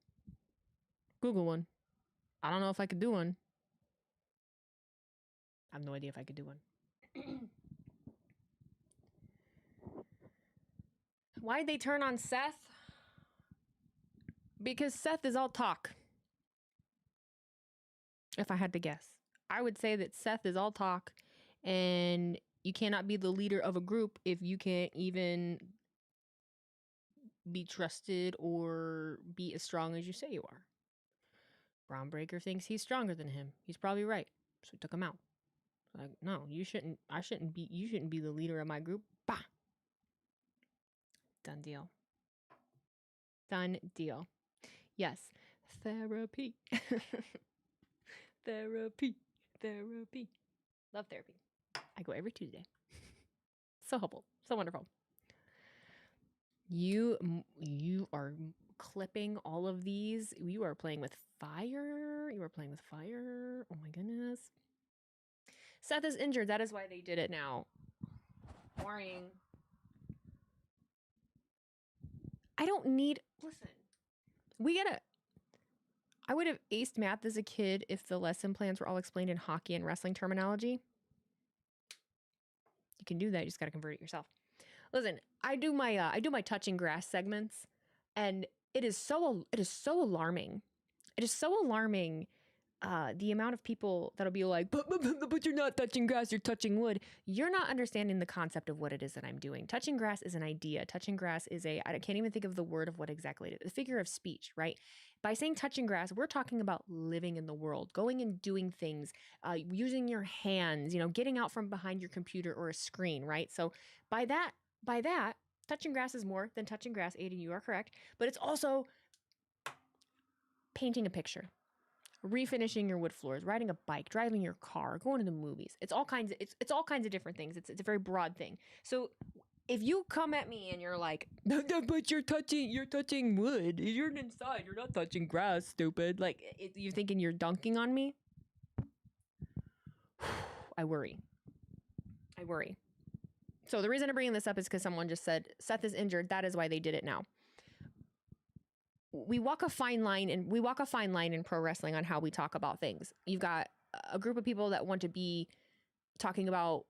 I don't know if I could do one. I have no idea if I could do one. Why'd they turn on Seth? Because Seth is all talk. If I had to guess, I would say that Seth is all talk, and You cannot be the leader of a group if you can't even be trusted or be as strong as you say you are. Braun Breaker thinks he's stronger than him. He's probably right. So he took him out. Like, no, you shouldn't be the leader of my group. Bah. Done deal. Done deal. Yes. Therapy. Therapy. Therapy. Love therapy. I go every Tuesday. So helpful. So wonderful. You are clipping all of these. You are playing with fire. You are playing with fire. Oh my goodness. Seth is injured. That is why they did it now. Boring. I don't need... Listen. I would have aced math as a kid if the lesson plans were all explained in hockey and wrestling terminology. You can do that. You just got to convert it yourself. Listen, I do my touching grass segments, and it is so alarming. It is so alarming. The amount of people that'll be like, but you're not touching grass, you're touching wood. You're not understanding the concept of what it is that I'm doing. Touching grass is an idea. Touching grass is I can't even think of the word of what exactly it is. The figure of speech, right? By saying touching grass, we're talking about living in the world, going and doing things, using your hands, getting out from behind your computer or a screen, right? So by that, touching grass is more than touching grass. Aiden, you are correct. But it's also painting a picture. Refinishing your wood floors, riding a bike, driving your car, going to the movies. It's all kinds of different things. It's a very broad thing. So if you come at me and you're like, but you're touching wood. You're inside. You're not touching grass, stupid. Like, you're thinking you're dunking on me? I worry. So the reason I'm bringing this up is because someone just said, Seth is injured. That is why they did it now. We walk a fine line in pro wrestling on how we talk about things. You've got a group of people that want to be talking about,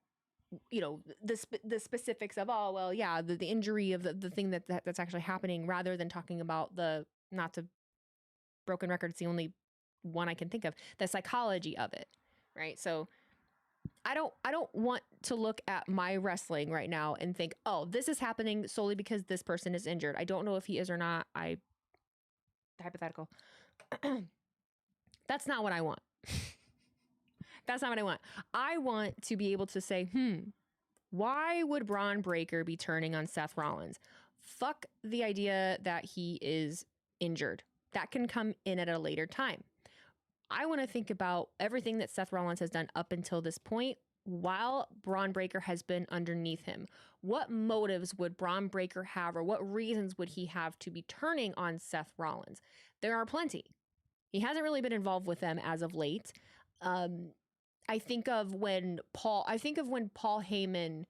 the specifics of, the injury of the thing that's actually happening, rather than talking about not to broken record. It's the only one I can think of, the psychology of it. Right. So I don't want to look at my wrestling right now and think, oh, this is happening solely because this person is injured. I don't know if he is or not. Hypothetical. That's not what I want. That's not what I want. I want to be able to say, why would Braun Breaker be turning on Seth Rollins? Fuck the idea that he is injured. That can come in at a later time. I want to think about everything that Seth Rollins has done up until this point while Braun Breaker has been underneath him. What motives would Braun Breaker have, or what reasons would he have to be turning on Seth Rollins? There are plenty. He hasn't really been involved with them as of late. I think of when Paul Heyman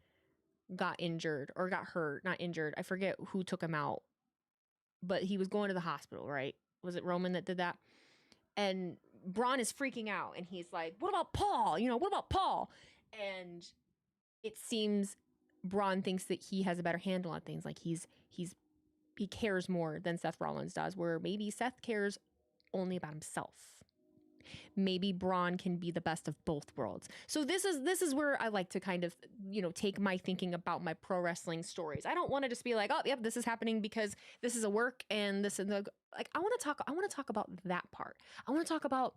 got injured or got hurt, not injured. I forget who took him out, but he was going to the hospital, right? Was it Roman that did that? And Braun is freaking out, and he's like, what about Paul? What about Paul? And it seems Braun thinks that he has a better handle on things. Like he cares more than Seth Rollins does, where maybe Seth cares only about himself. Maybe Braun can be the best of both worlds. So this is where I like to kind of, take my thinking about my pro wrestling stories. I don't want to just be like, oh, yep, this is happening because this is a work and this is I want to talk about that part. I want to talk about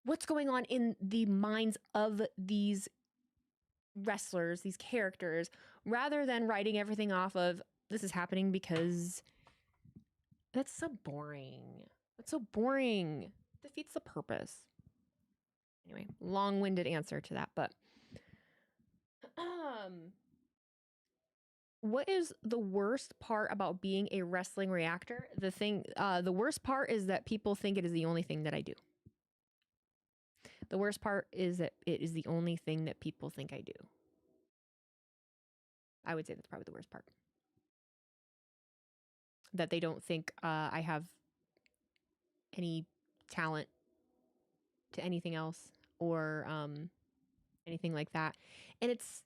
what's going on in the minds of these wrestlers, these characters, rather than writing everything off of this is happening because that's so boring. Defeats the purpose. Anyway, long-winded answer to that, but what is the worst part about being a wrestling reactor? The worst part is that people think it is the only thing that I do. The worst part is that it is the only thing that people think I do. I would say that's probably the worst part. That they don't think I have any talent to anything else or anything like that. And it's,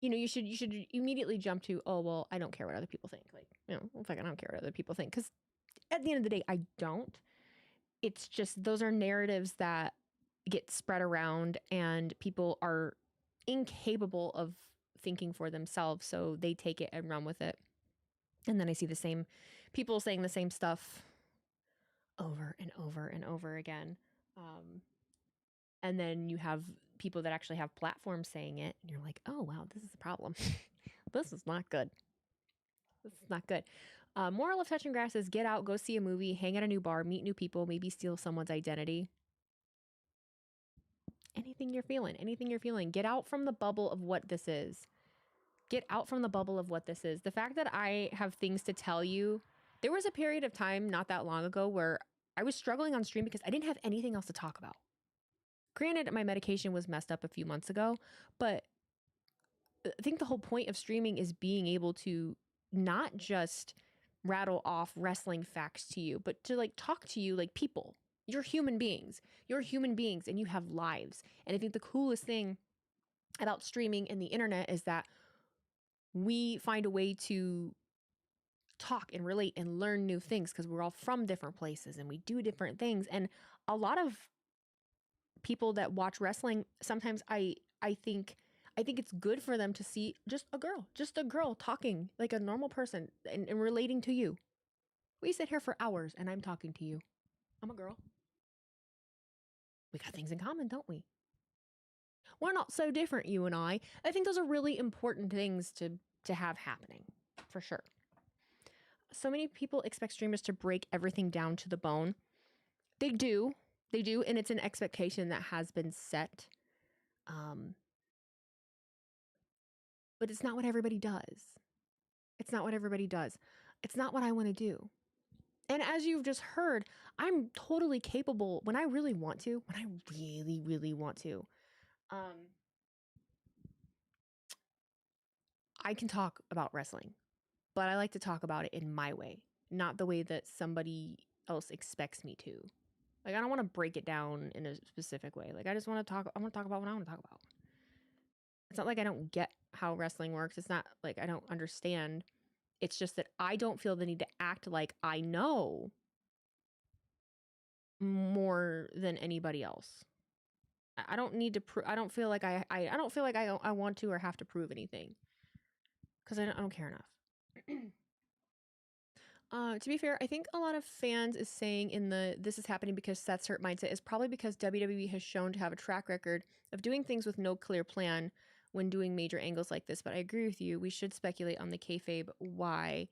you should immediately jump to, oh, well, I don't care what other people think. Like, I don't care what other people think. Because at the end of the day, I don't. It's just those are narratives that get spread around, and people are incapable of thinking for themselves, so they take it and run with it. And then I see the same people saying the same stuff over and over and over again. And then you have people that actually have platforms saying it, and you're like, oh, wow, this is a problem. This is not good. This is not good. Moral of Touching Grass is get out, go see a movie, hang at a new bar, meet new people, maybe steal someone's identity. Anything you're feeling. Get out from the bubble of what this is. Get out from the bubble of what this is. The fact that I have things to tell you, there was a period of time not that long ago where I was struggling on stream because I didn't have anything else to talk about. Granted, my medication was messed up a few months ago, but I think the whole point of streaming is being able to not just rattle off wrestling facts to you, but to like talk to you like people. You're human beings. You're human beings and you have lives. And I think the coolest thing about streaming and the internet is that we find a way to talk and relate and learn new things because we're all from different places and we do different things. And a lot of people that watch wrestling, sometimes I think it's good for them to see just a girl talking like a normal person and relating to you. We sit here for hours and I'm talking to you. I'm a girl. We got things in common, don't we? We're not so different, you and I. I think those are really important things to have happening, for sure. So many people expect streamers to break everything down to the bone. They do, and it's an expectation that has been set. But it's not what everybody does. It's not what everybody does. It's not what I want to do. And as you've just heard, I'm totally capable when I really want to, when I really, really want to. I can talk about wrestling, but I like to talk about it in my way, not the way that somebody else expects me to. Like, I don't want to break it down in a specific way. Like, I want to talk about what I want to talk about. It's not like I don't get how wrestling works. It's not like I don't understand. It's just that I don't feel the need to act like I know more than anybody else. I don't need to I don't feel like I don't feel like I want to or have to prove anything. Because I don't care enough. To be fair, I think a lot of fans is saying this is happening because Seth's hurt mindset is probably because WWE has shown to have a track record of doing things with no clear plan when doing major angles like this. But I agree with you. We should speculate on the kayfabe. Why?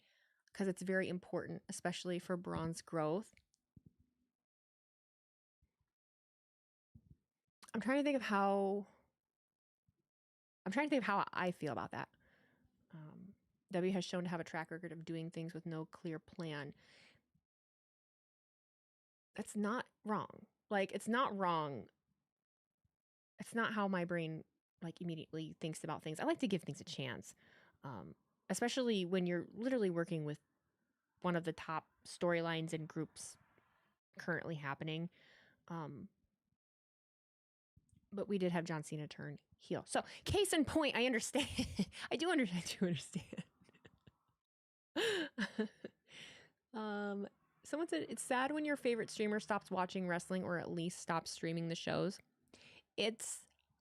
Because it's very important, especially for Braun's growth. I'm trying to think of how I feel about that. W has shown to have a track record of doing things with no clear plan. That's not wrong. Like, it's not wrong. It's not how my brain like immediately thinks about things. I like to give things a chance, especially when you're literally working with one of the top storylines and groups currently happening. But we did have John Cena turn heel. So, case in point, I understand. I do understand. Someone said, it's sad when your favorite streamer stops watching wrestling or at least stops streaming the shows. It's,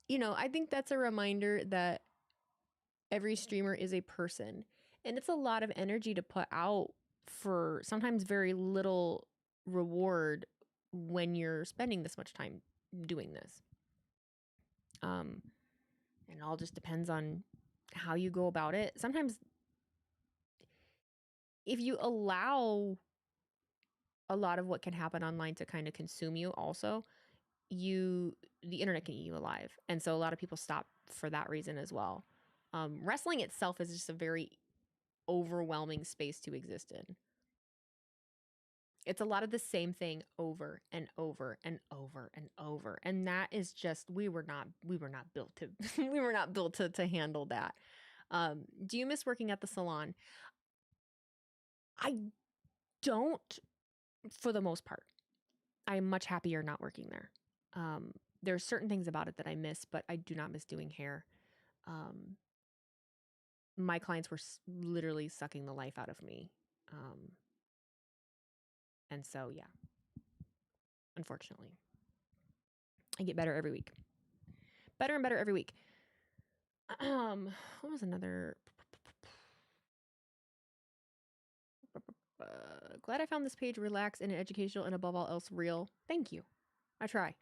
I think that's a reminder that every streamer is a person. And it's a lot of energy to put out for sometimes very little reward when you're spending this much time doing this. And it all just depends on how you go about it. Sometimes if you allow a lot of what can happen online to kind of consume you also, the internet can eat you alive. And so a lot of people stop for that reason as well. Wrestling itself is just a very overwhelming space to exist in. It's a lot of the same thing over and over and over and over. And that is just, we were not built to handle that. Do you miss working at the salon? I don't, for the most part. I'm much happier not working there. There's certain things about it that I miss, but I do not miss doing hair. My clients were literally sucking the life out of me. And so, yeah, unfortunately, I get better every week. Better and better every week. What was another? Glad I found this page relaxed and educational and above all else real. Thank you. I try.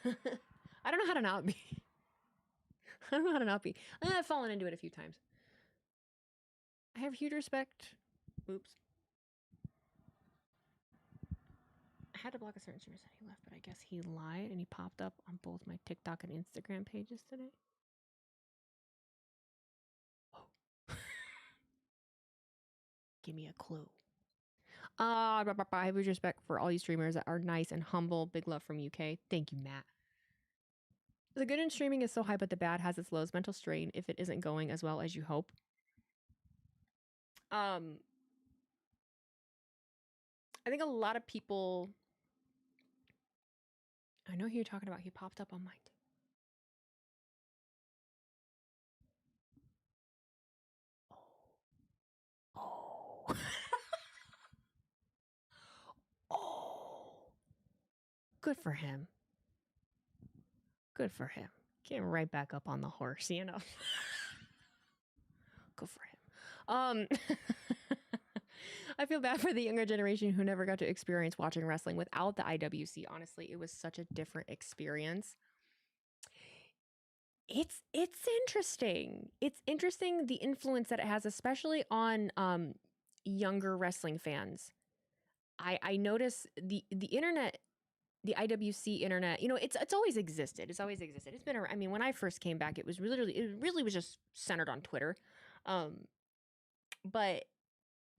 I don't know how to not be. I don't know how to not be. I've fallen into it a few times. I have huge respect. Oops. I had to block a certain streamer said he left, but I guess he lied and he popped up on both my TikTok and Instagram pages today. Oh. Give me a clue. I have huge respect for all you streamers that are nice and humble. Big love from UK. Thank you, Matt. The good in streaming is so high, but the bad has its lows. Mental strain if it isn't going as well as you hope. I think a lot of people. I know who you're talking about. He popped up on mine. Oh. Oh. Good for him. Good for him. Getting right back up on the horse, you know. Good for him. I feel bad for the younger generation who never got to experience watching wrestling without the IWC. Honestly, it was such a different experience. It's interesting. It's interesting the influence that it has, especially on younger wrestling fans. I notice the internet, the IWC internet, you know, it's always existed. It's always existed. It's been around. I mean, when I first came back, it really was just centered on Twitter. But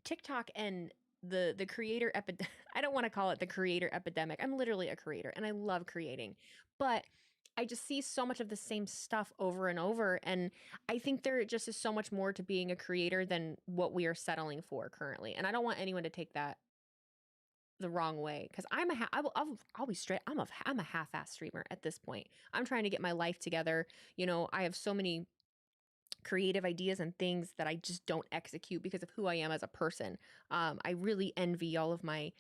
TikTok and the creator I don't want to call it the creator epidemic. I'm literally a creator and I love creating. But I just see so much of the same stuff over and over, and I think there just is so much more to being a creator than what we are settling for currently. And I don't want anyone to take that the wrong way, because I'll be straight. I'm a half-ass streamer at this point. I'm trying to get my life together. You know, I have so many creative ideas and things that I just don't execute because of who I am as a person. I really envy all of my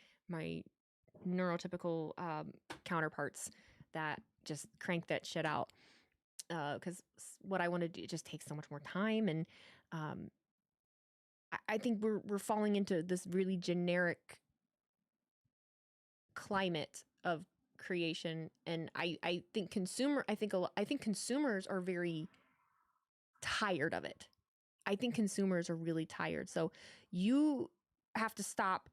neurotypical counterparts that just crank that shit out, because what I want to do just takes so much more time, and I think we're falling into this really generic climate of creation, and I think consumers are very tired of it. I think consumers are really tired. So you have to stop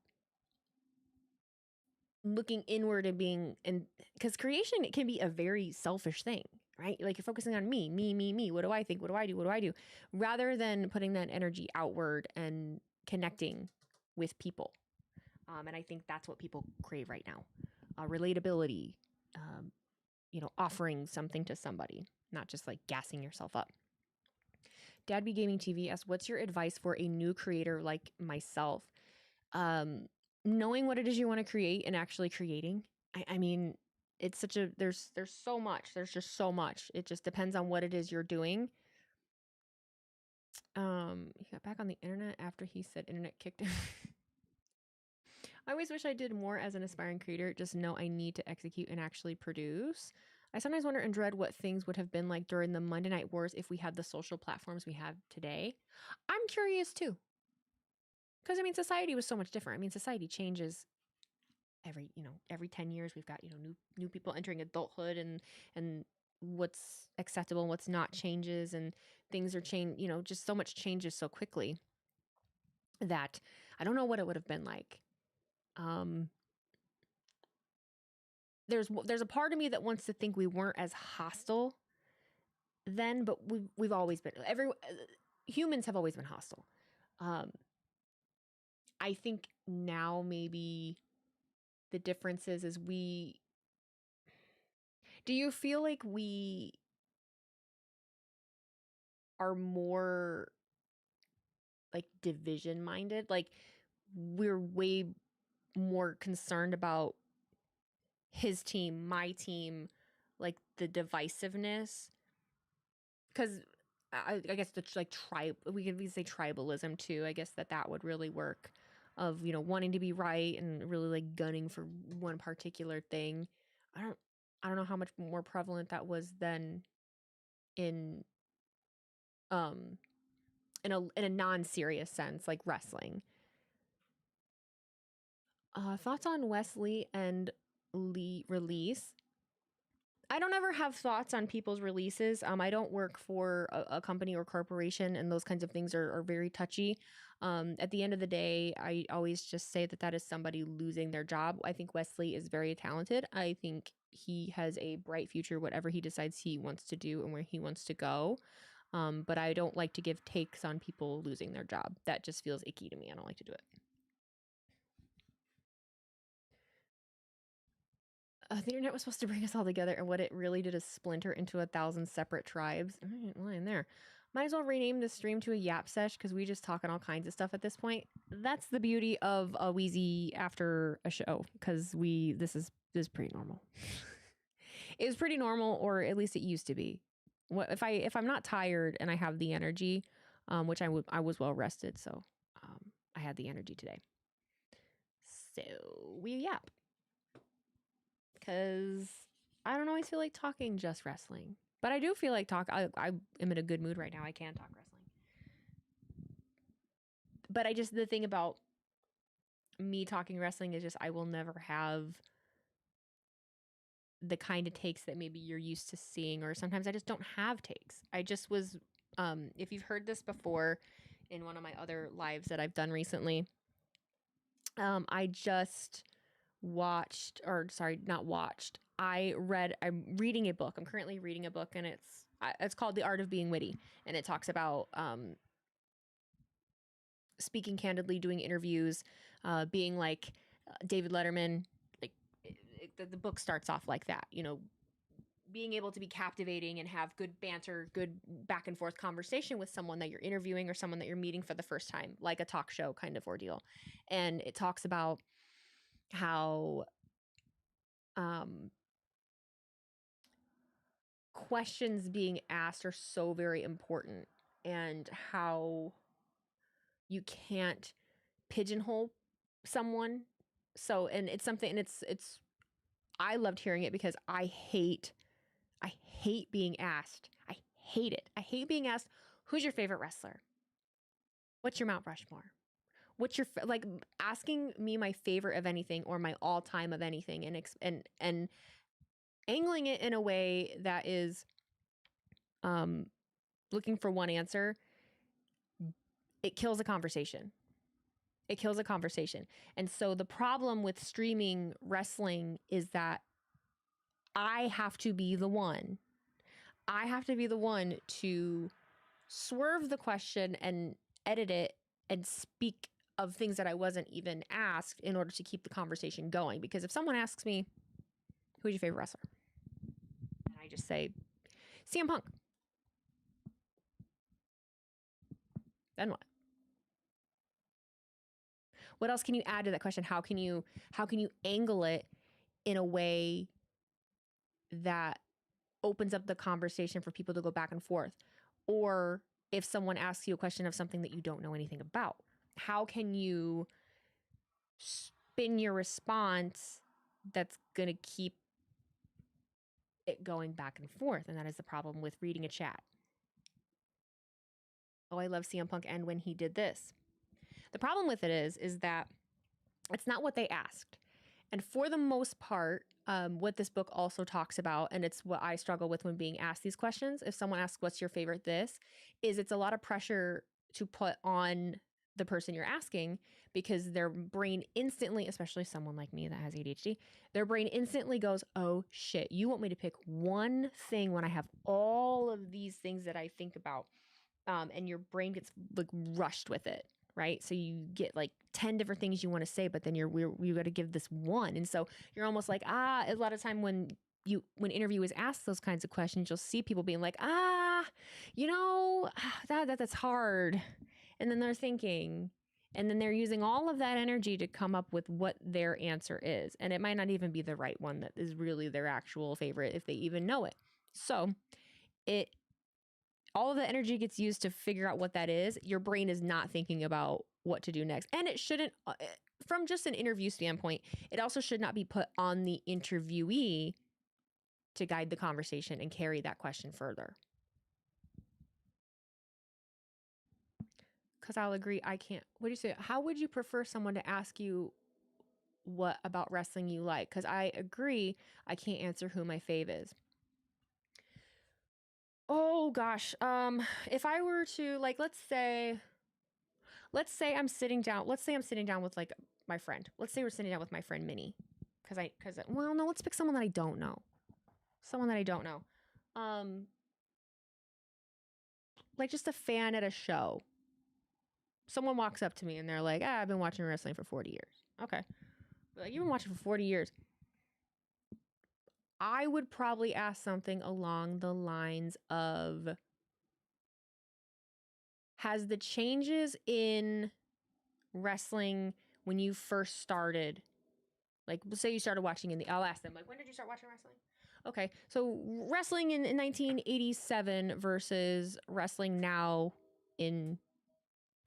looking inward and because creation, it can be a very selfish thing, right? Like you're focusing on me. What do I think? What do I do? Rather than putting that energy outward and connecting with people. And I think that's what people crave right now. Relatability, you know, offering something to somebody, not just like gassing yourself up. Dadby Gaming TV asks, what's your advice for a new creator like myself? Knowing what it is you want to create and actually creating. I mean, it's such a, there's so much. There's just so much. It just depends on what it is you're doing. He got back on the internet after he said internet kicked him. I always wish I did more as an aspiring creator. Just know I need to execute and actually produce. I sometimes wonder and dread what things would have been like during the Monday Night Wars if we had the social platforms we have today. I'm curious too. Because I mean, society was so much different. I mean, society changes every 10 years. We've got, new people entering adulthood, and what's acceptable and what's not changes, and things are just so much changes so quickly that I don't know what it would have been like. There's a part of me that wants to think we weren't as hostile then, but we've always been, humans have always been hostile. I think now maybe the difference is do you feel like we are more like division minded? Like we're way more concerned about his team, my team, like the divisiveness. Because I guess the we could say tribalism too. I guess that would really work, of wanting to be right and really like gunning for one particular thing. I don't know how much more prevalent that was then in in a non-serious sense, like wrestling. Thoughts on Wesley and Lee release? I don't ever have thoughts on people's releases. I don't work for a company or corporation, and those kinds of things are very touchy. At the end of the day, I always just say that is somebody losing their job. I think Wesley is very talented. I think he has a bright future, whatever he decides he wants to do and where he wants to go. But I don't like to give takes on people losing their job. That just feels icky to me. I don't like to do it. The internet was supposed to bring us all together, and what it really did is splinter into 1,000 separate tribes. Line there. Might as well rename the stream to a yap sesh because we just talking all kinds of stuff at this point. That's the beauty of a Wheezy after a show, because this is pretty normal. It was pretty normal, or at least it used to be. What if I'm not tired and I have the energy, which I was well rested, so I had the energy today. So we yap. Because I don't always feel like talking just wrestling. But I do feel like I am in a good mood right now. I can talk wrestling. But the thing about me talking wrestling is just I will never have the kind of takes that maybe you're used to seeing, or sometimes I just don't have takes. I just was, if you've heard this before in one of my other lives that I've done recently, I just watched, or sorry, not watched. I'm reading a book. I'm currently reading a book, and it's called The Art of Being Witty, and it talks about speaking candidly, doing interviews, being like David Letterman. Like the book starts off like that, being able to be captivating and have good banter, good back and forth conversation with someone that you're interviewing or someone that you're meeting for the first time, like a talk show kind of ordeal. And it talks about how questions being asked are so very important, and how you can't pigeonhole someone. So, and it's something, and it's I loved hearing it because I hate being asked. I hate it. I hate being asked, who's your favorite wrestler? What's your Mount Rushmore? What's your like asking me my favorite of anything or my all-time of anything, and angling it in a way that is looking for one answer. It kills a conversation. It kills a conversation. And so the problem with streaming wrestling is that I have to be the one. I have to be the one to swerve the question and edit it and speak of things that I wasn't even asked in order to keep the conversation going. Because if someone asks me, who's your favorite wrestler? And I just say, CM Punk. Then what? What else can you add to that question? How can you angle it in a way that opens up the conversation for people to go back and forth? Or if someone asks you a question of something that you don't know anything about, how can you spin your response that's going to keep it going back and forth? And that is the problem with reading a chat. Oh, I love CM Punk, and when he did this. The problem with it is that it's not what they asked. And for the most part, what this book also talks about, and it's what I struggle with when being asked these questions, if someone asks, what's your favorite this, is it's a lot of pressure to put on the person you're asking, because their brain instantly, especially someone like me that has ADHD, their brain instantly goes, oh shit, you want me to pick one thing when I have all of these things that I think about. And your brain gets like rushed with it, right? So you get like 10 different things you want to say, but then you got to give this one. And so you're almost like, a lot of time when interviewers ask those kinds of questions, you'll see people being like, that's hard. And then they're thinking, and then they're using all of that energy to come up with what their answer is. And it might not even be the right one that is really their actual favorite, if they even know it. So all of the energy gets used to figure out what that is. Your brain is not thinking about what to do next. And it shouldn't, from just an interview standpoint, it also should not be put on the interviewee to guide the conversation and carry that question further. because I'll agree. I can't. What do you say? How would you prefer someone to ask you what about wrestling you like? Because I agree. I can't answer who my fave is. Oh gosh. If I were to like, let's say I'm sitting down. Let's say I'm sitting down with like my friend. Let's say we're sitting down with my friend Minnie. Well, no, let's pick someone that I don't know. Someone that I don't know. Like just a fan at a show. Someone walks up to me and they're like, I've been watching wrestling for 40 years. Okay. Like, you've been watching for 40 years. I would probably ask something along the lines of, has the changes in wrestling when you first started, like say you started watching I'll ask them, like, when did you start watching wrestling? Okay, so wrestling in 1987 versus wrestling now in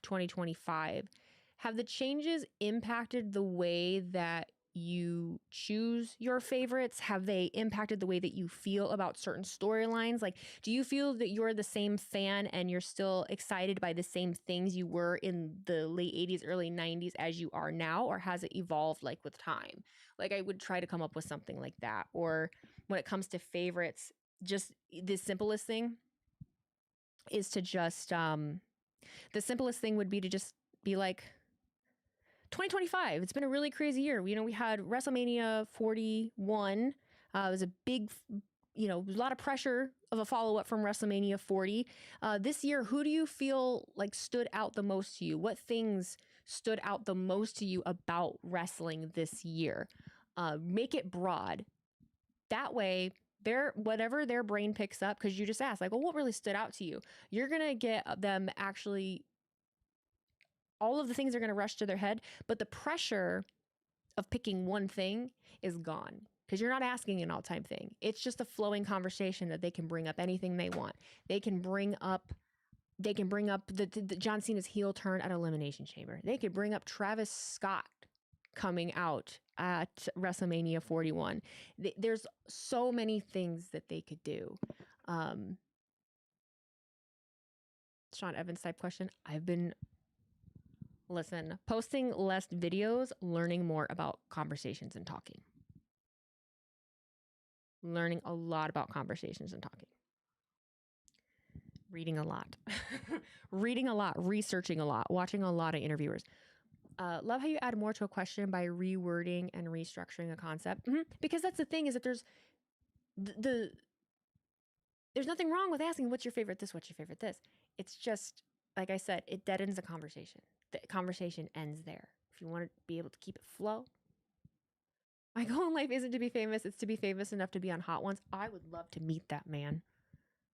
2025, have the changes impacted the way that you choose your favorites? Have they impacted the way that you feel about certain storylines? Like, do you feel that you're the same fan and you're still excited by the same things you were in the late 80s, early 90s as you are now? Or has it evolved like with time? Like, I would try to come up with something like that. Or when it comes to favorites, just the simplest thing is to just, the simplest thing would be to just be like, 2025, it's been a really crazy year. You know, we had WrestleMania 41. It was a big, a lot of pressure of a follow-up from WrestleMania 40. This year, who do you feel like stood out the most to you? What things stood out the most to you about wrestling this year? Make it broad. That way, whatever their brain picks up, because you just asked, like, well, what really stood out to you? You're going to get them actually, all of the things are going to rush to their head, but the pressure of picking one thing is gone because you're not asking an all-time thing. It's just a flowing conversation that they can bring up anything they want. They can bring up the John Cena's heel turn at Elimination Chamber. They could bring up Travis Scott coming out at WrestleMania 41. There's so many things that they could do. Sean Evans type question. Posting less videos, learning more about conversations and talking. Learning a lot about conversations and talking. Reading a lot. Reading a lot, researching a lot, watching a lot of interviewers. Love how you add more to a question by rewording and restructuring a concept. Because that's the thing, is that there's nothing wrong with asking, what's your favorite this, what's your favorite this? It's just, like I said, it deadens the conversation. The conversation ends there. If you want to be able to keep it flow. My goal in life isn't to be famous, it's to be famous enough to be on Hot Ones. I would love to meet that man.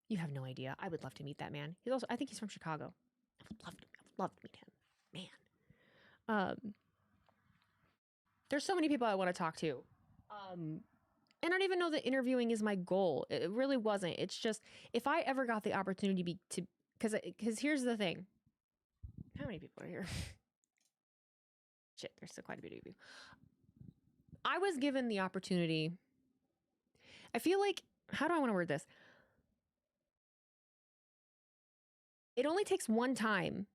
You have no idea. I would love to meet that man. I think he's from Chicago. I would love to meet him. Man. There's so many people I want to talk to. And I don't even know that interviewing is my goal. It really wasn't. It's just, if I ever got the opportunity because here's the thing. How many people are here? Shit, there's still quite a bit of you. I was given the opportunity. I feel like, how do I want to word this? It only takes one time.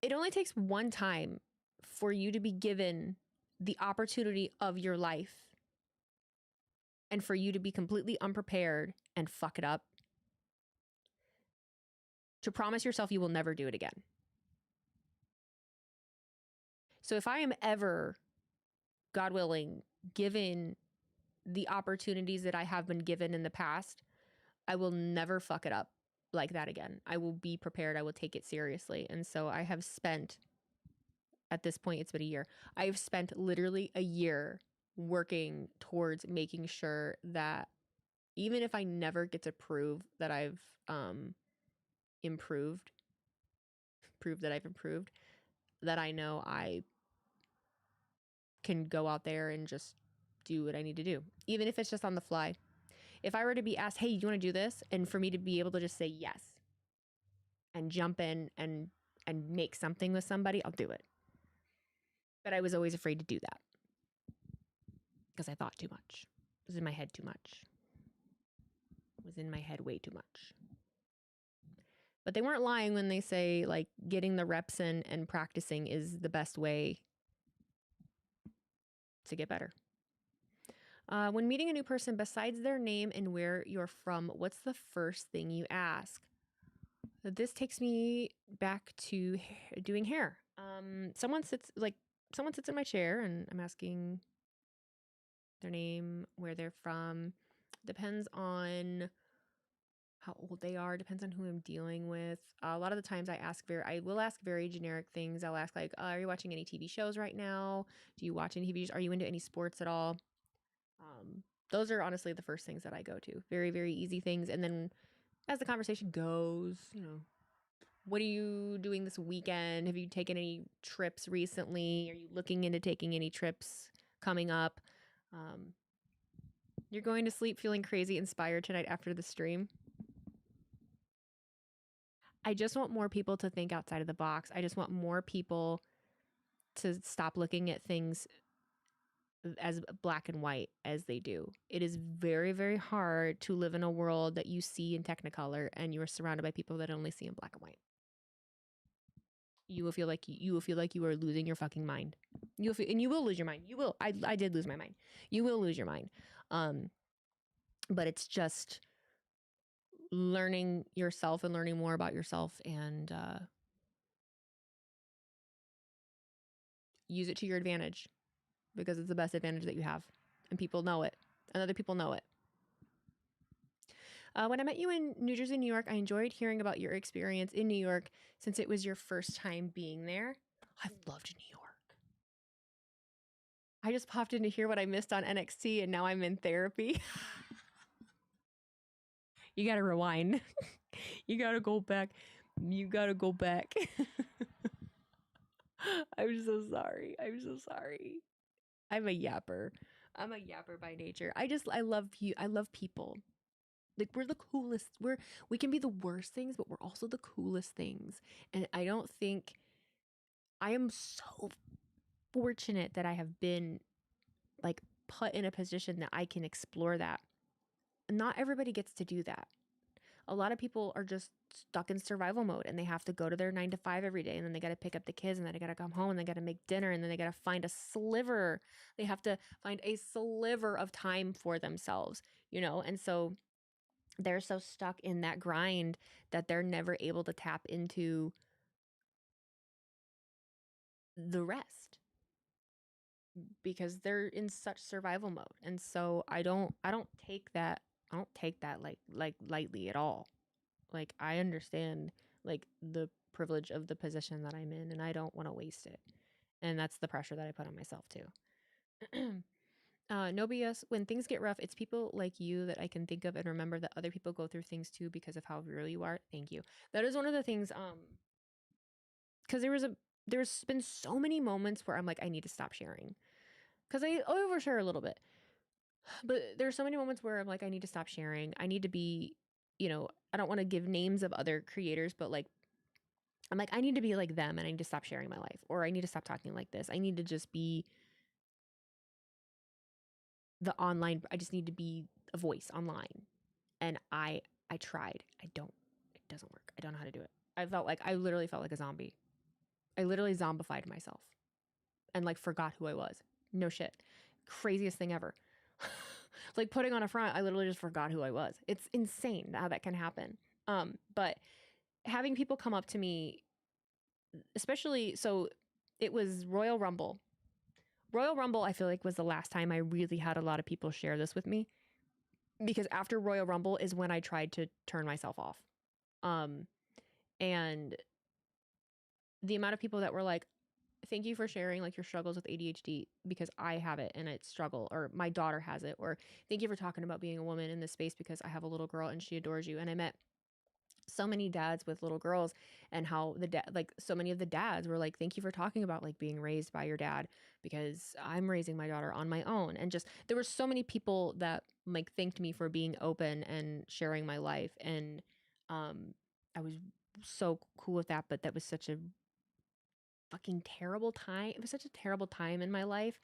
It only takes one time for you to be given the opportunity of your life and for you to be completely unprepared and fuck it up. To promise yourself you will never do it again. So if I am ever, God willing, given the opportunities that I have been given in the past, I will never fuck it up like that again. I will be prepared. I will take it seriously. And so I have spent, at this point, it's been a year. I've spent literally a year working towards making sure that even if I never get to prove that I've improved, that I know I can go out there and just do what I need to do, even if it's just on the fly. If I were to be asked, hey, do you want to do this? And for me to be able to just say yes and jump in and make something with somebody, I'll do it. But I was always afraid to do that because I thought too much. It was in my head too much. It was in my head way too much. But they weren't lying when they say like getting the reps in and practicing is the best way to get better. When meeting a new person, besides their name and where you're from, what's the first thing you ask? This takes me back to doing hair. Someone sits in my chair and I'm asking their name, where they're from. Depends on how old they are, depends on who I'm dealing with. A lot of the times I will ask very generic things. I'll ask like, are you watching any TV shows right now? Do you watch any TV shows? Are you into any sports at all? Those are honestly the first things that I go to. Very, very easy things. And then as the conversation goes, what are you doing this weekend? Have you taken any trips recently? Are you looking into taking any trips coming up? You're going to sleep feeling crazy inspired tonight after the stream. I just want more people to think outside of the box. I just want more people to stop looking at things as black and white as they do. It is very, very hard to live in a world that you see in Technicolor and you are surrounded by people that only see in black and white. You will feel like you are losing your fucking mind. You will lose your mind. You will. I did lose my mind. You will lose your mind. But it's just learning yourself and learning more about yourself and use it to your advantage, because it's the best advantage that you have. And people know it. And other people know it. When I met you in New Jersey, New York, I enjoyed hearing about your experience in New York since it was your first time being there. I loved New York. I just popped in to hear what I missed on NXT and now I'm in therapy. You gotta rewind. You gotta go back. You gotta go back. I'm so sorry. I'm so sorry. I'm a yapper. I'm a yapper by nature. I love you. I love people. Like, we're the coolest. We can be the worst things, but we're also the coolest things. And I don't think, I am so fortunate that I have been like put in a position that I can explore that. Not everybody gets to do that. A lot of people are just stuck in survival mode and they have to go to their 9 to 5 every day, and then they got to pick up the kids, and then they got to come home and they got to make dinner, and then they got to find a sliver. They have to find a sliver of time for themselves, and so they're so stuck in that grind that they're never able to tap into the rest because they're in such survival mode. And so I don't take that like lightly at all. Like, I understand like the privilege of the position that I'm in, and I don't want to waste it. And that's the pressure that I put on myself too. No BS. When things get rough, it's people like you that I can think of and remember that other people go through things too because of how real you are. Thank you. That is one of the things, because there's been so many moments where I'm like, I need to stop sharing. Because I overshare a little bit. But there's so many moments where I'm like, I need to stop sharing. I need to be, I don't want to give names of other creators, but like, I'm like, I need to be like them and I need to stop sharing my life. Or I need to stop talking like this. I need to just be I just need to be a voice online. And I tried. It doesn't work. I don't know how to do it. I literally felt like a zombie. I literally zombified myself and like forgot who I was. No shit. Craziest thing ever. Like, putting on a front, I literally just forgot who I was. It's insane how that can happen. But having people come up to me, especially, so it was Royal Rumble. Royal Rumble, I feel like, was the last time I really had a lot of people share this with me, because after Royal Rumble is when I tried to turn myself off. And the amount of people that were like, thank you for sharing like your struggles with ADHD, because I have it and it's struggle, or my daughter has it, or thank you for talking about being a woman in this space because I have a little girl and she adores you. And I met so many dads with little girls, and how so many of the dads were like, thank you for talking about like being raised by your dad, because I'm raising my daughter on my own. And just, there were so many people that like thanked me for being open and sharing my life. And I was so cool with that, but that was such a fucking terrible time. It was such a terrible time in my life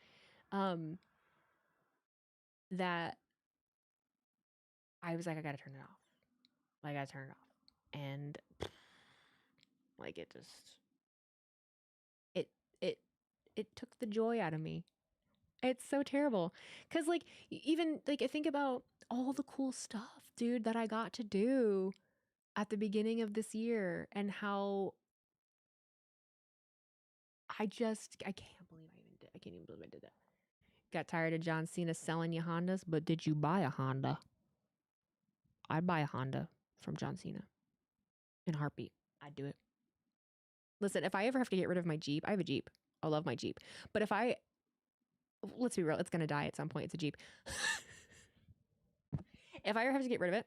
that I was like, I gotta turn it off. And Like it just it it it took the joy out of me. It's so terrible. Cause like even like I think about all the cool stuff, dude, that I got to do at the beginning of this year and how I can't believe I even did. I can't even believe I did that. Got tired of John Cena selling you Hondas, but did you buy a Honda? I'd buy a Honda from John Cena in a heartbeat. I'd do it. Listen, if I ever have to get rid of my Jeep, I have a Jeep. I love my Jeep. But let's be real, it's going to die at some point. It's a Jeep. If I ever have to get rid of it,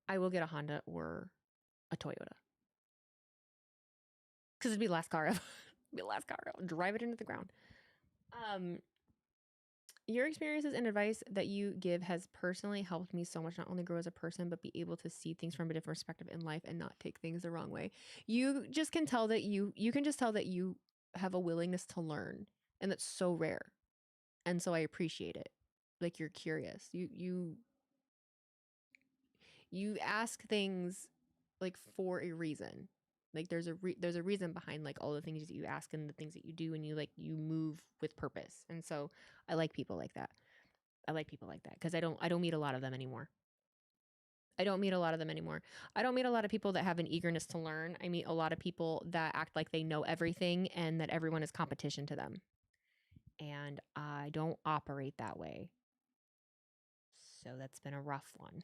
I will get a Honda or a Toyota. Because it'd be the last car. I'll drive it into the ground. Your experiences and advice that you give has personally helped me so much, not only grow as a person, but be able to see things from a different perspective in life and not take things the wrong way. You just can tell that you can just tell that you have a willingness to learn, and that's so rare. And so I appreciate it. Like you're curious. You ask things like for a reason. Like there's a reason behind like all the things that you ask and the things that you do, and you move with purpose. And so I like people like that. I like people like that because I don't meet a lot of them anymore. I don't meet a lot of people that have an eagerness to learn. I meet a lot of people that act like they know everything and that everyone is competition to them. And I don't operate that way. So that's been a rough one.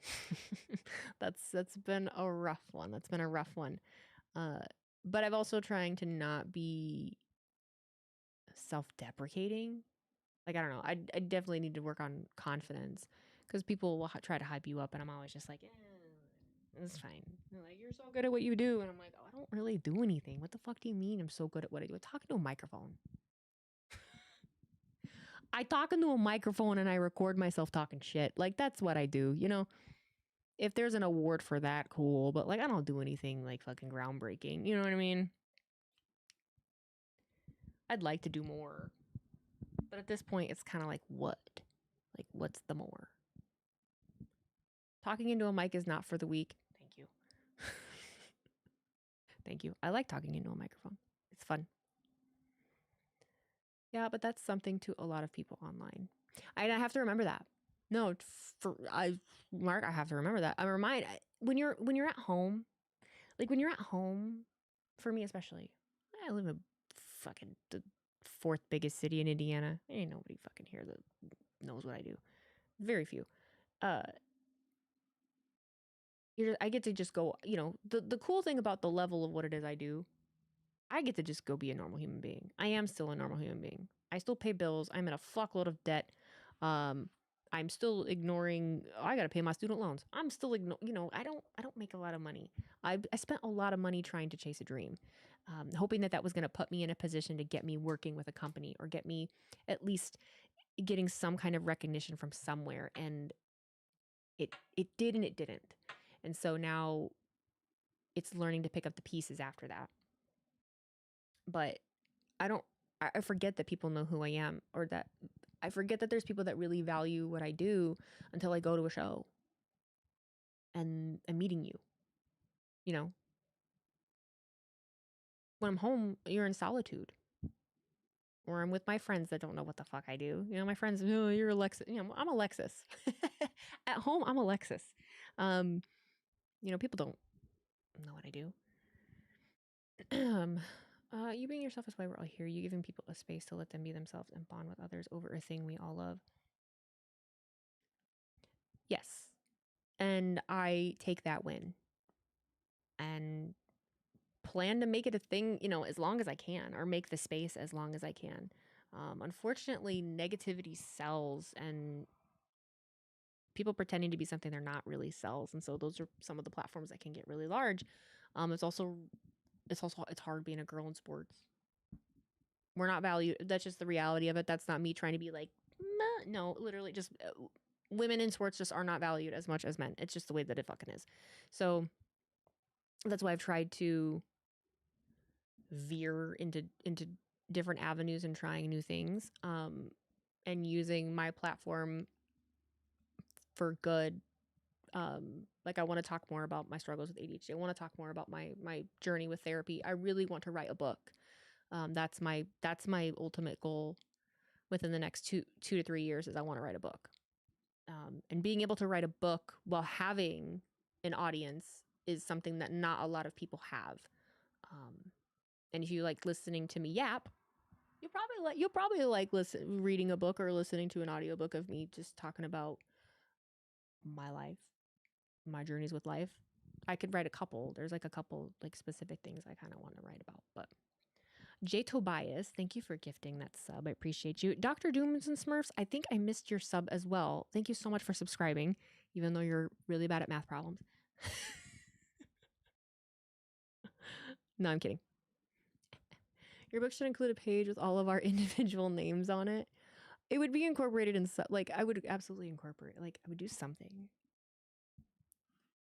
That's been a rough one. But I've also trying to not be self-deprecating. Like, I don't know. I definitely need to work on confidence because people will try to hype you up, and I'm always just like, it's fine. They're like, you're so good at what you do. And I'm like, oh, I don't really do anything. What the fuck do you mean I'm so good at what I do? I'm talking to a microphone. I talk into a microphone and I record myself talking shit. Like, that's what I do, you know? If there's an award for that, cool. But, like, I don't do anything, like, fucking groundbreaking. You know what I mean? I'd like to do more. But at this point, it's kind of like, what? Like, what's the more? Talking into a mic is not for the weak. Thank you. Thank you. I like talking into a microphone. It's fun. Yeah, but that's something to a lot of people online. I have to remember that. No, Mark, I have to remember that. I'm reminded when you're at home, like when you're at home, for me especially, I live in fucking the fourth biggest city in Indiana. Ain't nobody fucking here that knows what I do. Very few. I get to just go, you know, the cool thing about the level of what it is I do, I get to just go be a normal human being. I am still a normal human being. I still pay bills. I'm in a fuckload of debt. I'm still ignoring, I got to pay my student loans. I'm still I don't make a lot of money. I spent a lot of money trying to chase a dream, hoping that was going to put me in a position to get me working with a company or get me at least getting some kind of recognition from somewhere. And it did and it didn't. And so now it's learning to pick up the pieces after that. But I forget that people know who I am, or that I forget that there's people that really value what I do until I go to a show and I'm meeting you. You know, when I'm home, you're in solitude. Or I'm with my friends that don't know what the fuck I do. You know, my friends, oh, you're Alexis. You know, I'm Alexis. At home, I'm Alexis. You know, people don't know what I do. You being yourself is why we're all here. You giving people a space to let them be themselves and bond with others over a thing we all love. Yes. And I take that win and plan to make it a thing, you know, as long as I can, or make the space as long as I can. Unfortunately, negativity sells, and people pretending to be something they're not really sells. And so those are some of the platforms that can get really large. It's hard being a girl in sports. We're not valued. That's just the reality of it. That's not me trying to be like, meh. No, literally just women in sports just are not valued as much as men. It's just the way that it fucking is. So that's why I've tried to veer into different avenues and trying new things, and using my platform for good Like I want to talk more about my struggles with ADHD. I want to talk more about my journey with therapy. I really want to write a book. That's my ultimate goal within the next 2 to 3 years is I want to write a book. And being able to write a book while having an audience is something that not a lot of people have. And if you like listening to me yap, you'll probably like reading a book or listening to an audiobook of me just talking about my life, my journeys with life. I could write a couple. There's like a couple like specific things I kind of want to write about. But J Tobias, thank you for gifting that sub. I appreciate you. Dr. Dooms and Smurfs, I think I missed your sub as well. Thank you so much for subscribing, even though you're really bad at math problems. No, I'm kidding. Your book should include a page with all of our individual names on it. It would be incorporated in like I would absolutely incorporate. Like I would do something.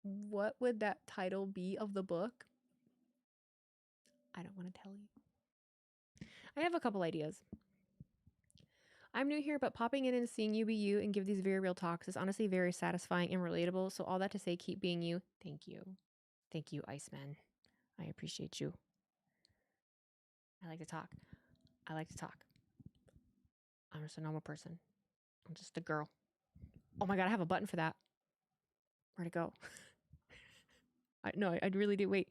What would that title be of the book? I don't want to tell you. I have a couple ideas. I'm new here, but popping in and seeing you be you and give these very real talks is honestly very satisfying and relatable. So all that to say, keep being you. Thank you. Thank you, Iceman. I appreciate you. I like to talk. I like to talk. I'm just a normal person. I'm just a girl. Oh my God, I have a button for that. Where'd it go? No, I really do. Wait.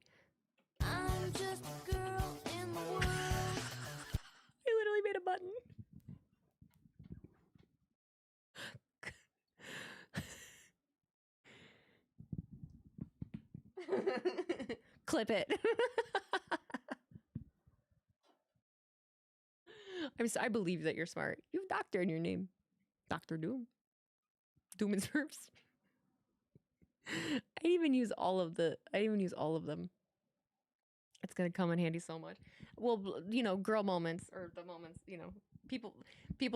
I'm just a girl in the world. I literally made a button. Clip it. I believe that you're smart. You have doctor in your name. Dr. Doom. Doom and Smurfs. I even use all of them. It's going to come in handy so much. Well, you know, girl moments or the moments, you know, people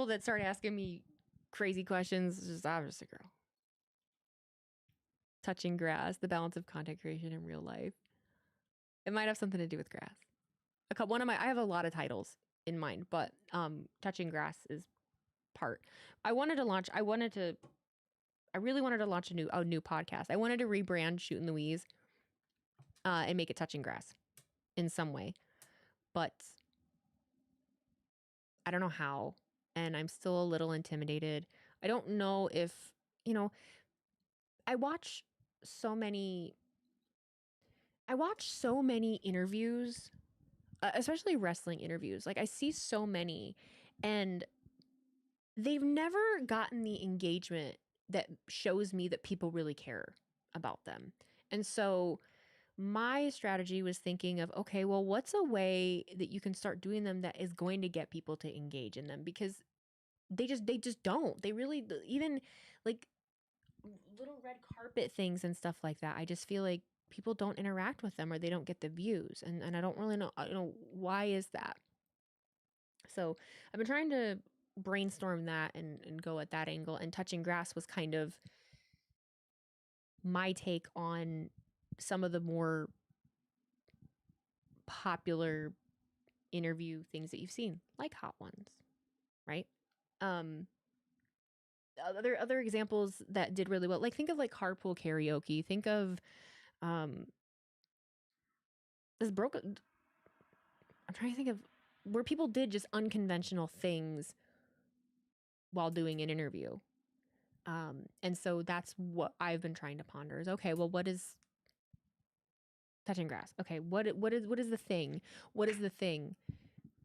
that start asking me crazy questions, I'm just a girl. Touching grass, the balance of content creation in real life. It might have something to do with grass. I have a lot of titles in mind, but touching grass is part. I really wanted to launch a new podcast. I wanted to rebrand Shootin' the Wheeze and make it touching grass in some way, but I don't know how, and I'm still a little intimidated. I don't know if, you know, I watch so many interviews, especially wrestling interviews. Like I see so many, and they've never gotten the engagement that shows me that people really care about them. And so my strategy was thinking of, okay, well, what's a way that you can start doing them that is going to get people to engage in them? Because they just don't. They really, even like little red carpet things and stuff like that, I just feel like people don't interact with them or they don't get the views. And I don't really know, why is that? So I've been trying to brainstorm that and go at that angle. And touching grass was kind of my take on some of the more popular interview things that you've seen, like Hot Ones, right? Other examples that did really well, like think of like Carpool Karaoke. Think of this broken. I'm trying to think of where people did just unconventional things while doing an interview. And so that's what I've been trying to ponder is, okay, well, what is touching grass? Okay, what is the thing? What is the thing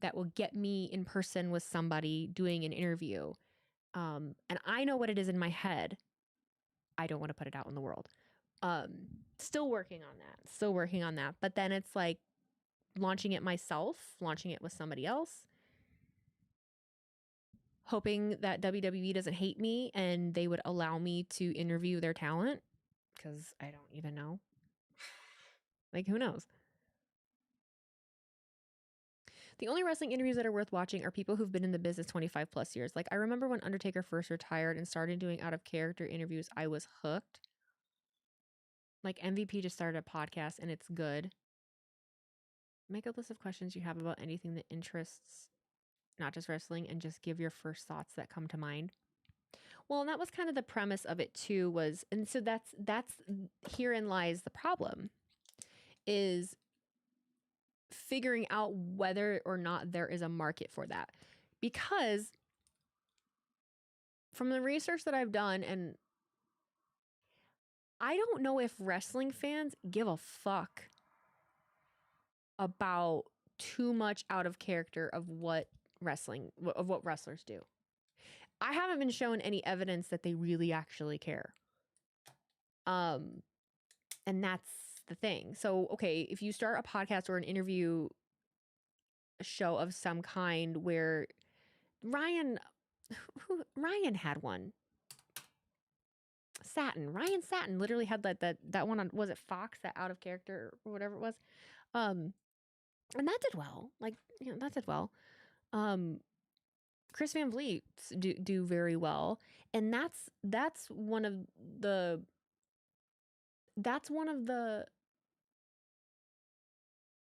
that will get me in person with somebody doing an interview? And I know what it is in my head. I don't want to put it out in the world. Still working on that. But then it's like launching it myself, launching it with somebody else, hoping that WWE doesn't hate me and they would allow me to interview their talent, because I don't even know. Like, who knows? The only wrestling interviews that are worth watching are people who've been in the business 25 plus years. Like, I remember when Undertaker first retired and started doing out of character interviews, I was hooked. Like, MVP just started a podcast and it's good. Make a list of questions you have about anything that interests, not just wrestling, and just give your first thoughts that come to mind. Well, and that was kind of the premise of it too, was, and so that's herein lies the problem, is figuring out whether or not there is a market for that. Because from the research that I've done, and I don't know if wrestling fans give a fuck about too much out of character of what wrestlers do. I haven't been shown any evidence that they really actually care. And that's the thing. So, okay, if you start a podcast or an interview show of some kind where Ryan had one. Ryan Satin literally had that one on, was it Fox, that out of character or whatever it was? And that did well. Like, you know, that did well. Chris Van Vliet do very well. And that's one of the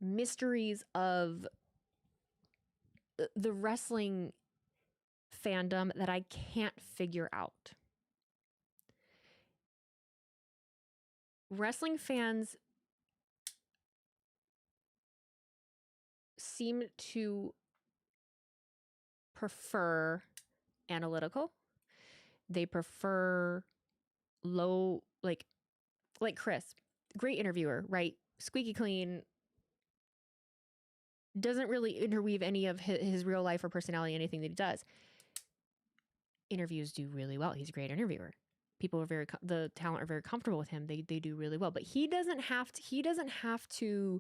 mysteries of the wrestling fandom that I can't figure out. Wrestling fans seem to prefer analytical. They prefer low, like Chris, great interviewer, right? Squeaky clean. Doesn't really interweave any of his real life or personality, anything that he does. Interviews do really well. He's a great interviewer. People are the talent are very comfortable with him. They do really well, but he doesn't have to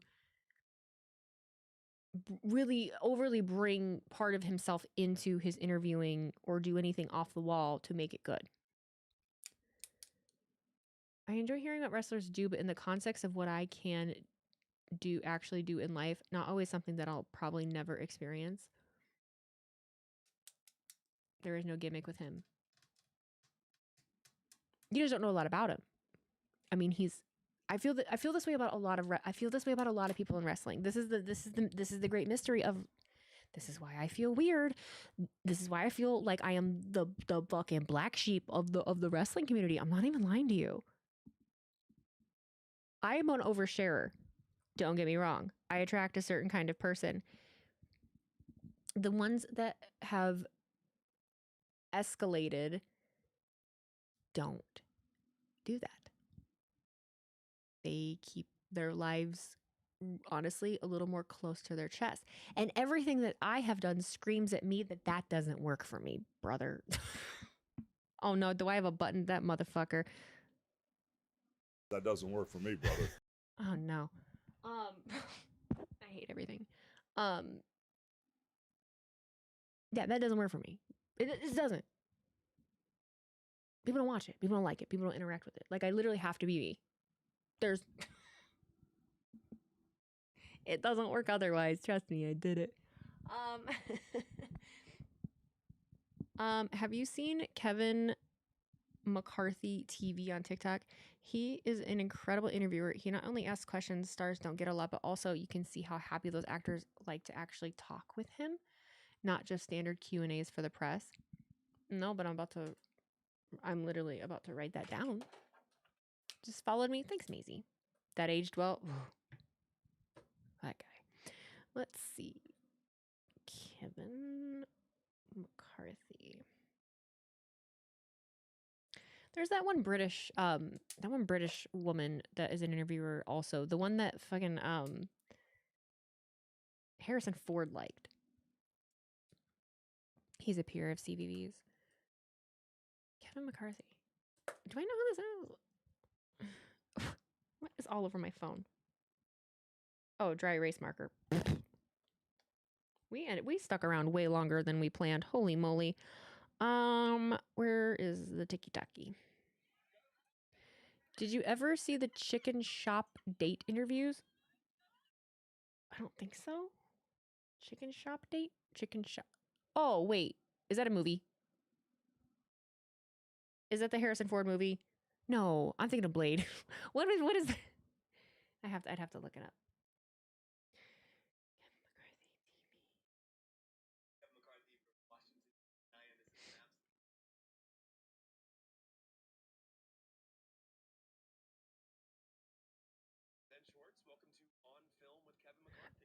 really overly bring part of himself into his interviewing or do anything off the wall to make it good. I enjoy hearing what wrestlers do, but in the context of what I can actually do in life, not always something that I'll probably never experience. There is no gimmick with him. You just don't know a lot about him. I mean, I feel this way about a lot of people in wrestling. This is the great mystery of. This is why I feel weird. This is why I feel like I am the fucking black sheep of the wrestling community. I'm not even lying to you. I am an oversharer. Don't get me wrong. I attract a certain kind of person. The ones that have escalated don't do that. They keep their lives, honestly, a little more close to their chest. And everything that I have done screams at me that doesn't work for me, brother. Oh no, do I have a button? That motherfucker. That doesn't work for me, brother. Oh no. I hate everything. Yeah, that doesn't work for me. It doesn't. People don't watch it. People don't like it. People don't interact with it. Like, I literally have to be me. It doesn't work otherwise. Trust me, I did it. Have you seen Kevin McCarthy TV on TikTok? He is an incredible interviewer. He not only asks questions stars don't get a lot, but also you can see how happy those actors like to actually talk with him, not just standard Q&As for the press. No, but I'm literally about to write that down. Just followed me. Thanks, Maisie. That aged well. That guy. Let's see. Kevin McCarthy. There's that one British woman that is an interviewer also. The one that fucking Harrison Ford liked. He's a peer of CVV's. Kevin McCarthy. Do I know who this is? What is all over my phone? Oh, dry erase marker. We stuck around way longer than we planned. Holy moly. Where is the tiki-taki? Did you ever see the chicken shop date interviews? I don't think so. Chicken shop date? Chicken shop. Oh, wait. Is that a movie? Is that the Harrison Ford movie? No, I'm thinking of Blade. What is that? I'd have to look it up.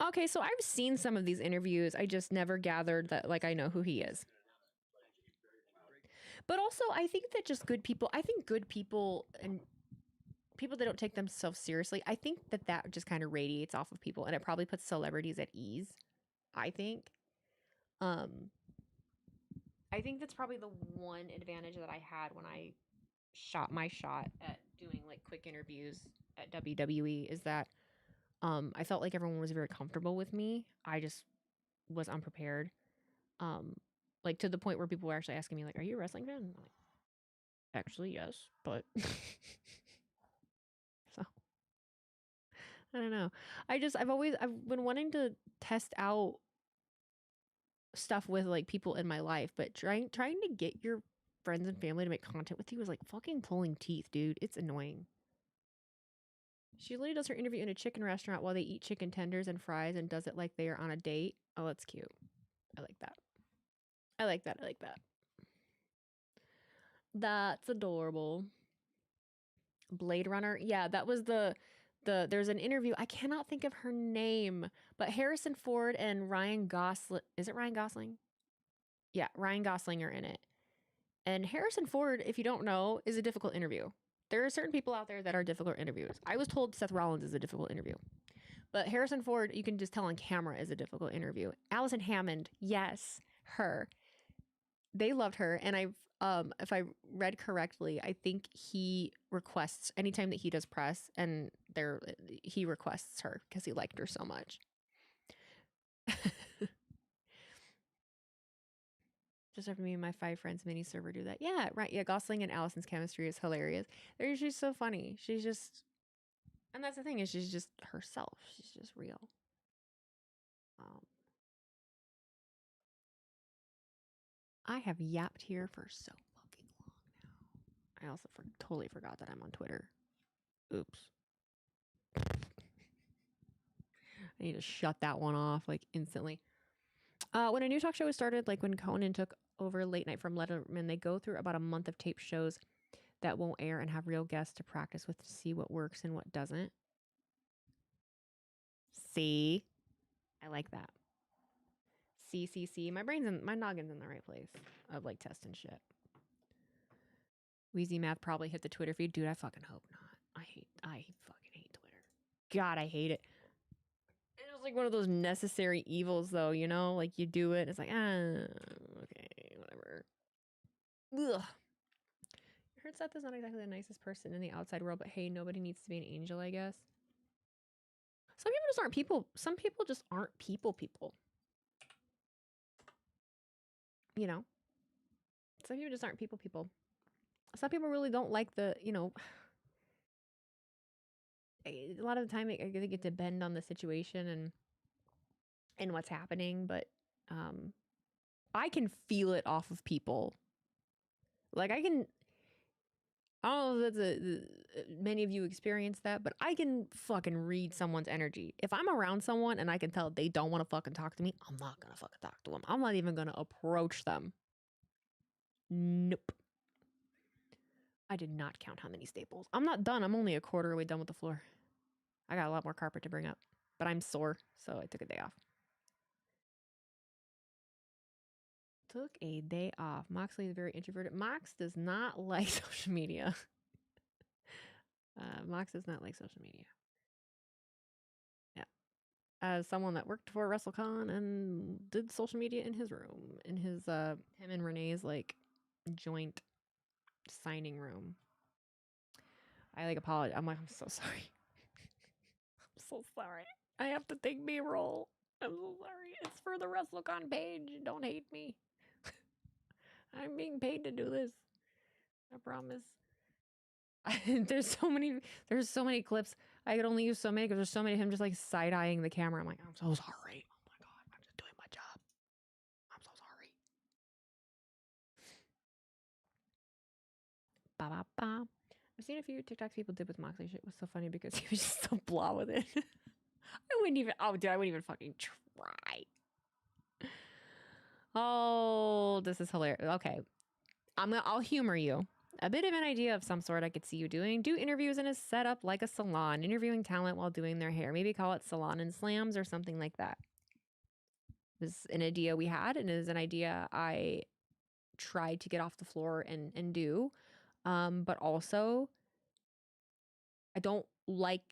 Okay, so I've seen some of these interviews. I just never gathered that, like, I know who he is. But also, I think that just good people, I think good people and people that don't take themselves seriously, I think that that just kind of radiates off of people, and it probably puts celebrities at ease, I think. I think that's probably the one advantage that I had when I shot my shot at doing, like, quick interviews at WWE is that I felt like everyone was very comfortable with me. I just was unprepared. Like, to the point where people were actually asking me, like, "Are you a wrestling fan?" And I'm like, "Actually, yes, but..." So, I don't know. I've been wanting to test out stuff with, like, people in my life, but trying to get your friends and family to make content with you is like fucking pulling teeth, dude. It's annoying. She literally does her interview in a chicken restaurant while they eat chicken tenders and fries and does it like they are on a date. Oh, that's cute. I like that. I like that. I like that. That's adorable. Blade Runner. Yeah, that was there's an interview. I cannot think of her name, but Harrison Ford and Ryan Gosling. Is it Ryan Gosling? Yeah, Ryan Gosling are in it. And Harrison Ford, if you don't know, is a difficult interview. There are certain people out there that are difficult interviews. I was told Seth Rollins is a difficult interview. But Harrison Ford, you can just tell on camera, is a difficult interview. Allison Hammond, yes, her. They loved her, and if I read correctly, I think he requests anytime that he does press, and he requests her because he liked her so much. Just after me and my 5 friends mini server do that. Yeah, right. Yeah, Gosling and Allison's chemistry is hilarious. She's so funny. She's just, and that's the thing, is she's just herself. She's just real. I have yapped here for so fucking long now. I also totally forgot that I'm on Twitter. Oops. I need to shut that one off, like, instantly. When a new talk show was started, like when Conan took over Late Night from Letterman, they go through about a month of tape shows that won't air and have real guests to practice with to see what works and what doesn't. See? I like that. See. My noggin's in the right place of, like, testing shit. Wheezy Math probably hit the Twitter feed. Dude, I fucking hope not. I fucking hate Twitter. God, I hate it. It's like one of those necessary evils, though, you know? Like, you do it, it's like, okay, whatever. Ugh. I heard Seth is not exactly the nicest person in the outside world, but hey, nobody needs to be an angel, I guess. Some people just aren't people. Some people just aren't people. You know? Some people just aren't people. Some people really don't like the, you know... A lot of the time, I think it depends on the situation and what's happening, but I can feel it off of people. Like, I don't know if that's many of you experience that, but I can fucking read someone's energy. If I'm around someone and I can tell they don't want to fucking talk to me, I'm not gonna fucking talk to them. I'm not even gonna approach them. Nope. I did not count how many staples. I'm not done. I'm only a quarter way done with the floor. I got a lot more carpet to bring up, but I'm sore, so I took a day off. Took a day off. Moxley is very introverted. Mox does not like social media. Mox does not like social media. Yeah. As someone that worked for WrestleCon and did social media in his room, in his him and Renee's, like, joint signing room. I, like, apologize. I'm like, I'm so sorry. I'm so sorry. I have to take B-roll. I'm so sorry. It's for the WrestleCon page. Don't hate me. I'm being paid to do this. I promise. There's so many clips. I could only use so many because there's so many of him just, like, side-eyeing the camera. I'm like, I'm so sorry. Oh my God, I'm just doing my job. I'm so sorry. Ba-ba-ba. I've seen a few TikToks people did with Moxley. Shit was so funny because he was just so blah with it. I wouldn't even fucking try. Oh, this is hilarious. Okay. I'll humor you. a bit of an idea of some sort I could see you doing. Do interviews in a setup like a salon, interviewing talent while doing their hair. Maybe call it salon and slams or something like that. This is an idea we had, and it is an idea I tried to get off the floor and do. But also, I don't like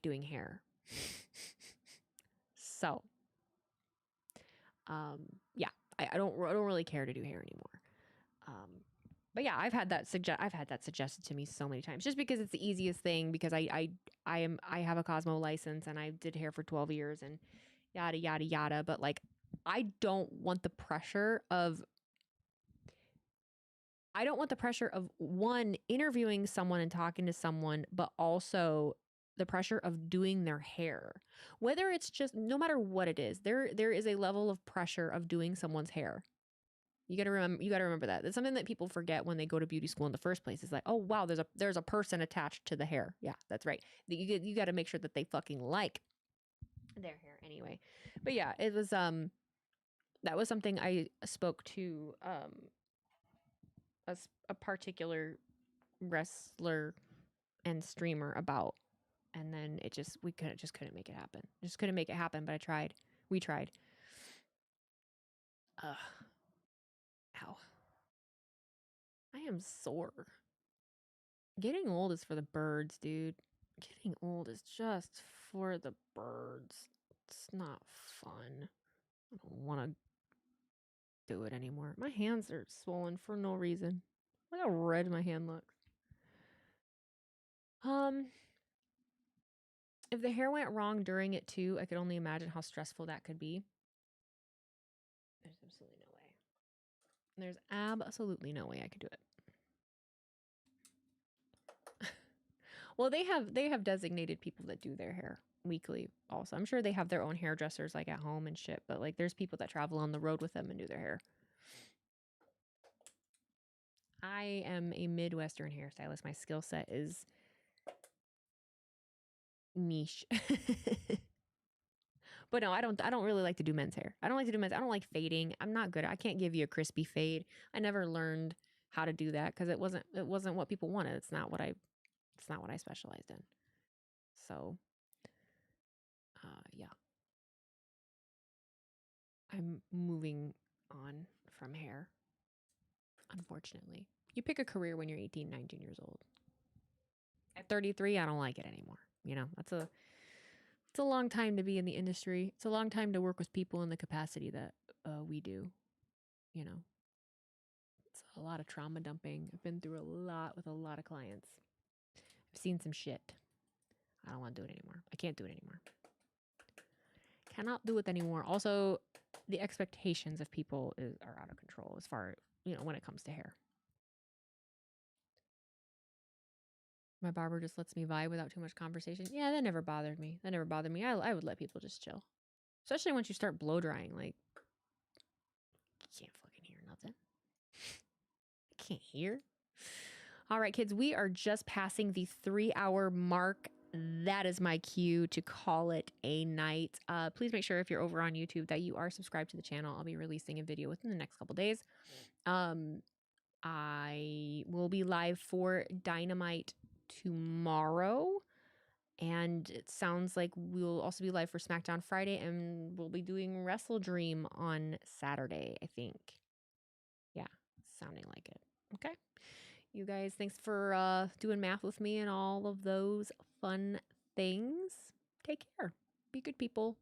doing hair. So, yeah, I don't really care to do hair anymore. But yeah, I've had that suggested to me so many times, just because it's the easiest thing, because I have a Cosmo license and I did hair for 12 years and yada yada yada. But like, I don't want the pressure of one, interviewing someone and talking to someone, but also the pressure of doing their hair. Whether it's just, no matter what it is, there is a level of pressure of doing someone's hair. You gotta remember that. That's something that people forget when they go to beauty school in the first place. It's like, oh wow, there's a person attached to the hair. Yeah, that's right. You gotta make sure that they fucking like their hair anyway. But yeah, it was that was something I spoke to a particular wrestler and streamer about, and then we couldn't make it happen. Just couldn't make it happen. But I tried. We tried. Ugh. Ow. I am sore. Getting old is for the birds, dude. Getting old is just for the birds. It's not fun. I don't want to do it anymore. My hands are swollen for no reason. Look how red my hand looks. If the hair went wrong during it too, I could only imagine how stressful that could be. There's absolutely no way. There's absolutely no way I could do it. Well, they have designated people that do their hair weekly also. I'm sure they have their own hairdressers like at home and shit, but like there's people that travel on the road with them and do their hair. I am a Midwestern hairstylist. My skill set is niche. But no, I don't really like to do men's hair. I don't like fading. I'm not good. I can't give you a crispy fade. I never learned how to do that because it wasn't what people wanted. It's not what I specialized in. So, yeah. I'm moving on from hair. Unfortunately. You pick a career when you're 18, 19 years old. At 33, I don't like it anymore. You know, it's a long time to be in the industry. It's a long time to work with people in the capacity that we do. You know, it's a lot of trauma dumping. I've been through a lot with a lot of clients. I've seen some shit. I don't want to do it anymore. I can't do it anymore. Cannot do it anymore. Also, the expectations of people are out of control as far, when it comes to hair. My barber just lets me vibe without too much conversation. Yeah, that never bothered me. I would let people just chill. Especially once you start blow drying. Like, you can't fucking hear nothing. I can't hear. All right, kids, we are just passing the 3-hour mark. That is my cue to call it a night. Please make sure if you're over on YouTube that you are subscribed to the channel. I'll be releasing a video within the next couple days. I will be live for Dynamite tomorrow, and it sounds like we'll also be live for SmackDown Friday, and we'll be doing Wrestle Dream on Saturday, I think. Yeah, sounding like it. Okay. You guys, thanks for doing math with me and all of those fun things. Take care. Be good people.